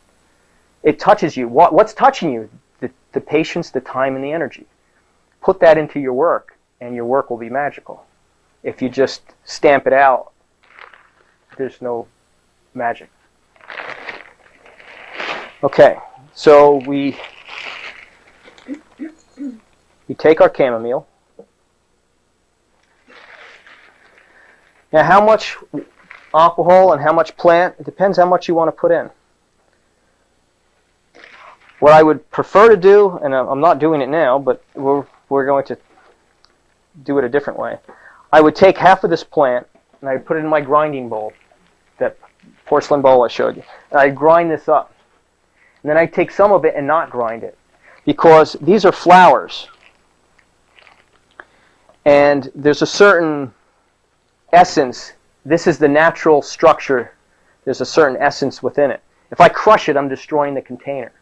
It touches you. What's touching you? The patience, the time, and the energy. Put that into your work, and your work will be magical. If you just stamp it out, there's no magic. Okay, so we take our chamomile. Now, how much alcohol and how much plant? It depends how much you want to put in. What I would prefer to do, and I'm not doing it now, but we're going to do it a different way. I would take half of this plant, and I'd put it in my grinding bowl, that porcelain bowl I showed you. And I'd grind this up. And then I'd take some of it and not grind it, because these are flowers. And there's a certain essence. This is the natural structure. There's a certain essence within it. If I crush it, I'm destroying the container.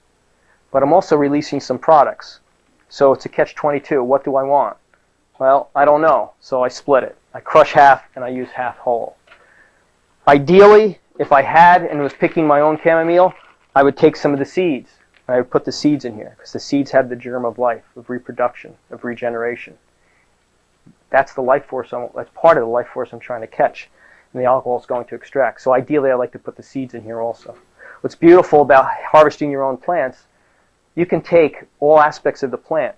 But I'm also releasing some products. So it's a catch-22. What do I want? Well, I don't know, so I split it. I crush half, and I use half whole. Ideally, if I had and was picking my own chamomile, I would take some of the seeds. I would put the seeds in here, because the seeds have the germ of life, of reproduction, of regeneration. That's the life force. That's part of the life force I'm trying to catch, and the alcohol is going to extract. So ideally, I like to put the seeds in here also. What's beautiful about harvesting your own plants, you can take all aspects of the plant.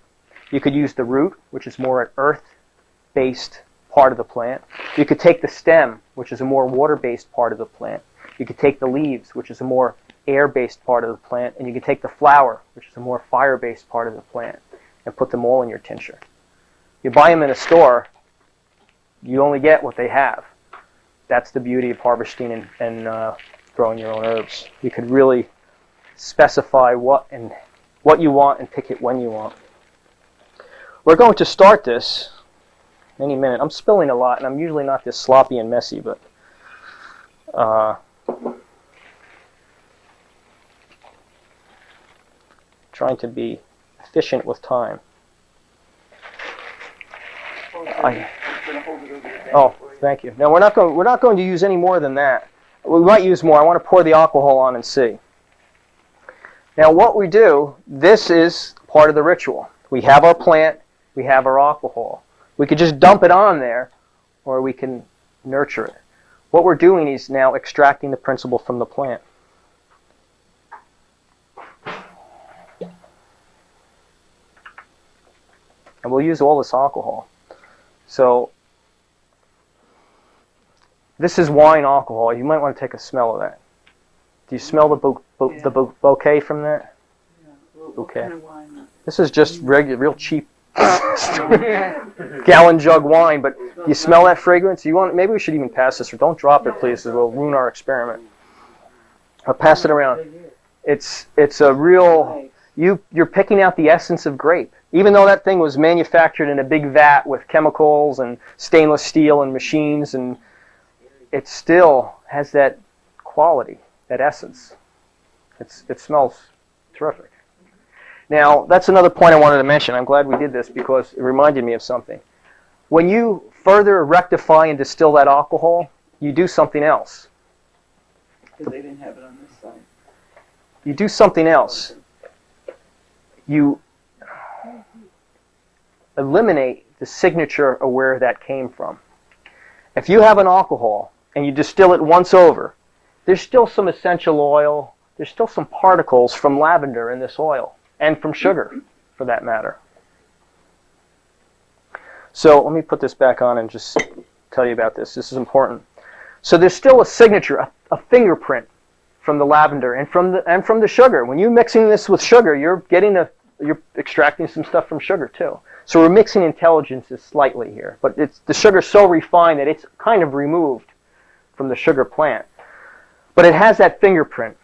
You could use the root, which is more an earth-based part of the plant. You could take the stem, which is a more water-based part of the plant. You could take the leaves, which is a more air-based part of the plant. And you could take the flower, which is a more fire-based part of the plant, and put them all in your tincture. You buy them in a store, you only get what they have. That's the beauty of harvesting and growing your own herbs. You could really specify what you want and pick it when you want. We're going to start this any minute. I'm spilling a lot, and I'm usually not this sloppy and messy, but trying to be efficient with time. Oh, thank you. No, we're not going to use any more than that. We might use more. I want to pour the alcohol on and see. Now, what we do, this is part of the ritual. We have our plant. We have our alcohol. We could just dump it on there, or we can nurture it. What we're doing is now extracting the principle from the plant. And we'll use all this alcohol. So, this is wine alcohol. You might want to take a smell of that. Do you smell the bouquet from that? Yeah. Bouquet. Kind of wine? This is just real cheap gallon jug wine, but you smell that fragrance? Maybe we should even pass this, or don't drop it, please, because we'll ruin our experiment. I'll pass it around. It's a real. You're picking out the essence of grape. Even though that thing was manufactured in a big vat with chemicals and stainless steel and machines, and it still has that quality, that essence. It smells terrific. Now, that's another point I wanted to mention. I'm glad we did this because it reminded me of something. When you further rectify and distill that alcohol, you do something else. Because they didn't have it on this side. You do something else. You eliminate the signature of where that came from. If you have an alcohol and you distill it once over, there's still some essential oil, there's still some particles from lavender in this oil, and from sugar, for that matter. So let me put this back on and just tell you about this. This is important. So there's still a signature, a fingerprint from the lavender and from the sugar. When you're mixing this with sugar, you're extracting some stuff from sugar too. So we're mixing intelligences slightly here, but the sugar's so refined that it's kind of removed from the sugar plant. But it has that fingerprint.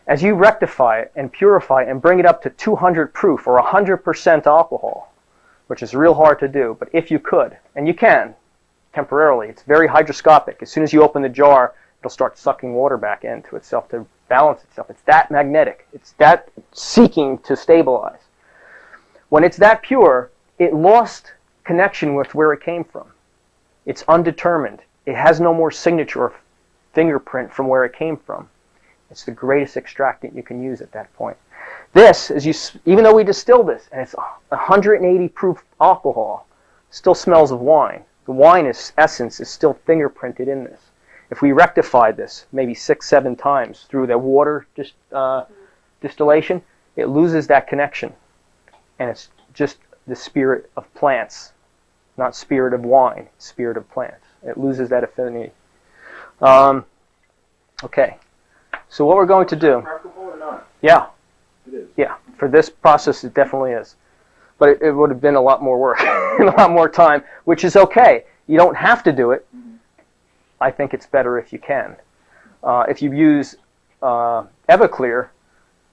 As you rectify it and purify it and bring it up to 200 proof or 100% alcohol, which is real hard to do, but if you could, and you can temporarily, it's very hygroscopic. As soon as you open the jar, it'll start sucking water back into itself to balance itself. It's that magnetic. It's that seeking to stabilize. When it's that pure, it lost connection with where it came from. It's undetermined. It has no more signature or fingerprint from where it came from. It's the greatest extractant you can use at that point. This, even though we distill this, and it's 180 proof alcohol, still smells of wine. The wine essence is still fingerprinted in this. If we rectified this maybe 6-7 times through the water distillation, it loses that connection. And it's just the spirit of plants, not spirit of wine, spirit of plants. It loses that affinity. Okay, so what we're going to do... Preferable or not? Yeah. It is. Yeah, for this process it definitely is. But it would have been a lot more work and a lot more time, which is okay. You don't have to do it. I think it's better if you can. If you use Everclear,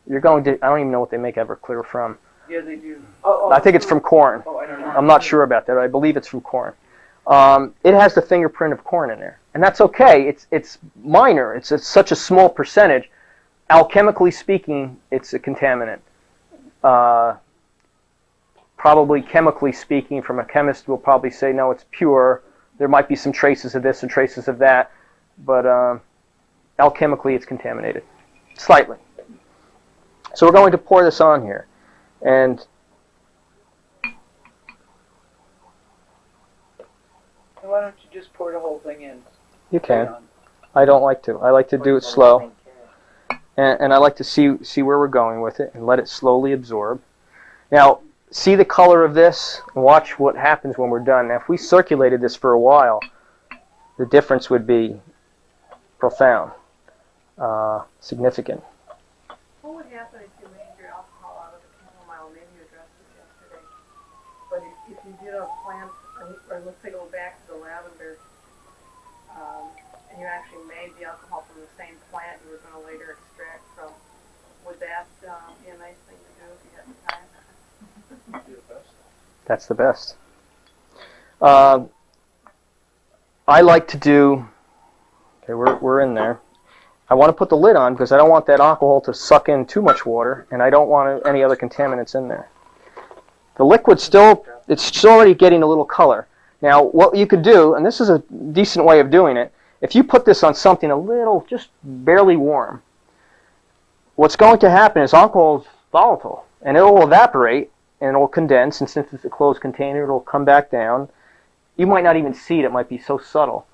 you're going to... I don't even know what they make Everclear from. Yeah, they do. I think it's from corn. Oh, I don't know. I'm not sure about that. I believe it's from corn. It has the fingerprint of corn in there. And that's okay. It's minor. It's such a small percentage. Alchemically speaking, it's a contaminant. Probably chemically speaking, from a chemist will probably say, no, it's pure. There might be some traces of this and traces of that. But alchemically, it's contaminated. Slightly. So we're going to pour this on here. And Why don't you just pour the whole thing in? you can. I don't like to. I like to do it slow. And I like to see where we're going with it and let it slowly absorb. Now, see the color of this and watch what happens when we're done. Now, if we circulated this for a while, the difference would be profound, significant. What would happen if you made your alcohol out of the chamomile? Maybe you addressed this yesterday. But if you did a plant, or let's say go back to the lavender, and you actually made the alcohol from the same plant you were going to later extract from, would that be a nice thing to do if you had the time? That's the best. I like to do... Okay, we're in there. I want to put the lid on because I don't want that alcohol to suck in too much water, and I don't want any other contaminants in there. The liquid it's already getting a little color. Now, what you could do, and this is a decent way of doing it, if you put this on something a little, just barely warm, what's going to happen is alcohol is volatile, and it will evaporate, and it will condense, and since it's a closed container, it will come back down. You might not even see it. It might be so subtle.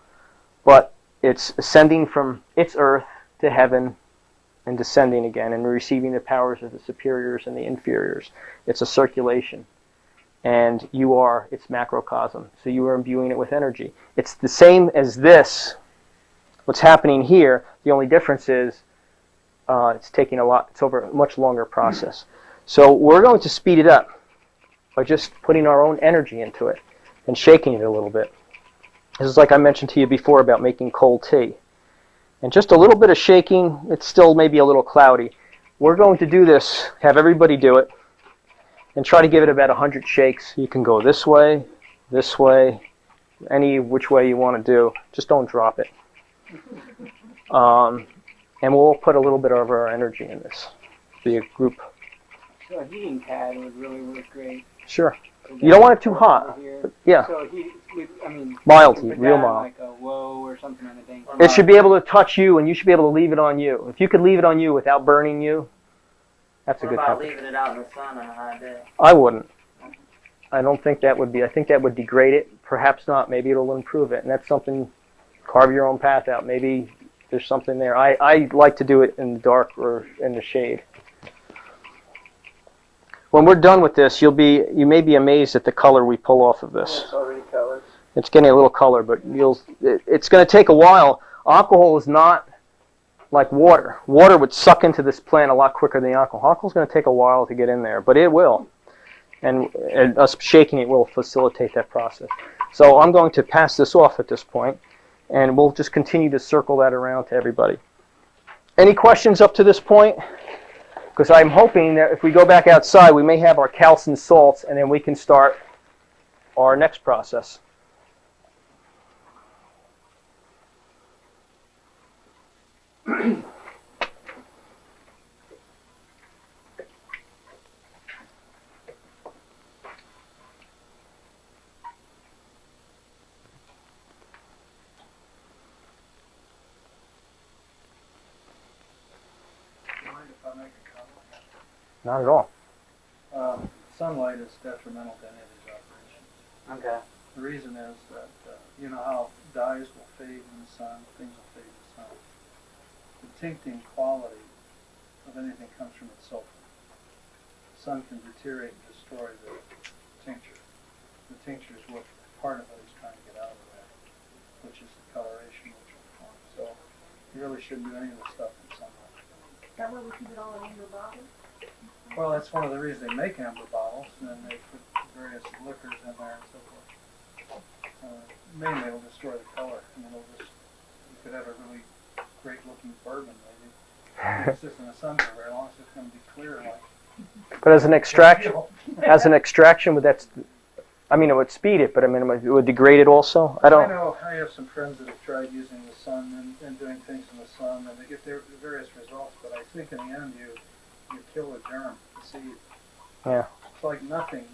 But it's ascending from its earth to heaven and descending again and receiving the powers of the superiors and the inferiors. It's a circulation. And you are its macrocosm. So you are imbuing it with energy. It's the same as this. What's happening here, the only difference is it's over a much longer process. So we're going to speed it up by just putting our own energy into it and shaking it a little bit. This is like I mentioned to you before about making cold tea. And just a little bit of shaking, it's still maybe a little cloudy. we're going to do this, have everybody do it, and try to give it about 100 shakes. You can go this way, any which way you want to do. Just don't drop it. And we'll put a little bit of our energy in this. Be a group. So a heating pad would really work great. Sure. You don't want it too hot. But yeah. So heat, I mean, Mild heat, real mild. Like a low or something on the thing. It should be able to touch you, and you should be able to leave it on you. If you could leave it on you without burning you, that's a good What about temperature. leaving it out in the sun on a hot day? I wouldn't. I don't think that would be. I think that would degrade it. Perhaps not. Maybe it'll improve it, and that's something. Carve your own path out. Maybe there's something there. I like to do it in the dark or in the shade. When we're done with this, you may be amazed at the color we pull off of this. It's already colored. It's getting a little color, but it's going to take a while. Alcohol is not like water. Water would suck into this plant a lot quicker than alcohol. Alcohol is going to take a while to get in there, but it will. And us shaking it will facilitate that process. So I'm going to pass this off at this point, and we'll just continue to circle that around to everybody. Any questions up to this point? Because I'm hoping that if we go back outside, we may have our calcined salts, and then we can start our next process. Not at all. Sunlight is detrimental to any of these operations. Okay. The reason is that, you know how dyes will fade in the sun, things will fade in the sun. The tincting quality of anything comes from its sulfur. The sun can deteriorate and destroy the tincture. The tincture is what part of it is trying to get out of that, which is the coloration which will form. So you really shouldn't do any of this stuff in sunlight. That way we keep it all in your bottle? Well, that's one of the reasons they make amber bottles, and then they put various liquors in there and so forth. Mainly it'll destroy the color, and it'll just, you could have a really great looking bourbon maybe. If it's just in the sun for very long, so it's going to be clear like. But as an extraction, would that? I mean, it would speed it, but I mean, it would degrade it also. I know I have some friends that have tried using the sun and doing things in the sun, and they get their various results. But I think in the end, you kill the germ, the seed. Yeah. It's like nothing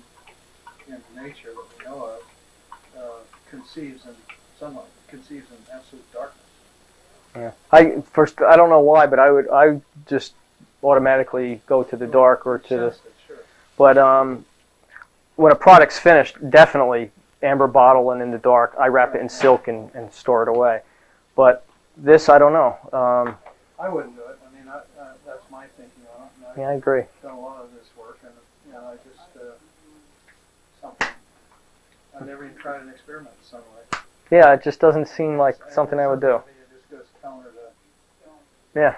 in nature that we know of conceives in sunlight, conceives in absolute darkness. Yeah. I don't know why, but I just automatically go to the dark or to the. Sure. But when a product's finished, definitely amber bottle and in the dark. I wrap it in silk and store it away. But this, I don't know. I wouldn't do it. I mean, that's my thinking on it. Yeah, I agree. I've done a lot of this work, and I just something. I've never even tried an experiment in sunlight. Yeah, it just doesn't seem like something I would do. It just goes counter to. Yeah.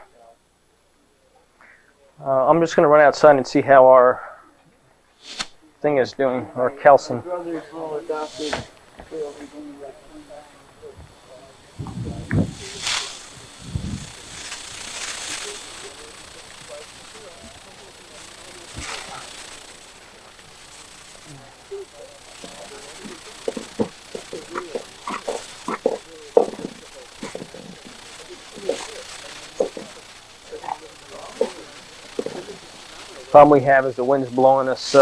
I'm just going to run outside and see how our thing is doing, our calcium. Problem we have is the wind's blowing us.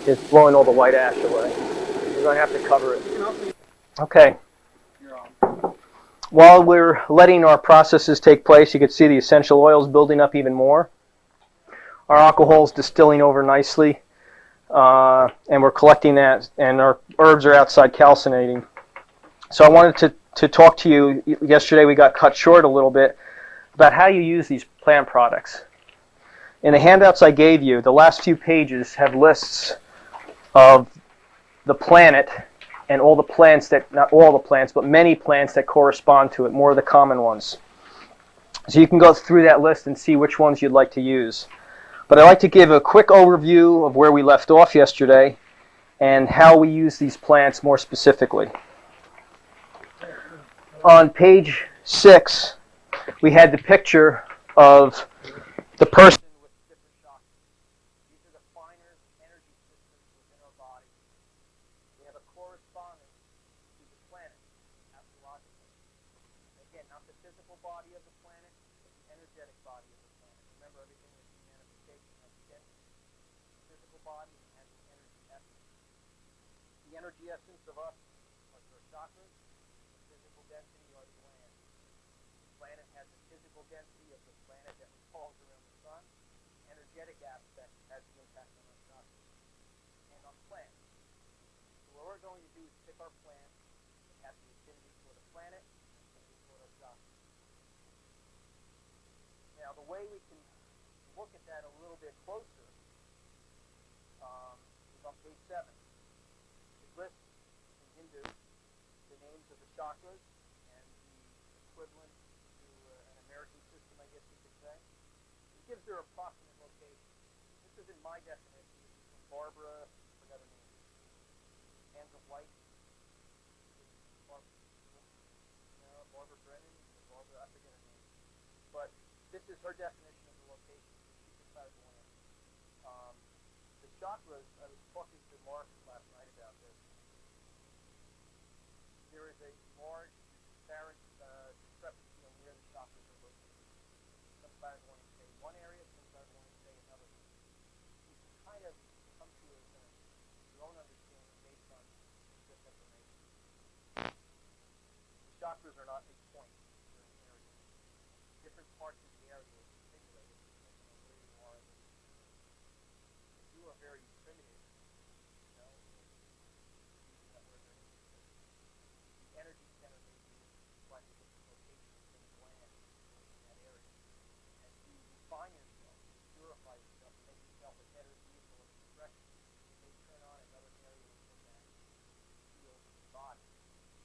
It's blowing all the white ash away. We're going to have to cover it. Okay. While we're letting our processes take place, you can see the essential oils building up even more. Our alcohol is distilling over nicely, and we're collecting that, and our herbs are outside calcinating. So I wanted to talk to you. Yesterday we got cut short a little bit about how you use these plant products. In the handouts I gave you, the last few pages have lists of the planet and all the plants that, not all the plants, but many plants that correspond to it, more of the common ones. So you can go through that list and see which ones you'd like to use. But I'd like to give a quick overview of where we left off yesterday and how we use these plants more specifically. On page 6, we had the picture of the person with different chakras. These are the finer energy systems within our body. We have a correspondence to the planet, astrologically. Again, not the physical body of the planet, but the energetic body of the planet. Remember, everything is the manifestation of the physical body and has an energy essence. The energy essence of us are our chakras. The physical density are the glands. The planet has the physical density of the planet that revolves around the sun. The energetic aspect has the impact on our chakras and on plants. So what we're going to do is pick our plant that has the affinity for the planet and affinity for our chakras. Now, the way we can look at that a little bit closer is on page 7. It lists in Hindu the names of the chakras and the equivalent to an American system, I guess you could say. It gives their approximate location. This isn't my definition. This is from Barbara, I forgot her name, Hands of White. Barbara Brennan, or Barbara, I forget her name. But this is her definition of the location. She decided to land. The chakras, I was talking to Mark last night about this. There is a large discrepancy on where the chakras are located. Some planners want to say one area, some planners want to say another. You can kind of come to your own understanding based on this information. The chakras are not a point, they're an area. Different parts of the area will be stimulated depending on where you are in the system. If you are very primitive, using that word very primitive, the energy center may be in slightly different locations than the gland in that area. As you refine yourself, purify yourself, make yourself a better vehicle of expression, you may turn on another area within that field of the body.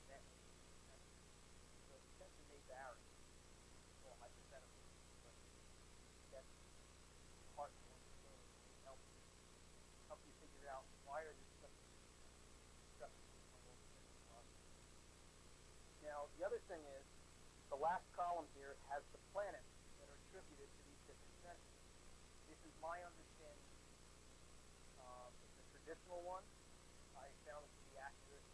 That may be connected. So the sensor may vary. It's all hypothetical. But that's part of understanding that may help you figure out why are there such discrepancies on all the different bodies. Now, the other thing is, the last column here has the planets that are attributed to these different centers. This is my understanding. It's a traditional one. I found it to be accurate.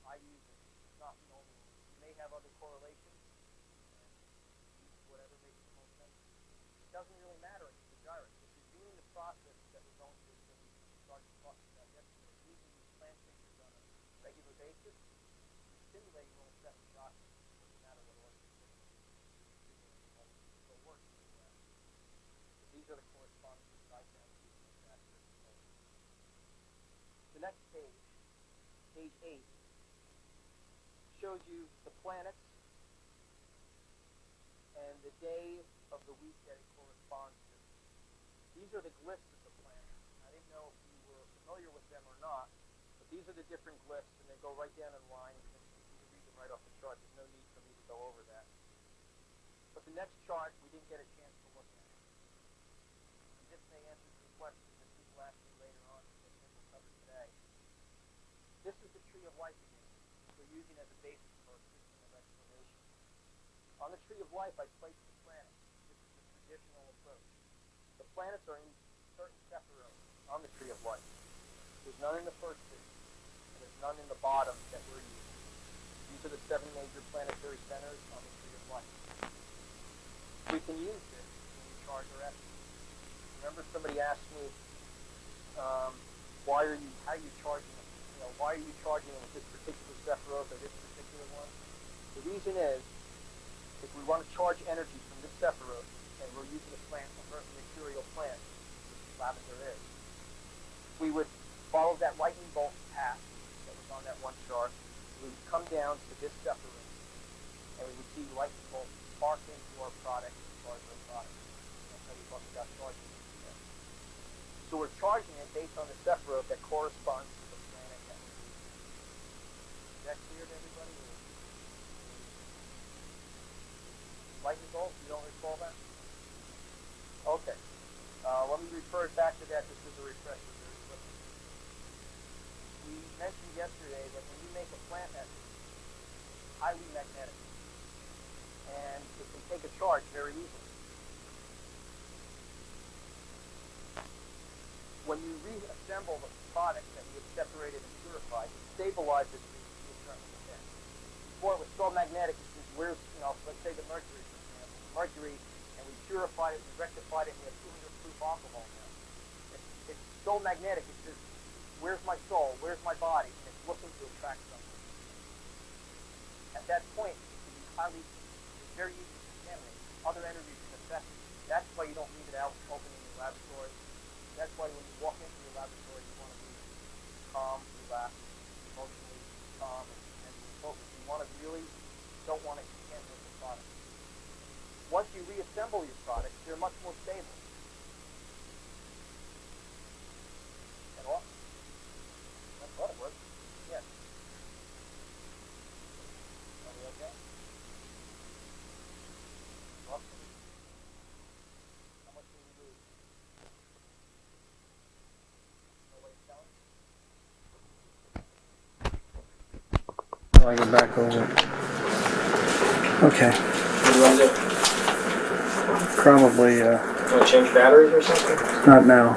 I use it. It's not the only one. You may have other correlations, and use whatever makes the most sense. It doesn't really matter in the gyrus. If you're doing the process that we're going to start talking about yesterday, using these plant pictures on a regular basis, you're stimulating all 7 chakras. It doesn't matter what order you're stimulating all. It still works really well. So these are the correspondences that I found to be the most accurate. The next page, page 8, shows you the planets and the day of the week that it corresponds to. These are the glyphs of the planet. I didn't know if you were familiar with them or not, but these are the different glyphs, and they go right down in line. You can read them right off the chart. There's no need for me to go over that. But the next chart, we didn't get a chance to look at it. And this may answer some questions that people ask me later on that we'll cover today. This is the tree of life again. We're using as a basis for a system of exploration. On the tree of life, I placed the planets. This is the traditional approach. The planets are in certain sephirotes on the tree of life. There's none in the first system, and there's none in the bottom that we're using. These are the 7 major planetary centers on the tree of life. We can use this when we charge our essence. Remember, somebody asked me, how are you charging them? Why are you charging them with this particular Sephiroth or this particular one? The reason is, if we want to charge energy from this Sephiroth, and we're using a plant, a mercurial plant, which lavender is, we would follow that lightning bolt path that was on that one chart. We would come down to this Sephiroth, and we would see lightning bolts spark into our product and charge our product. That's how we talk about charging it today. So we're charging it based on the Sephiroth that corresponds to the planet that we're using. Is that clear to everybody? Lightning bolt? You don't recall that? Okay. Let me refer back to that just as a refresher very quickly. We mentioned yesterday that when you make a plant essence, it's highly magnetic. and it can take a charge very easily. When you reassemble the product that you have separated and purified, it stabilizes to a certain extent. Before it was so magnetic, where's, let's say the mercury, for example. Mercury, and we purified it, we rectified it, and we have 200 proof alcohol now. It's so magnetic, it says, where's my soul, where's my body? And it's looking to attract something. At that point, it's very easy to contaminate. Other energies can affect it. That's why you don't leave it out open in your laboratory. That's why when you walk into your laboratory, you want to be calm, relaxed, emotionally calm, and focused. You don't want to contaminate the product. Once you reassemble your products, they're much more stable. And all? That's what it was. Yes. Are we okay? Awesome. How much can you lose? No way of telling? I go back over. Okay. What do you want to do? Probably, Want to change batteries or something? not now.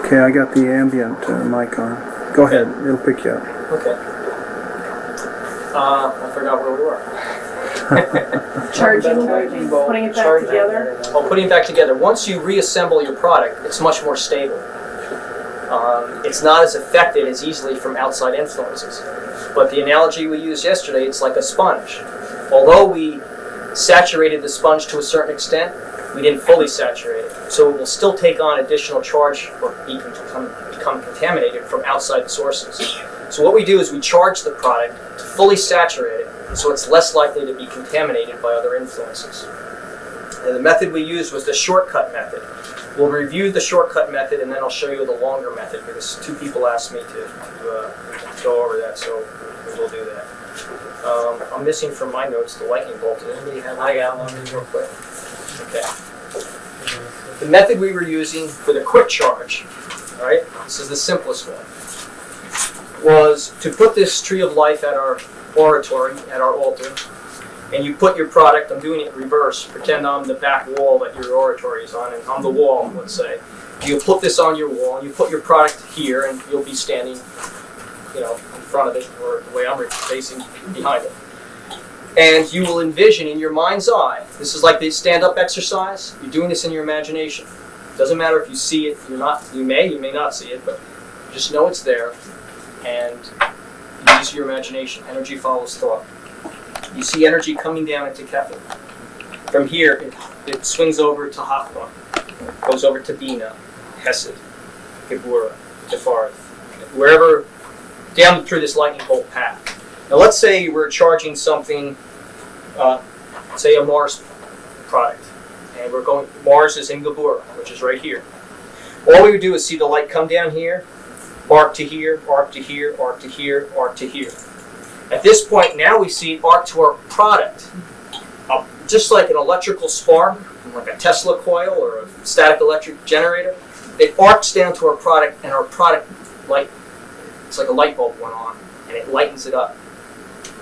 Okay, I got the ambient mic on. Go ahead, it'll pick you up. Okay. I forgot where we were. Charging, putting it back together. Oh, putting it back together. Once you reassemble your product, it's much more stable. It's not as affected as easily from outside influences. But the analogy we used yesterday, it's like a sponge. Although we saturated the sponge to a certain extent, we didn't fully saturate it. So it will still take on additional charge or become contaminated from outside sources. So what we do is we charge the product to fully saturate it so it's less likely to be contaminated by other influences. And the method we used was the shortcut method. We'll review the shortcut method and then I'll show you the longer method because two people asked me to go over that, so we'll do that. I'm missing from my notes the lightning bolt. Did anybody have that? I got one real quick. Okay. The method we were using for the quick charge, all right, this is the simplest one, was to put this tree of life at our oratory, at our altar, and you put your product, I'm doing it in reverse, pretend I'm the back wall that your oratory is on, and I'm the wall, let's say. You put this on your wall, and you put your product here, and you'll be standing, in front of it, or the way I'm facing behind it. And you will envision in your mind's eye, this is like the stand-up exercise, you're doing this in your imagination. It doesn't matter if you see it, you may not see it, but just know it's there, and use your imagination. Energy follows thought. You see energy coming down into Kepler. From here, it swings over to Hachma, goes over to Bina, Hesed, Gebura, Tefarth, wherever, down through this lightning bolt path. Now let's say we're charging something, say a Mars product, and we're going, Mars is in Gebura, which is right here. All we would do is see the light come down here, arc to here, arc to here, arc to here, arc to here. At this point, now we see it arc to our product. Just like an electrical spark, like a Tesla coil or a static electric generator, it arcs down to our product, and our product, it's like a light bulb went on, and it lightens it up.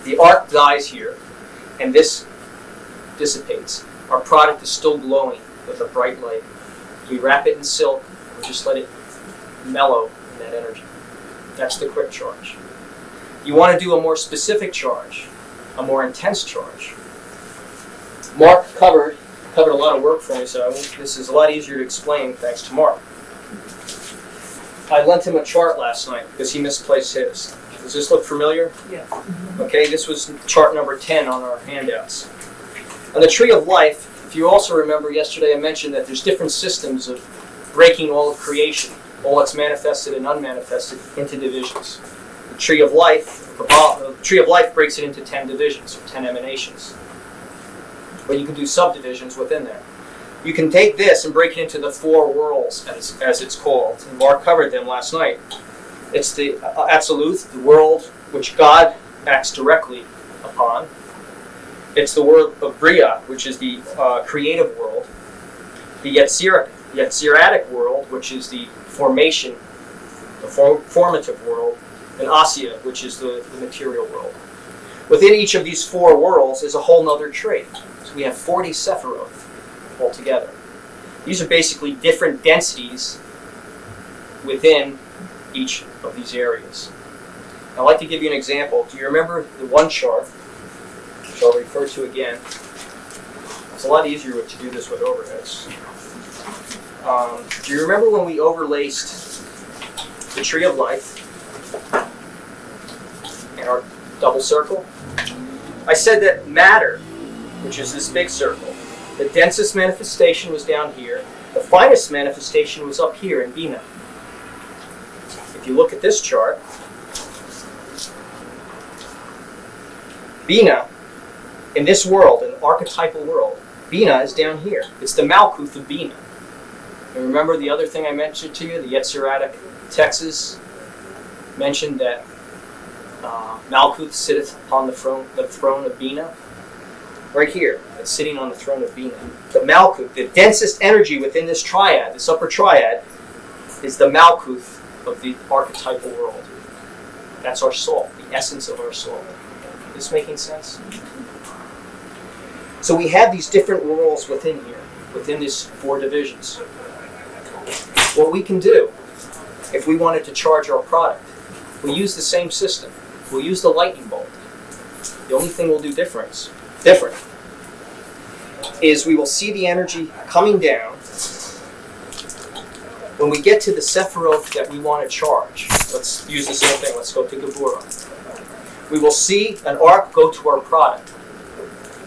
The arc dies here, and this dissipates. Our product is still glowing with a bright light. We wrap it in silk, and just let it mellow in that energy. That's the quick charge. You want to do a more specific charge, a more intense charge. Mark covered a lot of work for me, so this is a lot easier to explain thanks to Mark. I lent him a chart last night because he misplaced his. Does this look familiar? Yes. Okay, this was chart number 10 on our handouts. On the Tree of Life, if you also remember yesterday I mentioned that there's different systems of breaking all of creation, all that's manifested and unmanifested, into divisions. The Tree of Life, the Tree of Life breaks it into 10 divisions, or 10 emanations. But you can do subdivisions within there. You can take this and break it into the 4 worlds, as it's called. And Mark covered them last night. It's the Absolute, the world which God acts directly upon. It's the world of Bria, which is the creative world. The Yetziratic world, which is the formation, the formative world. And Asya, which is the material world. Within each of these 4 worlds is a whole nother tree. So we have 40 Sephiroth altogether. These are basically different densities within each of these areas. I'd like to give you an example. Do you remember the one chart, which I'll refer to again? It's a lot easier to do this with overheads. Do you remember when we overlaced the tree of life in our double circle? I said that matter, which is this big circle, the densest manifestation was down here. The finest manifestation was up here in Bina. If you look at this chart, Bina, in this world, in the archetypal world, Bina is down here. It's the Malkuth of Bina. And remember the other thing I mentioned to you, the Yetziratic texts mentioned that Malkuth sitteth upon the throne of Bina. Right here, it's sitting on the throne of Bina. The Malkuth, the densest energy within this triad, this upper triad, is the Malkuth of the archetypal world. That's our soul, the essence of our soul. Is this making sense? So we have these different worlds within here, within these 4 divisions. What we can do, if we wanted to charge our product, we use the same system. We'll use the lightning bolt. The only thing we'll do different is we will see the energy coming down. When we get to the Sephiroth that we want to charge, let's use the same thing. Let's go to Qabalah. We will see an arc go to our product.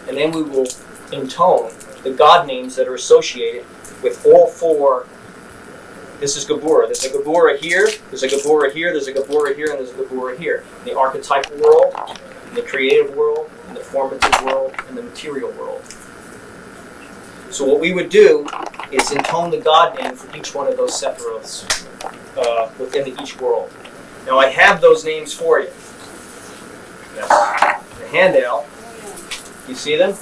And then we will intone the god names that are associated with all 4. This is Qabalah. There's a Qabalah here, there's a Qabalah here, there's a Qabalah here, and there's a Qabalah here. In the archetypal world, in the creative world, in the formative world, and the material world. So what we would do is intone the god name for each one of those Sephiroths within each world. Now I have those names for you. Yes. The handout. You see them?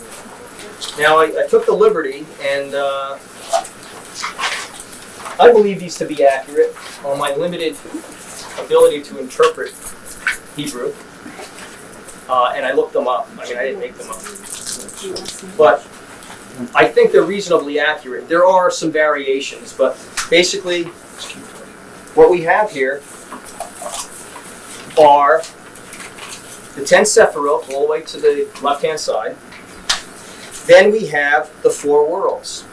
Now I took the liberty, and I believe these to be accurate on my limited ability to interpret Hebrew. And I looked them up. I mean, I didn't make them up. But I think they're reasonably accurate. There are some variations, but basically what we have here are the 10 Sephiroth all the way to the left-hand side. Then we have the 4 worlds.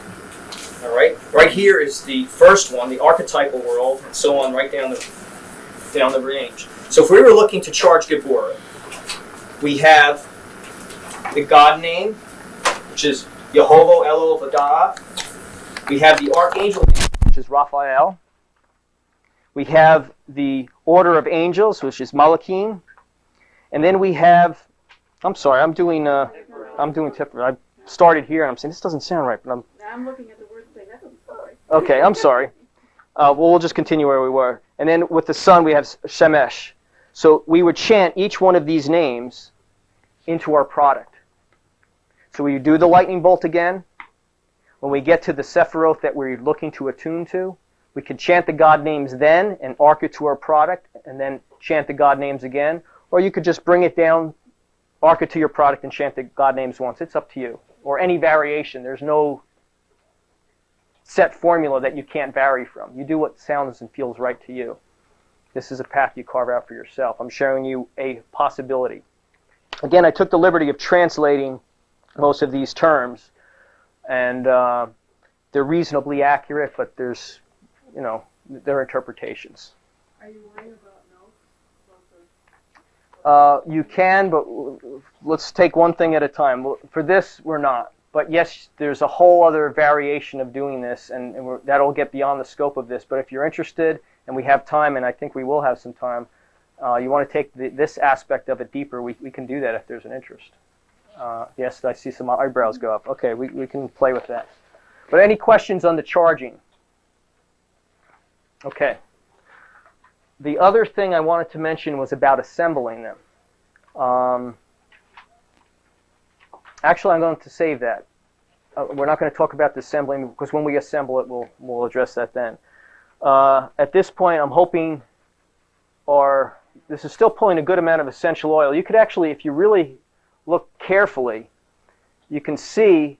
All right? Right here is the first one, the archetypal world, and so on right down the range. So if we were looking to charge Qabalah, we have the god name, which is Yehovah Elul Vadah. We have the archangel name, which is Raphael. We have the order of angels, which is Malachim. And then we have, I'm sorry, I'm doing Tiferet. I started here, and I'm saying, this doesn't sound right, but I'm looking at the word thing. That doesn't sound right. Okay, I'm sorry. Well, we'll just continue where we were. And then with the sun, we have Shemesh. So we would chant each one of these names into our product. So we do the lightning bolt again. When we get to the Sephiroth that we're looking to attune to, we can chant the god names then and arc it to our product, and then chant the god names again. Or you could just bring it down, arc it to your product, and chant the god names once. It's up to you. Or any variation. There's no set formula that you can't vary from. You do what sounds and feels right to you. This is a path you carve out for yourself. I'm showing you a possibility. Again, I took the liberty of translating most of these terms, and they're reasonably accurate, but there's, they're interpretations. Are you worried about notes? You can, but let's take one thing at a time. For this, we're not. But yes, there's a whole other variation of doing this, and that'll get beyond the scope of this. But if you're interested, and we have time, and I think we will have some time, you want to take this aspect of it deeper, we can do that if there's an interest. Yes, I see some eyebrows go up. Okay, we can play with that. But any questions on the charging? Okay. The other thing I wanted to mention was about assembling them. Actually, I'm going to save that. We're not going to talk about the assembling, because when we assemble it, we'll address that then. At this point, I'm hoping our this is still pulling a good amount of essential oil. You could actually, if you really look carefully, you can see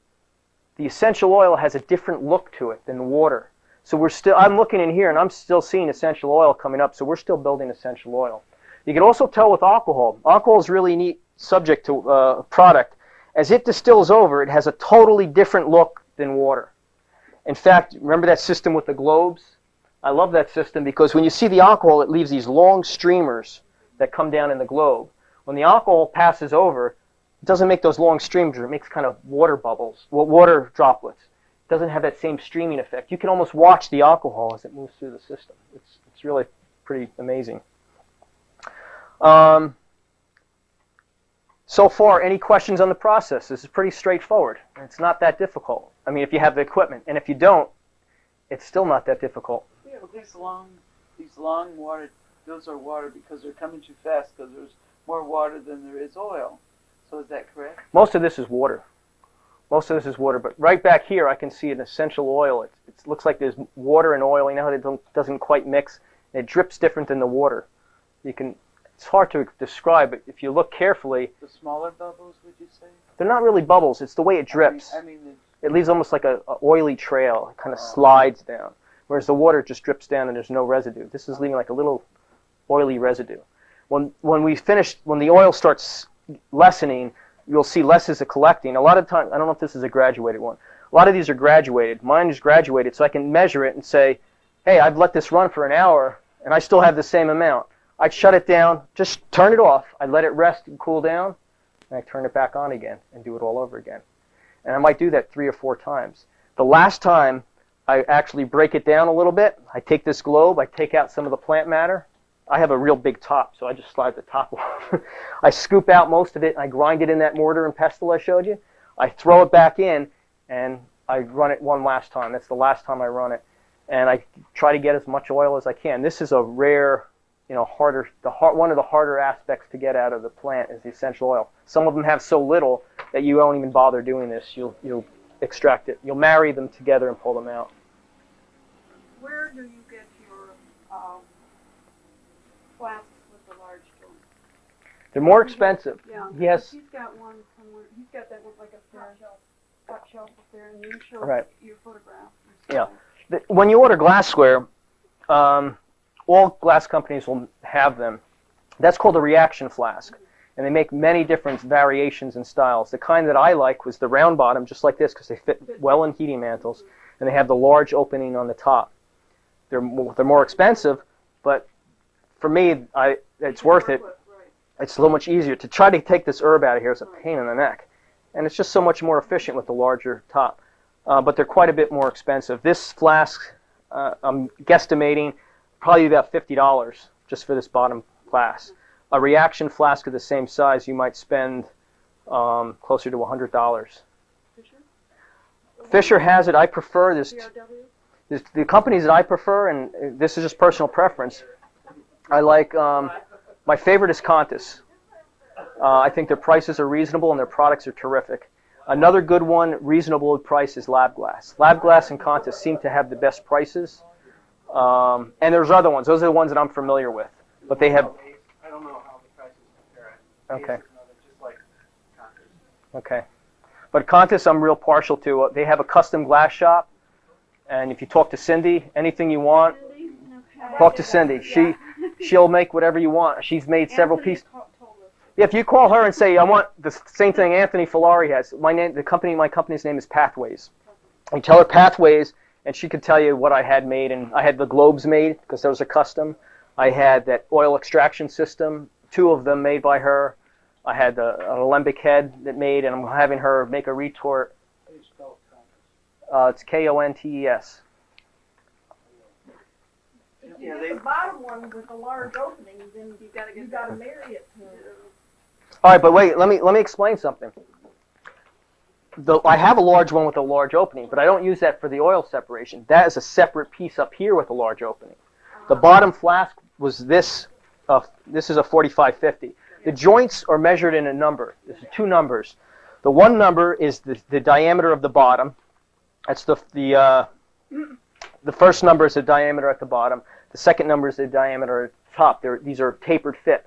the essential oil has a different look to it than water. So I'm looking in here and I'm still seeing essential oil coming up, so we're still building essential oil. You can also tell with alcohol. Alcohol is really neat subject to product. As it distills over, it has a totally different look than water. In fact, remember that system with the globes? I love that system because when you see the alcohol, it leaves these long streamers that come down in the globe. When the alcohol passes over, it doesn't make those long streamers. It makes kind of water bubbles, water droplets. It doesn't have that same streaming effect. You can almost watch the alcohol as it moves through the system. It's really pretty amazing. So far, any questions on the process? This is pretty straightforward. It's not that difficult. I mean, if you have the equipment. And if you don't, it's still not that difficult. Yeah, but these long water, those are water because they're coming too fast because there's more water than there is oil. So is that correct? Most of this is water. Most of this is water. But right back here, I can see an essential oil. It looks like there's water and oil. You know how it doesn't quite mix? It drips different than the water. It's hard to describe, but if you look carefully... The smaller bubbles, would you say? They're not really bubbles. It's the way it drips. It leaves almost like an oily trail. It kind of slides down. Whereas the water just drips down and there's no residue. This is leaving like a little oily residue. When the oil starts lessening, you'll see less is collecting. A lot of times, I don't know if this is a graduated one. A lot of these are graduated. Mine is graduated, so I can measure it and say, hey, I've let this run for an hour, and I still have the same amount. I'd shut it down, just turn it off. I'd let it rest and cool down, and I turn it back on again and do it all over again. And I might do that 3 or 4 times. The last time, I actually break it down a little bit. I take this globe, I take out some of the plant matter. I have a real big top, so I just slide the top off. I scoop out most of it, and I grind it in that mortar and pestle I showed you. I throw it back in, and I run it one last time. That's the last time I run it. And I try to get as much oil as I can. This is a rare... one of the harder aspects to get out of the plant is the essential oil. Some of them have so little that you won't even bother doing this. You'll extract it. You'll marry them together and pull them out. Where do you get your flasks with the large joint? They're more expensive. Yeah. Yes. He's got one somewhere. He's got that with like a top shelf up there, and you show your photograph. Yeah. When you order glassware, all glass companies will have them. That's called a reaction flask. And they make many different variations and styles. The kind that I like was the round bottom, just like this, because they fit well in heating mantles. And they have the large opening on the top. They're more expensive, but for me, it's worth it. It's a little much easier. To try to take this herb out of here is a pain in the neck. And it's just so much more efficient with the larger top. But they're quite a bit more expensive. This flask, I'm guesstimating, probably about $50 just for this bottom glass. A reaction flask of the same size, you might spend closer to $100. Fisher has it. I prefer this. The companies that I prefer, and this is just personal preference, I like, my favorite is Qantas. I think their prices are reasonable and their products are terrific. Another good one, reasonable price, is Lab Glass. Lab Glass and Qantas seem to have the best prices. And there's other ones. Those are the ones that I'm familiar with. But they have... I don't know how the prices compare. Okay. Just like Qantas. Okay. But Qantas I'm real partial to. They have a custom glass shop. And if you talk to Cindy, anything you want, talk to Cindy. She'll make whatever you want. She's made several pieces. Yeah, if you call her and say, I want the same thing Anthony Follari has. My company's name is Pathways. You tell her Pathways, and she could tell you what I had made. And I had the globes made because those are custom. I had that oil extraction system, 2 of them made by her. I had an alembic head that made, and I'm having her make a retort. It's Kontes. If you get the bottom one with a large opening, then you got to marry it to it. All right, but wait. Let me explain something. I have a large one with a large opening, but I don't use that for the oil separation. That is a separate piece up here with a large opening. The bottom flask was this. This is a 4550. The joints are measured in a number. There's 2 numbers. The one number is the diameter of the bottom. That's the first number is the diameter at the bottom. The second number is the diameter at the top. These are tapered fit.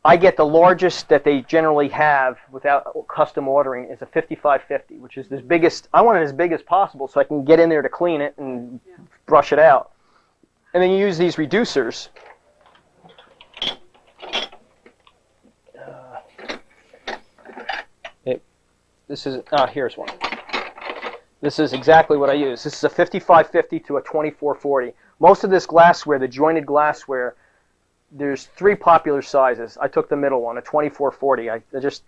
I get the largest that they generally have without custom ordering is a 5550, which is as biggest. I want it as big as possible so I can get in there to clean it and brush it out. And then you use these reducers. Here's one. This is exactly what I use. This is a 5550 to a 2440. Most of this glassware, the jointed glassware, there's 3 popular sizes. I took the middle one, a 2440. It's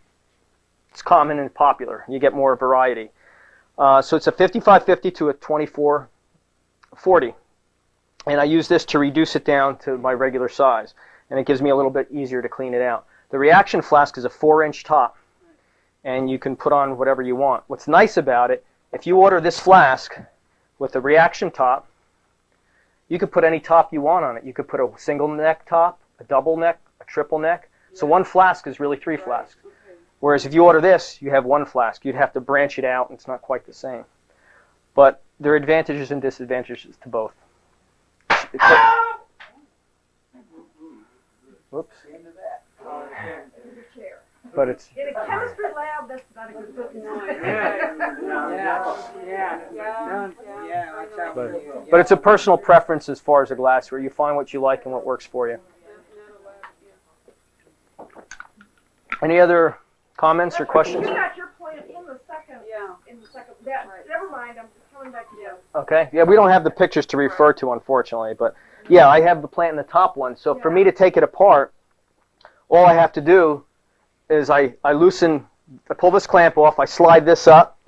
common and popular. You get more variety. So it's a 5550 to a 2440. And I use this to reduce it down to my regular size. And it gives me a little bit easier to clean it out. The reaction flask is a 4-inch top. And you can put on whatever you want. What's nice about it, if you order this flask with a reaction top, you could put any top you want on it. You could put a single neck top, a double neck, a triple neck. So one flask is really 3 flasks. Whereas if you order this, you have 1 flask. You'd have to branch it out, and it's not quite the same. But there are advantages and disadvantages to both. Whoops. But it's in a chemistry lab. That's not a good looking but it's a personal preference as far as the glassware. You find what you like and what works for you. Any other comments or questions? You got your plant in the second. In the second. Never mind. I'm coming back to you. Okay. Yeah, we don't have the pictures to refer to, unfortunately. But yeah, I have the plant in the top one. So for me to take it apart, all I have to do is I pull this clamp off, I slide this up,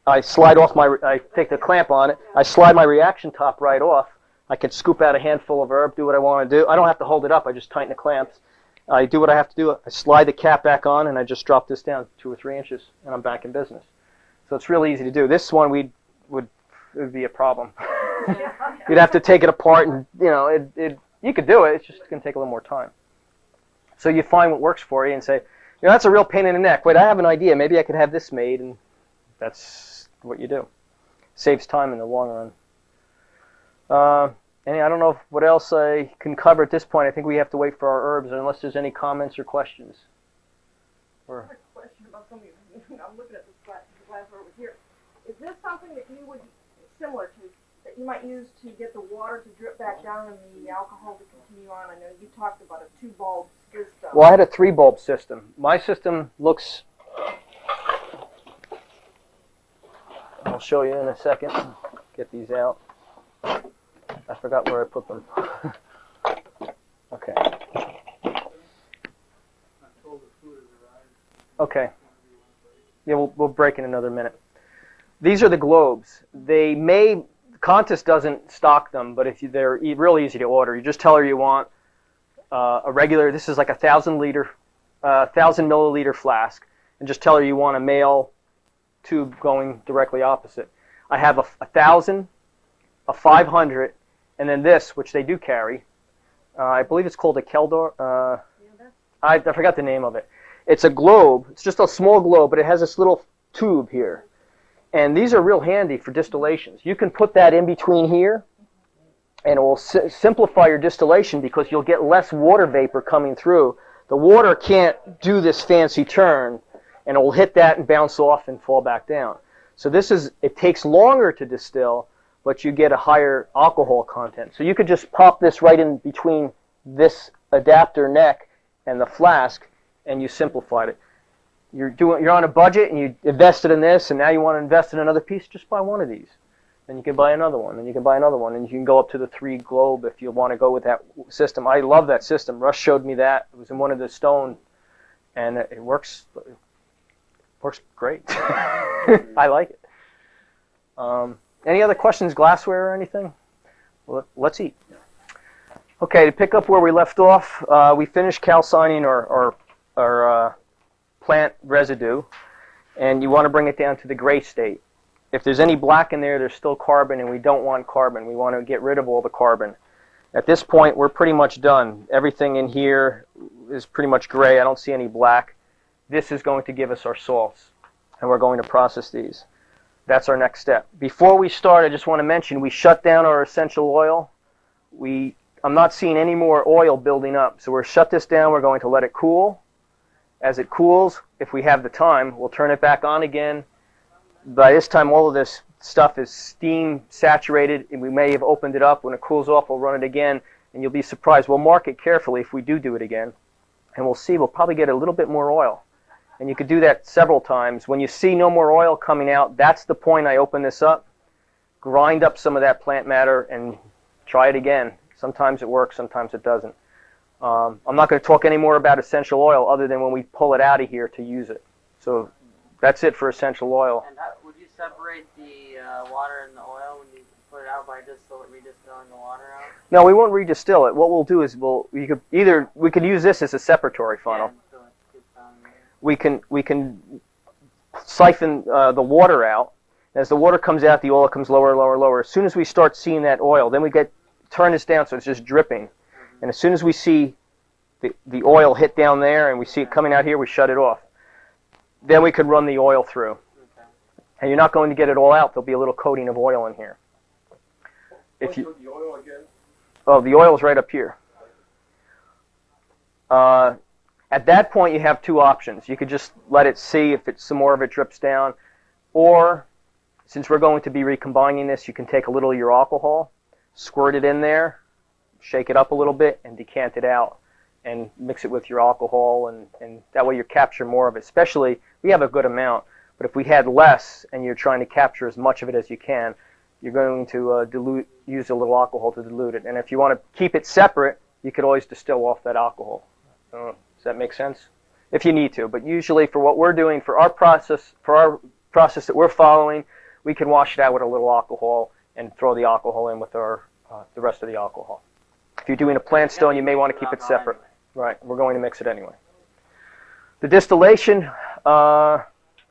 I take the clamp on it, I slide my reaction top right off. I can scoop out a handful of herb, do what I want to do. I don't have to hold it up, I just tighten the clamps. I do what I have to do, I slide the cap back on, and I just drop this down 2 or 3 inches, and I'm back in business. So it's really easy to do. This one it would be a problem. You'd have to take it apart, and you could do it, it's just going to take a little more time. So you find what works for you and say, that's a real pain in the neck. Wait, I have an idea. Maybe I could have this made, and that's what you do. Saves time in the long run. I don't know what else I can cover at this point. I think we have to wait for our herbs, unless there's any comments or questions. I have a question about something. I'm looking at this glassware over here. Is this something that you would, similar to, that you might use to get the water to drip back down and the alcohol to continue on? I know you talked about a 2-bulb system. Well, I had a 3-bulb system. My system looks... I'll show you in a second. Get these out. I forgot where I put them. Okay. Okay. Yeah, we'll break in another minute. These are the globes. Contest doesn't stock them, but they're real easy to order. You just tell her you want a regular, this is like 1,000 milliliter flask, and just tell her you want a male tube going directly opposite. I have a 1,000, a 500, and then this, which they do carry. I believe it's called a Keldor. I forgot the name of it. It's a globe. It's just a small globe, but it has this little tube here. And these are real handy for distillations. You can put that in between here, and it will simplify your distillation because you'll get less water vapor coming through. The water can't do this fancy turn, and it will hit that and bounce off and fall back down. So it takes longer to distill, but you get a higher alcohol content. So you could just pop this right in between this adapter neck and the flask, and you simplified it. You're on a budget, and you invested in this, and now you want to invest in another piece, just buy one of these. Then you can buy another one, and you can buy another one, and you can go up to the 3 globe if you want to go with that system. I love that system. Russ showed me that. It was in one of the stone, and it works great. I like it. Any other questions, glassware or anything? Well, let's eat. Okay, to pick up where we left off, we finished calcining our plant residue, and you want to bring it down to the gray state. If there's any black in there, there's still carbon, and we don't want carbon. We want to get rid of all the carbon. At this point, we're pretty much done. Everything in here is pretty much gray. I don't see any black. This is going to give us our salts, and we're going to process these. That's our next step. Before we start, I just want to mention we shut down our essential oil I'm not seeing any more oil building up. So we'll shut this down. We're going to let it cool. As it cools, if we have the time, we'll turn it back on again. By this time, all of this stuff is steam saturated, and we may have opened it up. When it cools off, we'll run it again, and you'll be surprised. We'll mark it carefully if we do it again, and we'll see. We'll probably get a little bit more oil. And you could do that several times. When you see no more oil coming out, that's the point I open this up, grind up some of that plant matter, and try it again. Sometimes it works, sometimes it doesn't. I'm not going to talk any more about essential oil other than when we pull it out of here to use it. So that's it for essential oil. And would you separate the water and the oil when you put it out by redistilling the water out? No, we won't redistill it. What we'll do is we could use this as a separatory funnel. Yeah, so it gets down there. We can siphon the water out. As the water comes out, the oil comes lower, lower, lower. As soon as we start seeing that oil, then we turn this down so it's just dripping. And as soon as we see the oil hit down there and we see it coming out here, we shut it off. Then we could run the oil through. Okay. And you're not going to get it all out. There'll be a little coating of oil in here. What's the oil again? Oh, the oil is right up here. At that point, you have two options. You could just let it see if some more of it drips down. Or, since we're going to be recombining this, you can take a little of your alcohol, squirt it in there, shake it up a little bit, and decant it out. And mix it with your alcohol, and that way you capture more of it. Especially, we have a good amount, but if we had less and you're trying to capture as much of it as you can, you're going to use a little alcohol to dilute it. And if you want to keep it separate, you could always distill off that alcohol. Does that make sense? If you need to, but usually for what we're doing, for our process that we're following, we can wash it out with a little alcohol and throw the alcohol in with the rest of the alcohol. If you're doing a plant stone, you may want to keep it separate. Right, we're going to mix it anyway. The distillation,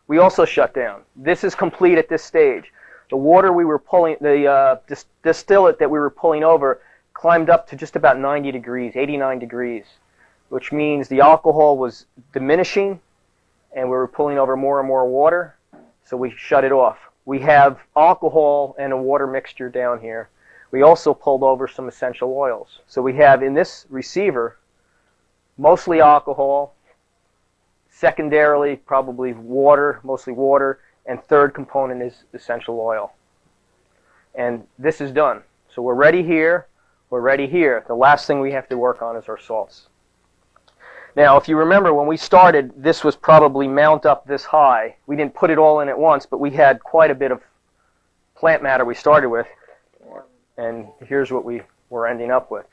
we also shut down. This is complete at this stage. The water we were pulling, the distillate that we were pulling over climbed up to just about 90 degrees, 89 degrees, which means the alcohol was diminishing and we were pulling over more and more water, so we shut it off. We have alcohol and a water mixture down here. We also pulled over some essential oils. So we have in this receiver mostly alcohol, secondarily probably water, mostly water, and third component is essential oil. And this is done. So we're ready here, we're ready here. The last thing we have to work on is our salts. Now, if you remember when we started, this was probably mount up this high. We didn't put it all in at once, but we had quite a bit of plant matter we started with. And here's what we were ending up with.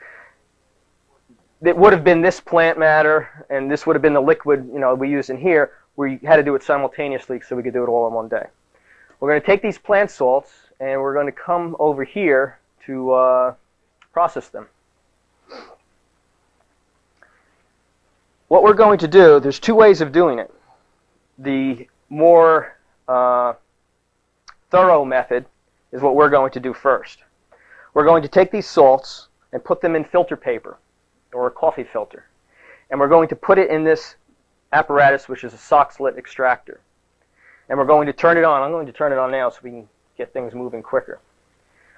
It would have been this plant matter, and this would have been the liquid we use in here. We had to do it simultaneously so we could do it all in one day. We're going to take these plant salts, and we're going to come over here to process them. What we're going to do, there's two ways of doing it. The more thorough method is what we're going to do first. We're going to take these salts and put them in filter paper or a coffee filter. And we're going to put it in this apparatus, which is a sock slit extractor. And we're going to turn it on. I'm going to turn it on now so we can get things moving quicker.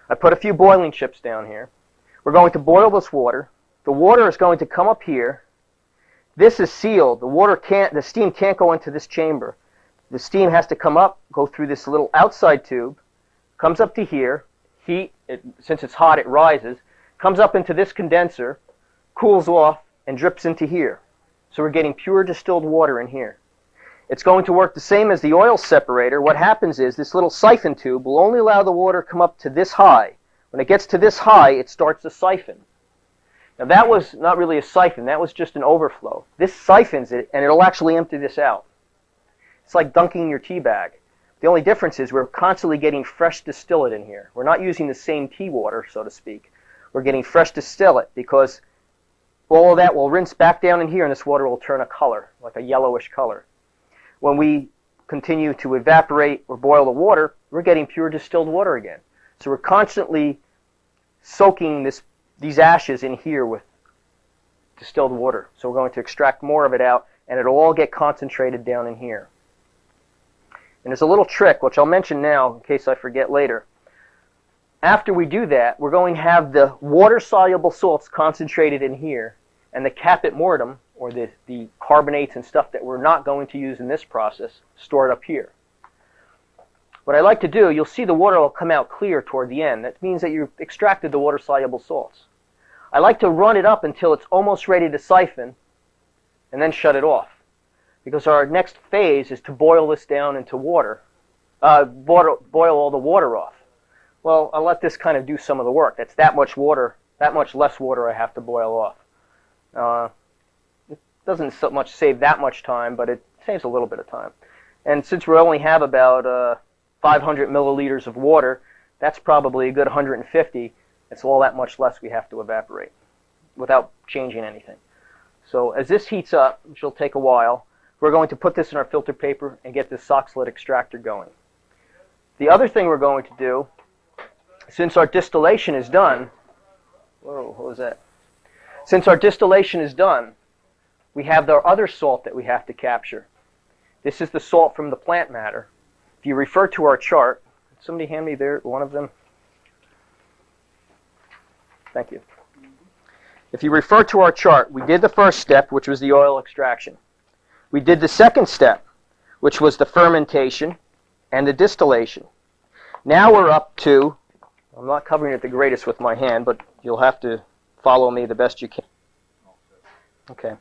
I put a few boiling chips down here. We're going to boil this water. The water is going to come up here. This is sealed. The steam can't go into this chamber. The steam has to come up, go through this little outside tube, comes up to here, heat, since it's hot it rises, comes up into this condenser, cools off, and drips into here. So we're getting pure distilled water in here. It's going to work the same as the oil separator. What happens is this little siphon tube will only allow the water to come up to this high. When it gets to this high, it starts to siphon. Now that was not really a siphon, that was just an overflow. This siphons it, and it'll actually empty this out. It's like dunking your tea bag. The only difference is we're constantly getting fresh distillate in here. We're not using the same tea water, so to speak. We're getting fresh distillate because all of that will rinse back down in here, and this water will turn a color, like a yellowish color. When we continue to evaporate or boil the water, we're getting pure distilled water again. So we're constantly soaking these ashes in here with distilled water. So we're going to extract more of it out, and it'll all get concentrated down in here. And there's a little trick, which I'll mention now in case I forget later. after we do that, we're going to have the water-soluble salts concentrated in here, and the caput mortuum, or the carbonates and stuff that we're not going to use in this process, stored up here. What I like to do, you'll see the water will come out clear toward the end. That means that you've extracted the water-soluble salts. I like to run it up until it's almost ready to siphon, and then shut it off. Because our next phase is to boil this down into water. Boil all the water off. Well, I'll let this kind of do some of the work. That's that much water, that much less water I have to boil off. It doesn't so much save that much time, but it saves a little bit of time. And since we only have about 500 milliliters of water, that's probably a good 150. It's all that much less we have to evaporate without changing anything. So as this heats up, which will take a while, we're going to put this in our filter paper and get this Soxhlet extractor going. The other thing we're going to do, since our distillation is done, whoa, what was that? Since our distillation is done, we have our other salt that we have to capture. This is the salt from the plant matter. If you refer to our chart, somebody hand me there one of them. Thank you. If you refer to our chart, we did the first step, which was the oil extraction. We did the second step, which was the fermentation and the distillation. Now we're up to, I'm not covering it the greatest with my hand, but you'll have to follow me the best you can. Okay.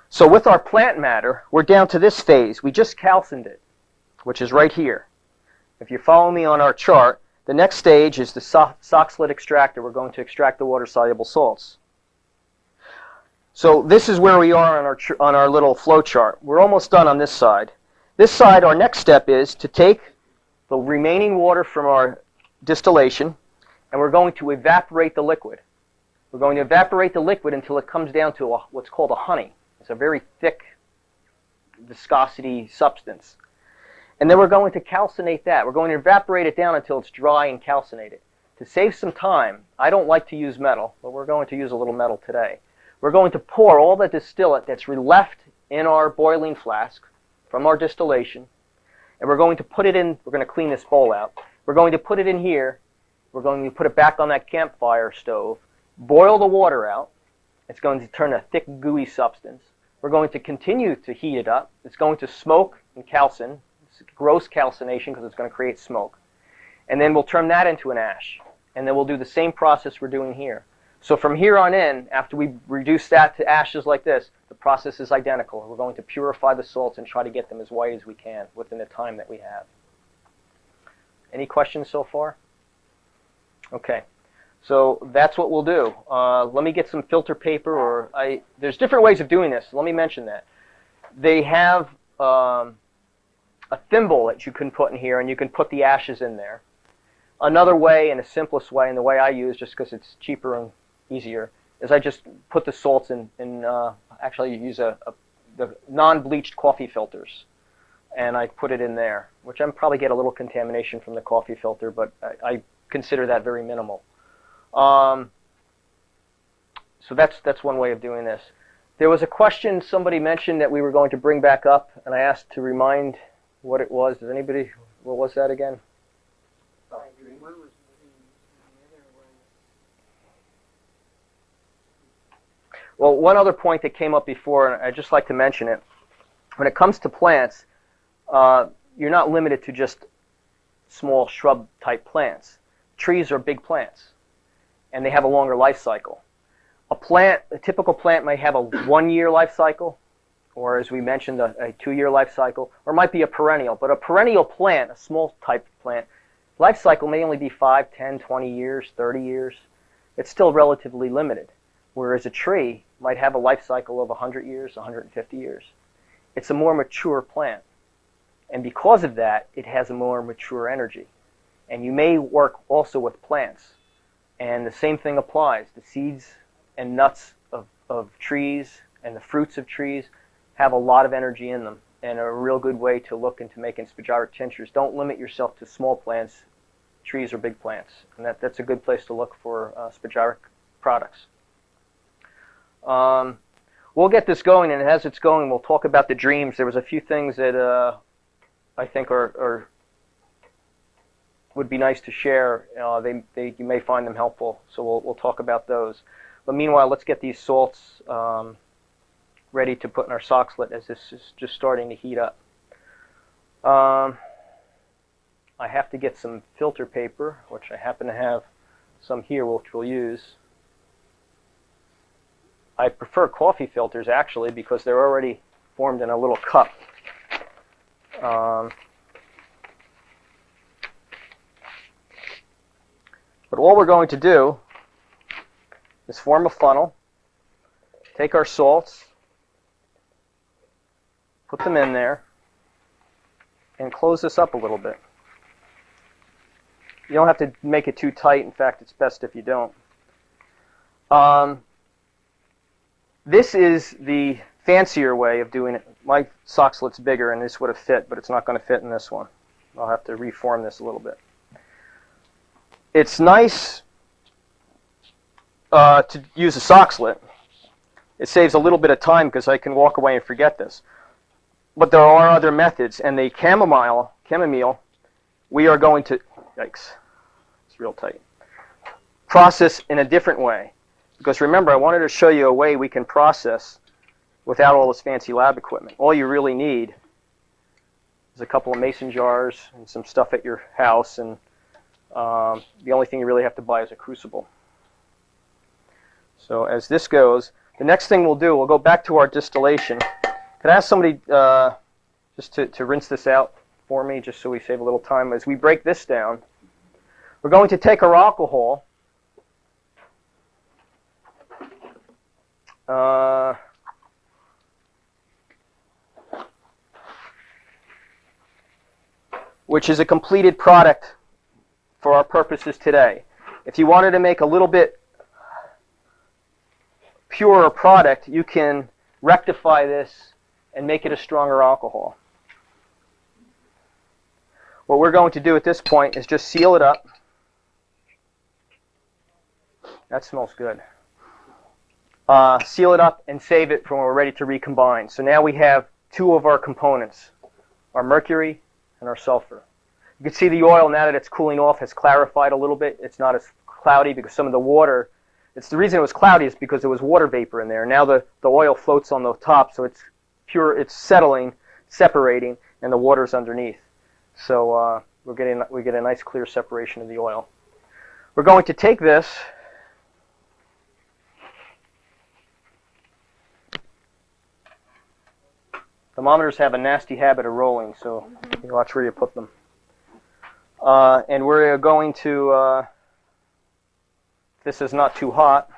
So with our plant matter, we're down to this phase. We just calcined it, which is right here. If you follow me on our chart, the next stage is the Soxhlet extractor. We're going to extract the water-soluble salts. So this is where we are on our little flow chart. We're almost done on this side. This side, our next step is to take the remaining water from our distillation, and we're going to evaporate the liquid. We're going to evaporate the liquid until it comes down to what's called a honey. It's a very thick viscosity substance. And then we're going to calcinate that. We're going to evaporate it down until it's dry and calcinated. To save some time, I don't like to use metal, but we're going to use a little metal today. We're going to pour all the distillate that's left in our boiling flask from our distillation, and we're going to put it in, we're going to clean this bowl out. We're going to put it in here. We're going to put it back on that campfire stove, boil the water out. It's going to turn a thick, gooey substance. We're going to continue to heat it up. It's going to smoke and calcine. It's gross calcination because it's going to create smoke. And then we'll turn that into an ash. And then we'll do the same process we're doing here. So from here on in, after we reduce that to ashes like this, the process is identical. We're going to purify the salts and try to get them as white as we can within the time that we have. Any questions so far? Okay. So that's what we'll do. Let me get some filter paper, there's different ways of doing this. Let me mention that. They have a thimble that you can put in here, and you can put the ashes in there. Another way, and the simplest way, and the way I use, just because it's cheaper and easier, is I just put the salts in actually use the non-bleached coffee filters, and I put it in there, which I probably get a little contamination from the coffee filter, but I consider that very minimal. So that's one way of doing this. There was a question somebody mentioned that we were going to bring back up, and I asked to remind what it was. Does anybody, what was that again? Well, one other point that came up before, and I'd just like to mention it. When it comes to plants, you're not limited to just small shrub-type plants. Trees are big plants, and they have a longer life cycle. A typical plant might have a 1-year life cycle, or as we mentioned, a 2-year life cycle, or it might be a perennial. But a perennial plant, a small type plant, life cycle may only be 5, 10, 20 years, 30 years. It's still relatively limited. Whereas a tree might have a life cycle of 100 years, 150 years. It's a more mature plant. And because of that, it has a more mature energy. And you may work also with plants. And the same thing applies. The seeds and nuts of trees and the fruits of trees have a lot of energy in them, and a real good way to look into making spagyric tinctures. Don't limit yourself to small plants, trees or big plants. And that's a good place to look for spagyric products. We'll get this going, and as it's going, we'll talk about the dreams. There was a few things that I think are would be nice to share. You may find them helpful, so we'll talk about those. But meanwhile, let's get these salts ready to put in our soxhlet as this is just starting to heat up. I have to get some filter paper, which I happen to have some here, which we'll use. I prefer coffee filters, actually, because they're already formed in a little cup. But all we're going to do is form a funnel, take our salts, put them in there, and close this up a little bit. You don't have to make it too tight. In fact, it's best if you don't. This is the fancier way of doing it. My soxhlet's bigger, and this would have fit, but it's not going to fit in this one. I'll have to reform this a little bit. It's nice to use a soxhlet. It saves a little bit of time because I can walk away and forget this. But there are other methods, and the chamomile, we are going to, yikes, it's real tight, process in a different way. Because remember, I wanted to show you a way we can process without all this fancy lab equipment. All you really need is a couple of mason jars and some stuff at your house, and the only thing you really have to buy is a crucible. So as this goes, the next thing we'll do, we'll go back to our distillation. Could I ask somebody just to rinse this out for me, just so we save a little time? As we break this down, we're going to take our alcohol, which is a completed product for our purposes today. If you wanted to make a little bit purer product, you can rectify this and make it a stronger alcohol. What we're going to do at this point is just seal it up. That smells good. Seal it up and save it for when we're ready to recombine. So now we have two of our components, our mercury and our sulfur. You can see the oil, now that it's cooling off, has clarified a little bit. It's not as cloudy because some of the water, it's the reason it was cloudy is because there was water vapor in there. Now the oil floats on the top, so it's pure, it's settling, separating, and the water's underneath. So we get a nice clear separation of the oil. We're going to take this, thermometers have a nasty habit of rolling, so you watch where you put them. And we're going to, this is not too hot,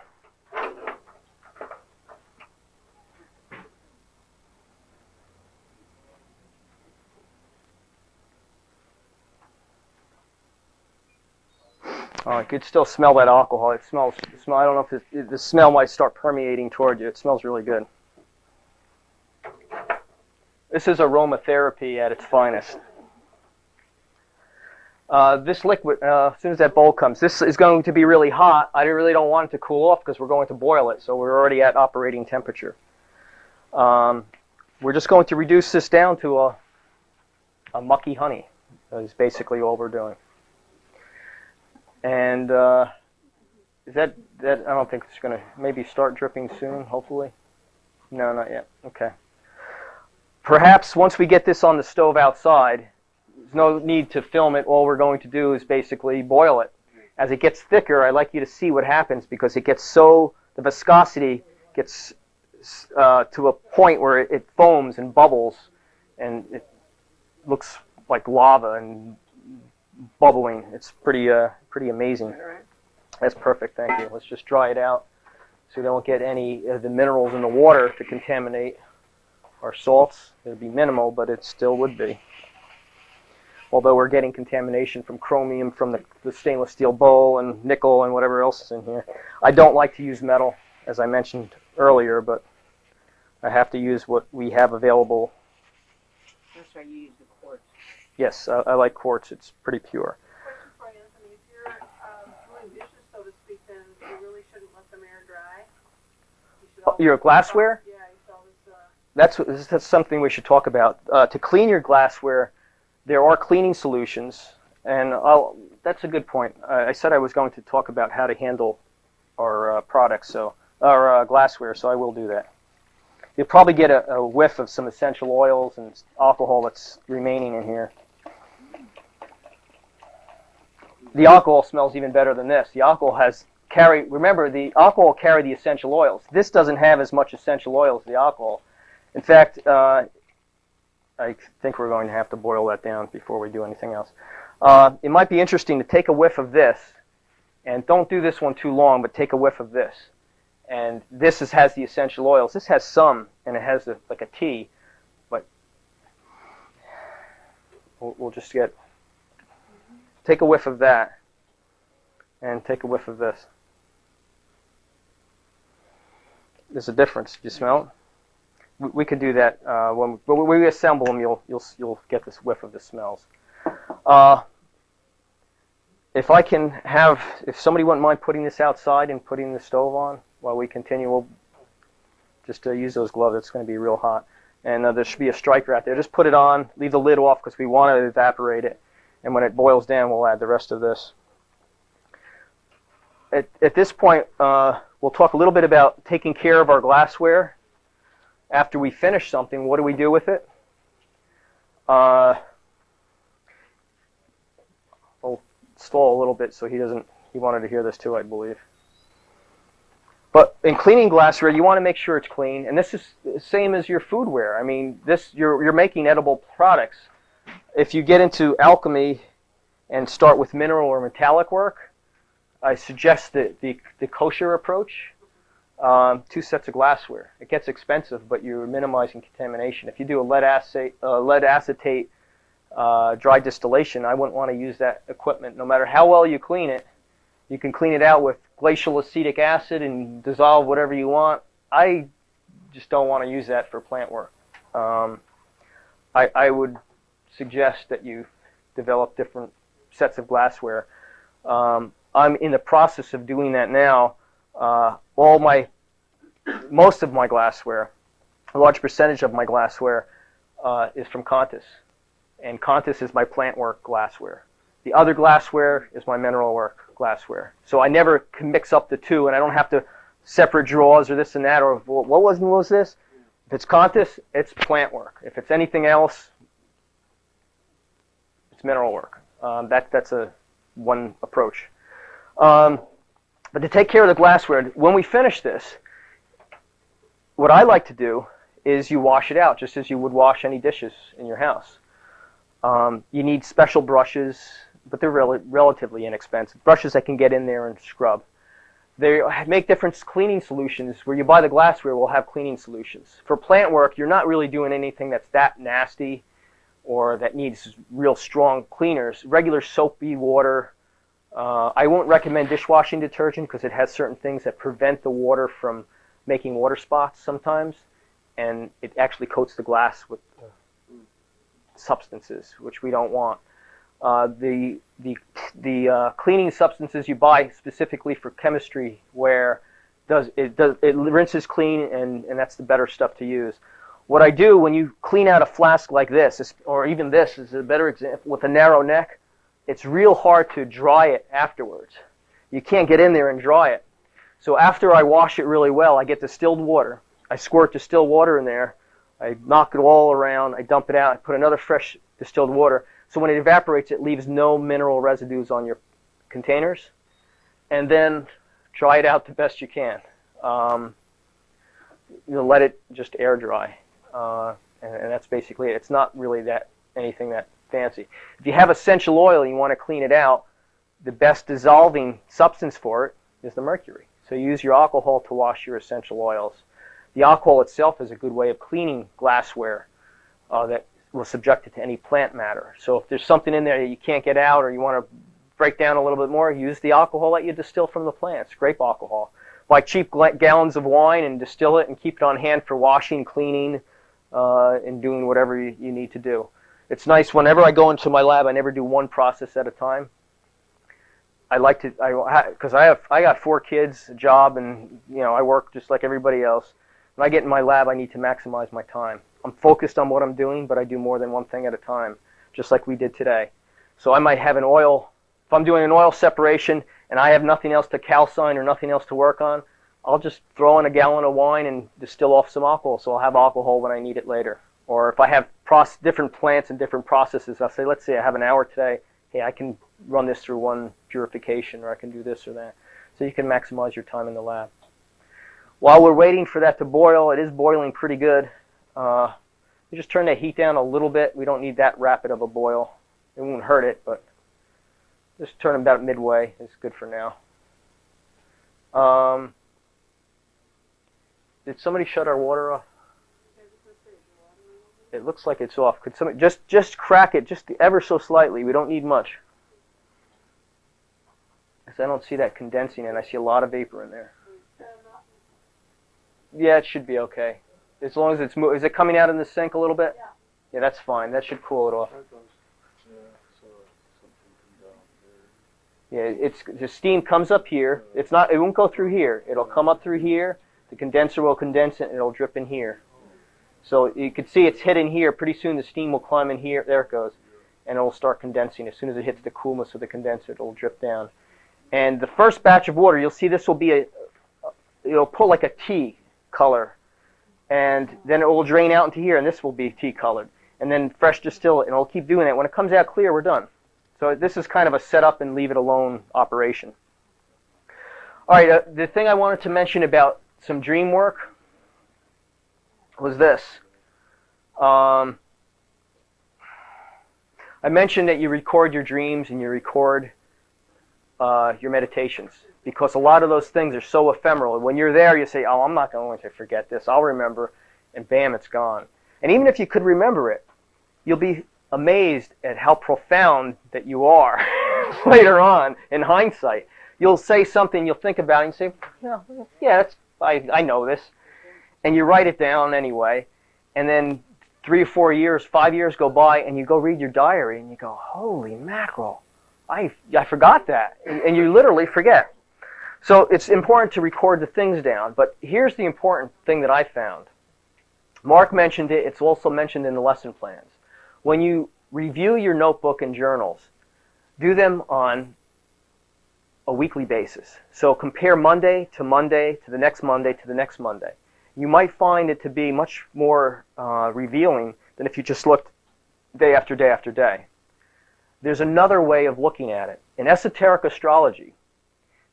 I could still smell that alcohol. It smells, I don't know if the smell might start permeating toward you. It smells really good. This is aromatherapy at its finest. This liquid, as soon as that bowl comes, this is going to be really hot. I really don't want it to cool off because we're going to boil it, so we're already at operating temperature. We're just going to reduce this down to a mucky honey. That is basically all we're doing. And is that I don't think it's going to maybe start dripping soon, hopefully. No, not yet. Okay. Perhaps once we get this on the stove outside, there's no need to film it. All we're going to do is basically boil it. As it gets thicker, I'd like you to see what happens because it gets the viscosity gets to a point where it foams and bubbles, and it looks like lava and bubbling. It's pretty amazing. That's perfect, thank you. Let's just dry it out so we don't get any of the minerals in the water to contaminate our salts. It would be minimal, but it still would be. Although we're getting contamination from chromium from the stainless steel bowl and nickel and whatever else is in here. I don't like to use metal, as I mentioned earlier, but I have to use what we have available. That's why you use the quartz. Yes, I like quartz. It's pretty pure. Question for you, Anthony. If you're doing dishes, so to speak, then you really shouldn't let them air dry. Your glassware? Yeah, you saw That's something we should talk about. To clean your glassware, there are cleaning solutions. And that's a good point. I said I was going to talk about how to handle our products, our glassware, so I will do that. You'll probably get a whiff of some essential oils and alcohol that's remaining in here. The alcohol smells even better than this. The alcohol remember, the alcohol carry the essential oils. This doesn't have as much essential oil as the alcohol. In fact, I think we're going to have to boil that down before we do anything else. It might be interesting to take a whiff of this, and don't do this one too long, but take a whiff of this. And this has the essential oils. This has some, and it has like a tea, but we'll just take a whiff of that, and take a whiff of this. There's a difference. Do you smell it? We can do that when we assemble them. You'll get this whiff of the smells. If somebody wouldn't mind putting this outside and putting the stove on while we continue, we'll just use those gloves. It's going to be real hot, and there should be a striker out there. Just put it on. Leave the lid off because we want to evaporate it. And when it boils down, we'll add the rest of this. At this point, we'll talk a little bit about taking care of our glassware. After we finish something, what do we do with it? I'll stall a little bit so he wanted to hear this too, I believe. But in cleaning glassware, you want to make sure it's clean. And this is the same as your foodware. I mean, you're making edible products. If you get into alchemy and start with mineral or metallic work, I suggest the kosher approach. 2 sets of glassware. It gets expensive, but you're minimizing contamination. If you do a lead acetate dry distillation, I wouldn't want to use that equipment. No matter how well you clean it, you can clean it out with glacial acetic acid and dissolve whatever you want. I just don't want to use that for plant work. I would suggest that you develop different sets of glassware. I'm in the process of doing that now. Most of my glassware, a large percentage of my glassware, is from Contis, and Contis is my plant work glassware. The other glassware is my mineral work glassware. So I never can mix up the two, and I don't have to separate drawers or this and that, or what was this? If it's Contis, it's plant work. If it's anything else, it's mineral work. That's one approach. But to take care of the glassware, when we finish this, what I like to do is you wash it out just as you would wash any dishes in your house. You need special brushes, but they're relatively inexpensive. Brushes that can get in there and scrub. They make different cleaning solutions. Where you buy the glassware will have cleaning solutions. For plant work, you're not really doing anything that's that nasty or that needs real strong cleaners. Regular soapy water. I won't recommend dishwashing detergent because it has certain things that prevent the water from making water spots sometimes, and it actually coats the glass with substances, which we don't want. The cleaning substances you buy specifically for chemistry ware it rinses clean, and that's the better stuff to use. What I do when you clean out a flask like this, or even this is a better example with a narrow neck, it's real hard to dry it afterwards. You can't get in there and dry it. So after I wash it really well, I get distilled water. I squirt distilled water in there. I knock it all around. I dump it out. I put another fresh distilled water. So when it evaporates, it leaves no mineral residues on your containers. And then dry it out the best you can. Let it just air dry. And that's basically it. It's not really anything that fancy. If you have essential oil and you want to clean it out, the best dissolving substance for it is the mercury. So use your alcohol to wash your essential oils. The alcohol itself is a good way of cleaning glassware that will subject it to any plant matter. So if there's something in there that you can't get out or you want to break down a little bit more, use the alcohol that you distill from the plants, grape alcohol. Buy cheap gallons of wine and distill it and keep it on hand for washing, cleaning, and doing whatever you need to do. It's nice whenever I go into my lab, I never do one process at a time. I like to, because I got 4 kids, a job, and I work just like everybody else. When I get in my lab, I need to maximize my time. I'm focused on what I'm doing, but I do more than one thing at a time, just like we did today. So I might have an oil, if I'm doing an oil separation and I have nothing else to calcine or nothing else to work on, I'll just throw in a gallon of wine and distill off some alcohol, so I'll have alcohol when I need it later. Or if I have different plants and different processes, I'll say, let's say I have an hour today, hey, I can run this through one purification, or I can do this or that. So you can maximize your time in the lab. While we're waiting for that to boil, it is boiling pretty good. You just turn the heat down a little bit. We don't need that rapid of a boil. It won't hurt it, but just turn them about midway. It's good for now. Did somebody shut our water off? It looks like it's off. Could somebody just crack it just ever so slightly? We don't need much. Because I don't see that condensing, and I see a lot of vapor in there. Yeah, it should be okay. As long as it's is it coming out in the sink a little bit? Yeah, that's fine. That should cool it off. Yeah, the steam comes up here. It won't go through here. It'll come up through here. The condenser will condense it, and it'll drip in here. So you can see it's hitting here. Pretty soon the steam will climb in here. There it goes. And it'll start condensing. As soon as it hits the coolness of the condenser, it'll drip down. And the first batch of water, you'll see this will be it'll pull like a tea color. And then it will drain out into here, and this will be tea colored. And then fresh distillate, and it'll keep doing that. When it comes out clear, we're done. So this is kind of a set up and leave it alone operation. All right, the thing I wanted to mention about some dream work was this. I mentioned that you record your dreams and you record your meditations, because a lot of those things are so ephemeral. When you're there, you say, oh, I'm not going to forget this. I'll remember, and bam, it's gone. And even if you could remember it, you'll be amazed at how profound that you are later on in hindsight. You'll say something, you'll think about it, and say, yeah, I know this. And you write it down anyway, and then 3 or 4 years, 5 years go by, and you go read your diary, and you go, holy mackerel, I forgot that. And you literally forget. So it's important to record the things down, but here's the important thing that I found. Mark mentioned it, it's also mentioned in the lesson plans. When you review your notebook and journals, do them on a weekly basis. So compare Monday to the next Monday to the next Monday. You might find it to be much more revealing than if you just looked day after day after day. There's another way of looking at it. In esoteric astrology,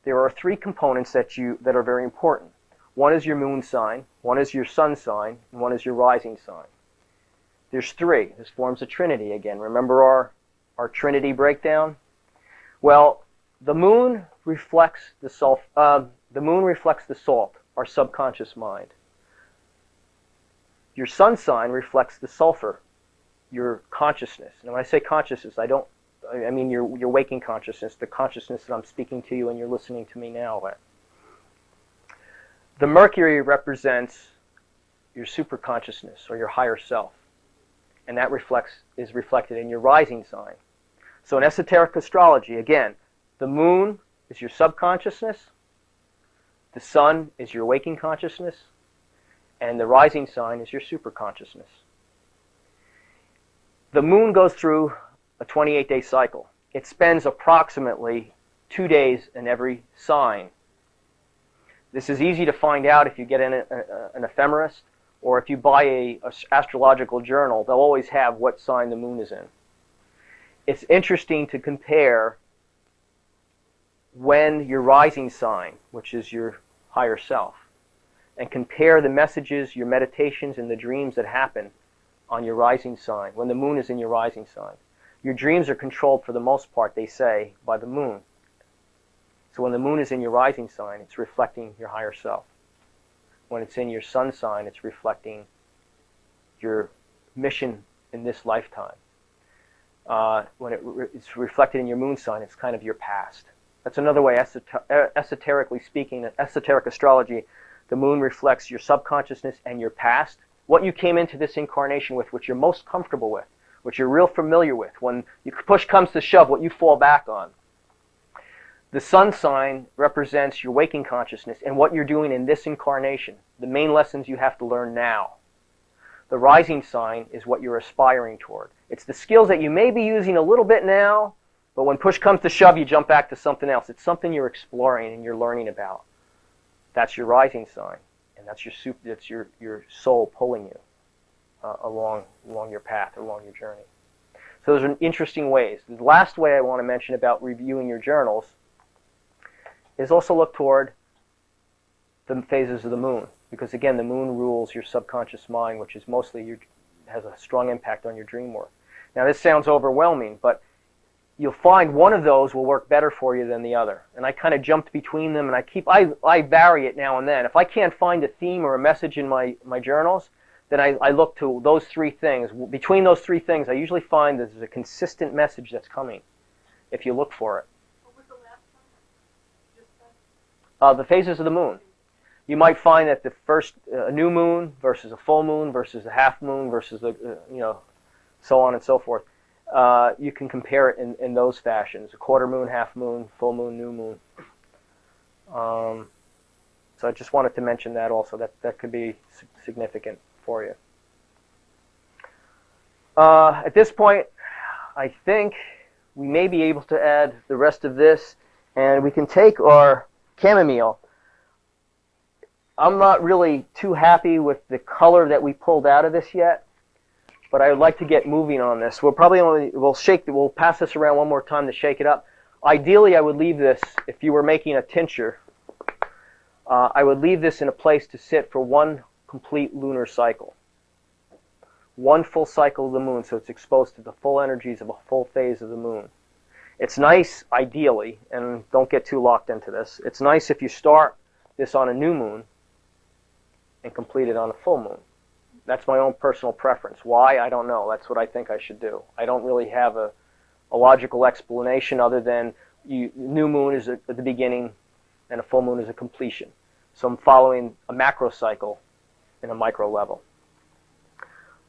there are 3 components that are very important. One is your moon sign, one is your sun sign, and one is your rising sign. There's 3. This forms a trinity again. Remember our trinity breakdown? Well, the moon reflects the salt. The moon reflects the salt, our subconscious mind. Your sun sign reflects the sulfur, your consciousness. And when I say consciousness, I mean your waking consciousness, the consciousness that I'm speaking to you and you're listening to me now. The Mercury represents your superconsciousness or your higher self. And that is reflected in your rising sign. So in esoteric astrology, again, the moon is your subconsciousness, the sun is your waking consciousness, and the rising sign is your superconsciousness. The moon goes through a 28-day cycle. It spends approximately 2 days in every sign. This is easy to find out if you get an ephemerist, or if you buy a astrological journal, they'll always have what sign the moon is in. It's interesting to compare when your rising sign, which is your higher self, and compare the messages, your meditations, and the dreams that happen on your rising sign, when the moon is in your rising sign. Your dreams are controlled for the most part, they say, by the moon. So when the moon is in your rising sign, it's reflecting your higher self. When it's in your sun sign, it's reflecting your mission in this lifetime. When it's reflected in your moon sign, it's kind of your past. That's another way, esoterically speaking, in esoteric astrology, the moon reflects your subconsciousness and your past, what you came into this incarnation with, what you're most comfortable with, what you're real familiar with. When push comes to shove, what you fall back on. The sun sign represents your waking consciousness and what you're doing in this incarnation, the main lessons you have to learn now. The rising sign is what you're aspiring toward. It's the skills that you may be using a little bit now, but when push comes to shove, you jump back to something else. It's something you're exploring and you're learning about. That's your rising sign, and that's your soul pulling you along your path, along your journey. So those are interesting ways. The last way I want to mention about reviewing your journals is also look toward the phases of the moon, because again, the moon rules your subconscious mind, which is mostly has a strong impact on your dream work. Now, this sounds overwhelming, but you'll find one of those will work better for you than the other. And I kind of jumped between them, and I vary it now and then. If I can't find a theme or a message in my journals, then I look to those three things. Between those three things, I usually find there's a consistent message that's coming, if you look for it. What was the last one? Just that? The phases of the moon. You might find that the first a new moon versus a full moon versus a half moon versus so on and so forth. You can compare it in those fashions: a quarter moon, half moon, full moon, new moon. So I just wanted to mention that also. That could be significant for you. At this point, I think we may be able to add the rest of this, and we can take our chamomile. I'm not really too happy with the color that we pulled out of this yet, but I would like to get moving on this. We'll pass this around one more time to shake it up. Ideally, I would leave this, if you were making a tincture, I would leave this in a place to sit for one complete lunar cycle. One full cycle of the moon, so it's exposed to the full energies of a full phase of the moon. It's nice, ideally, and don't get too locked into this, it's nice if you start this on a new moon and complete it on a full moon. That's my own personal preference. Why? I don't know. That's what I think I should do. I don't really have a logical explanation other than new moon is at the beginning and a full moon is a completion. So I'm following a macro cycle in a micro level.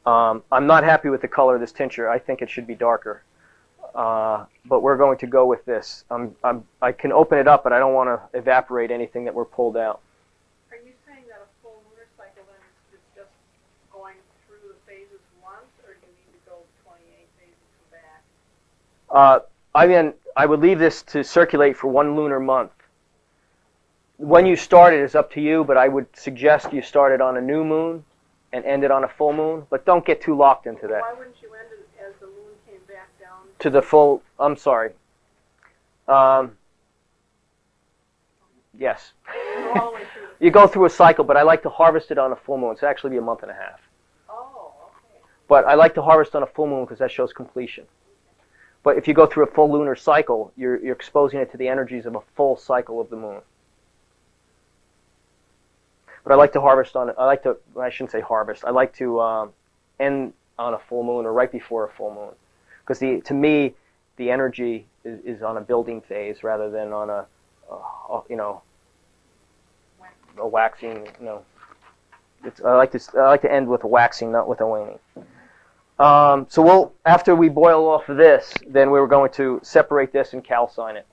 I'm not happy with the color of this tincture. I think it should be darker. But we're going to go with this. I can open it up, but I don't want to evaporate anything that we're pulled out. Are you saying that a full lunar cycle then is just going through the phases once, or do you need to go 28 phases and back? I would leave this to circulate for one lunar month. When you start it is up to you, but I would suggest you start it on a new moon and end it on a full moon, but don't get too locked into that. Why wouldn't you end it as the moon came back down? To the full, I'm sorry. Yes. All the way through the You go through a cycle, but I like to harvest it on a full moon. It's actually be a month and a half. Oh, okay. But I like to harvest on a full moon because that shows completion. But if you go through a full lunar cycle, you're exposing it to the energies of a full cycle of the moon. But I like to harvest on it. I shouldn't say harvest. I like to end on a full moon or right before a full moon. Because to me, the energy is on a building phase rather than on a waxing. I like to end with a waxing, not with a waning. So after we boil off of this, then we're going to separate this and calcine it,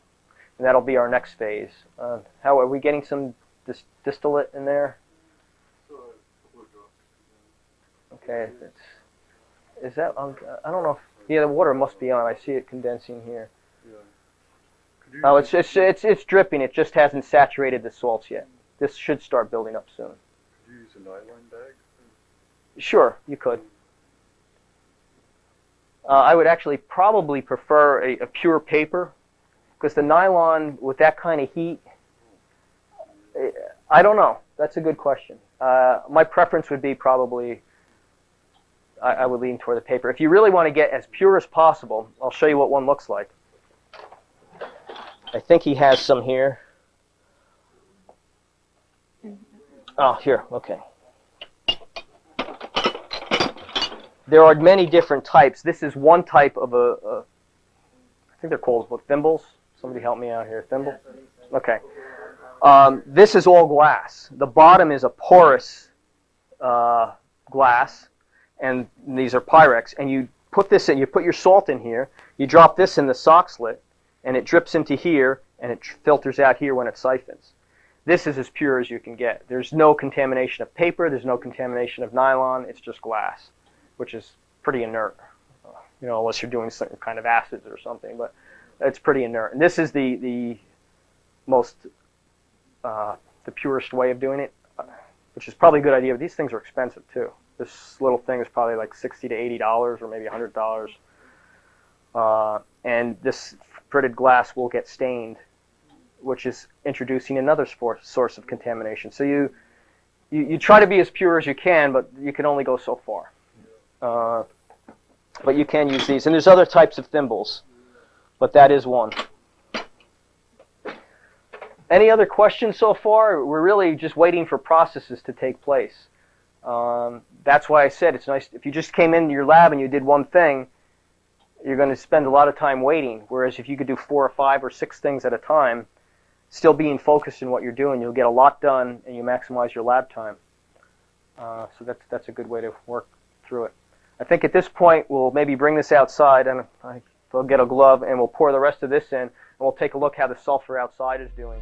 and that'll be our next phase. How are we getting some distillate in there? Okay, is that? I don't know. The water must be on. I see it condensing here. Yeah. Oh, it's dripping. It just hasn't saturated the salts yet. This should start building up soon. Could you use a nylon bag? Sure, you could. I would actually probably prefer a pure paper, because the nylon with that kind of heat, I don't know. That's a good question. My preference would be probably, I would lean toward the paper. If you really want to get as pure as possible, I'll show you what one looks like. I think he has some here. Oh, here, okay. There are many different types. This is one type of I think they're called thimbles. Somebody help me out here. Thimble? Okay. This is all glass. The bottom is a porous glass, and these are Pyrex. And you put this in. You put your salt in here. You drop this in the sock slit, and it drips into here, and it filters out here when it siphons. This is as pure as you can get. There's no contamination of paper. There's no contamination of nylon. It's just glass, which is pretty inert, unless you're doing some kind of acids or something. But it's pretty inert. And this is the most, the purest way of doing it, which is probably a good idea. But these things are expensive too. This little thing is probably like $60 to $80 or maybe $100. And this fritted glass will get stained, which is introducing another source of contamination. So you try to be as pure as you can, but you can only go so far. But you can use these. And there's other types of thimbles, but that is one. Any other questions so far? We're really just waiting for processes to take place. That's why I said it's nice. If you just came into your lab and you did one thing, you're going to spend a lot of time waiting. Whereas if you could do 4 or 5 or 6 things at a time, still being focused in what you're doing, you'll get a lot done and you maximize your lab time. So that's a good way to work through it. I think at this point we'll maybe bring this outside and we'll get a glove and we'll pour the rest of this in and we'll take a look how the sulfur outside is doing.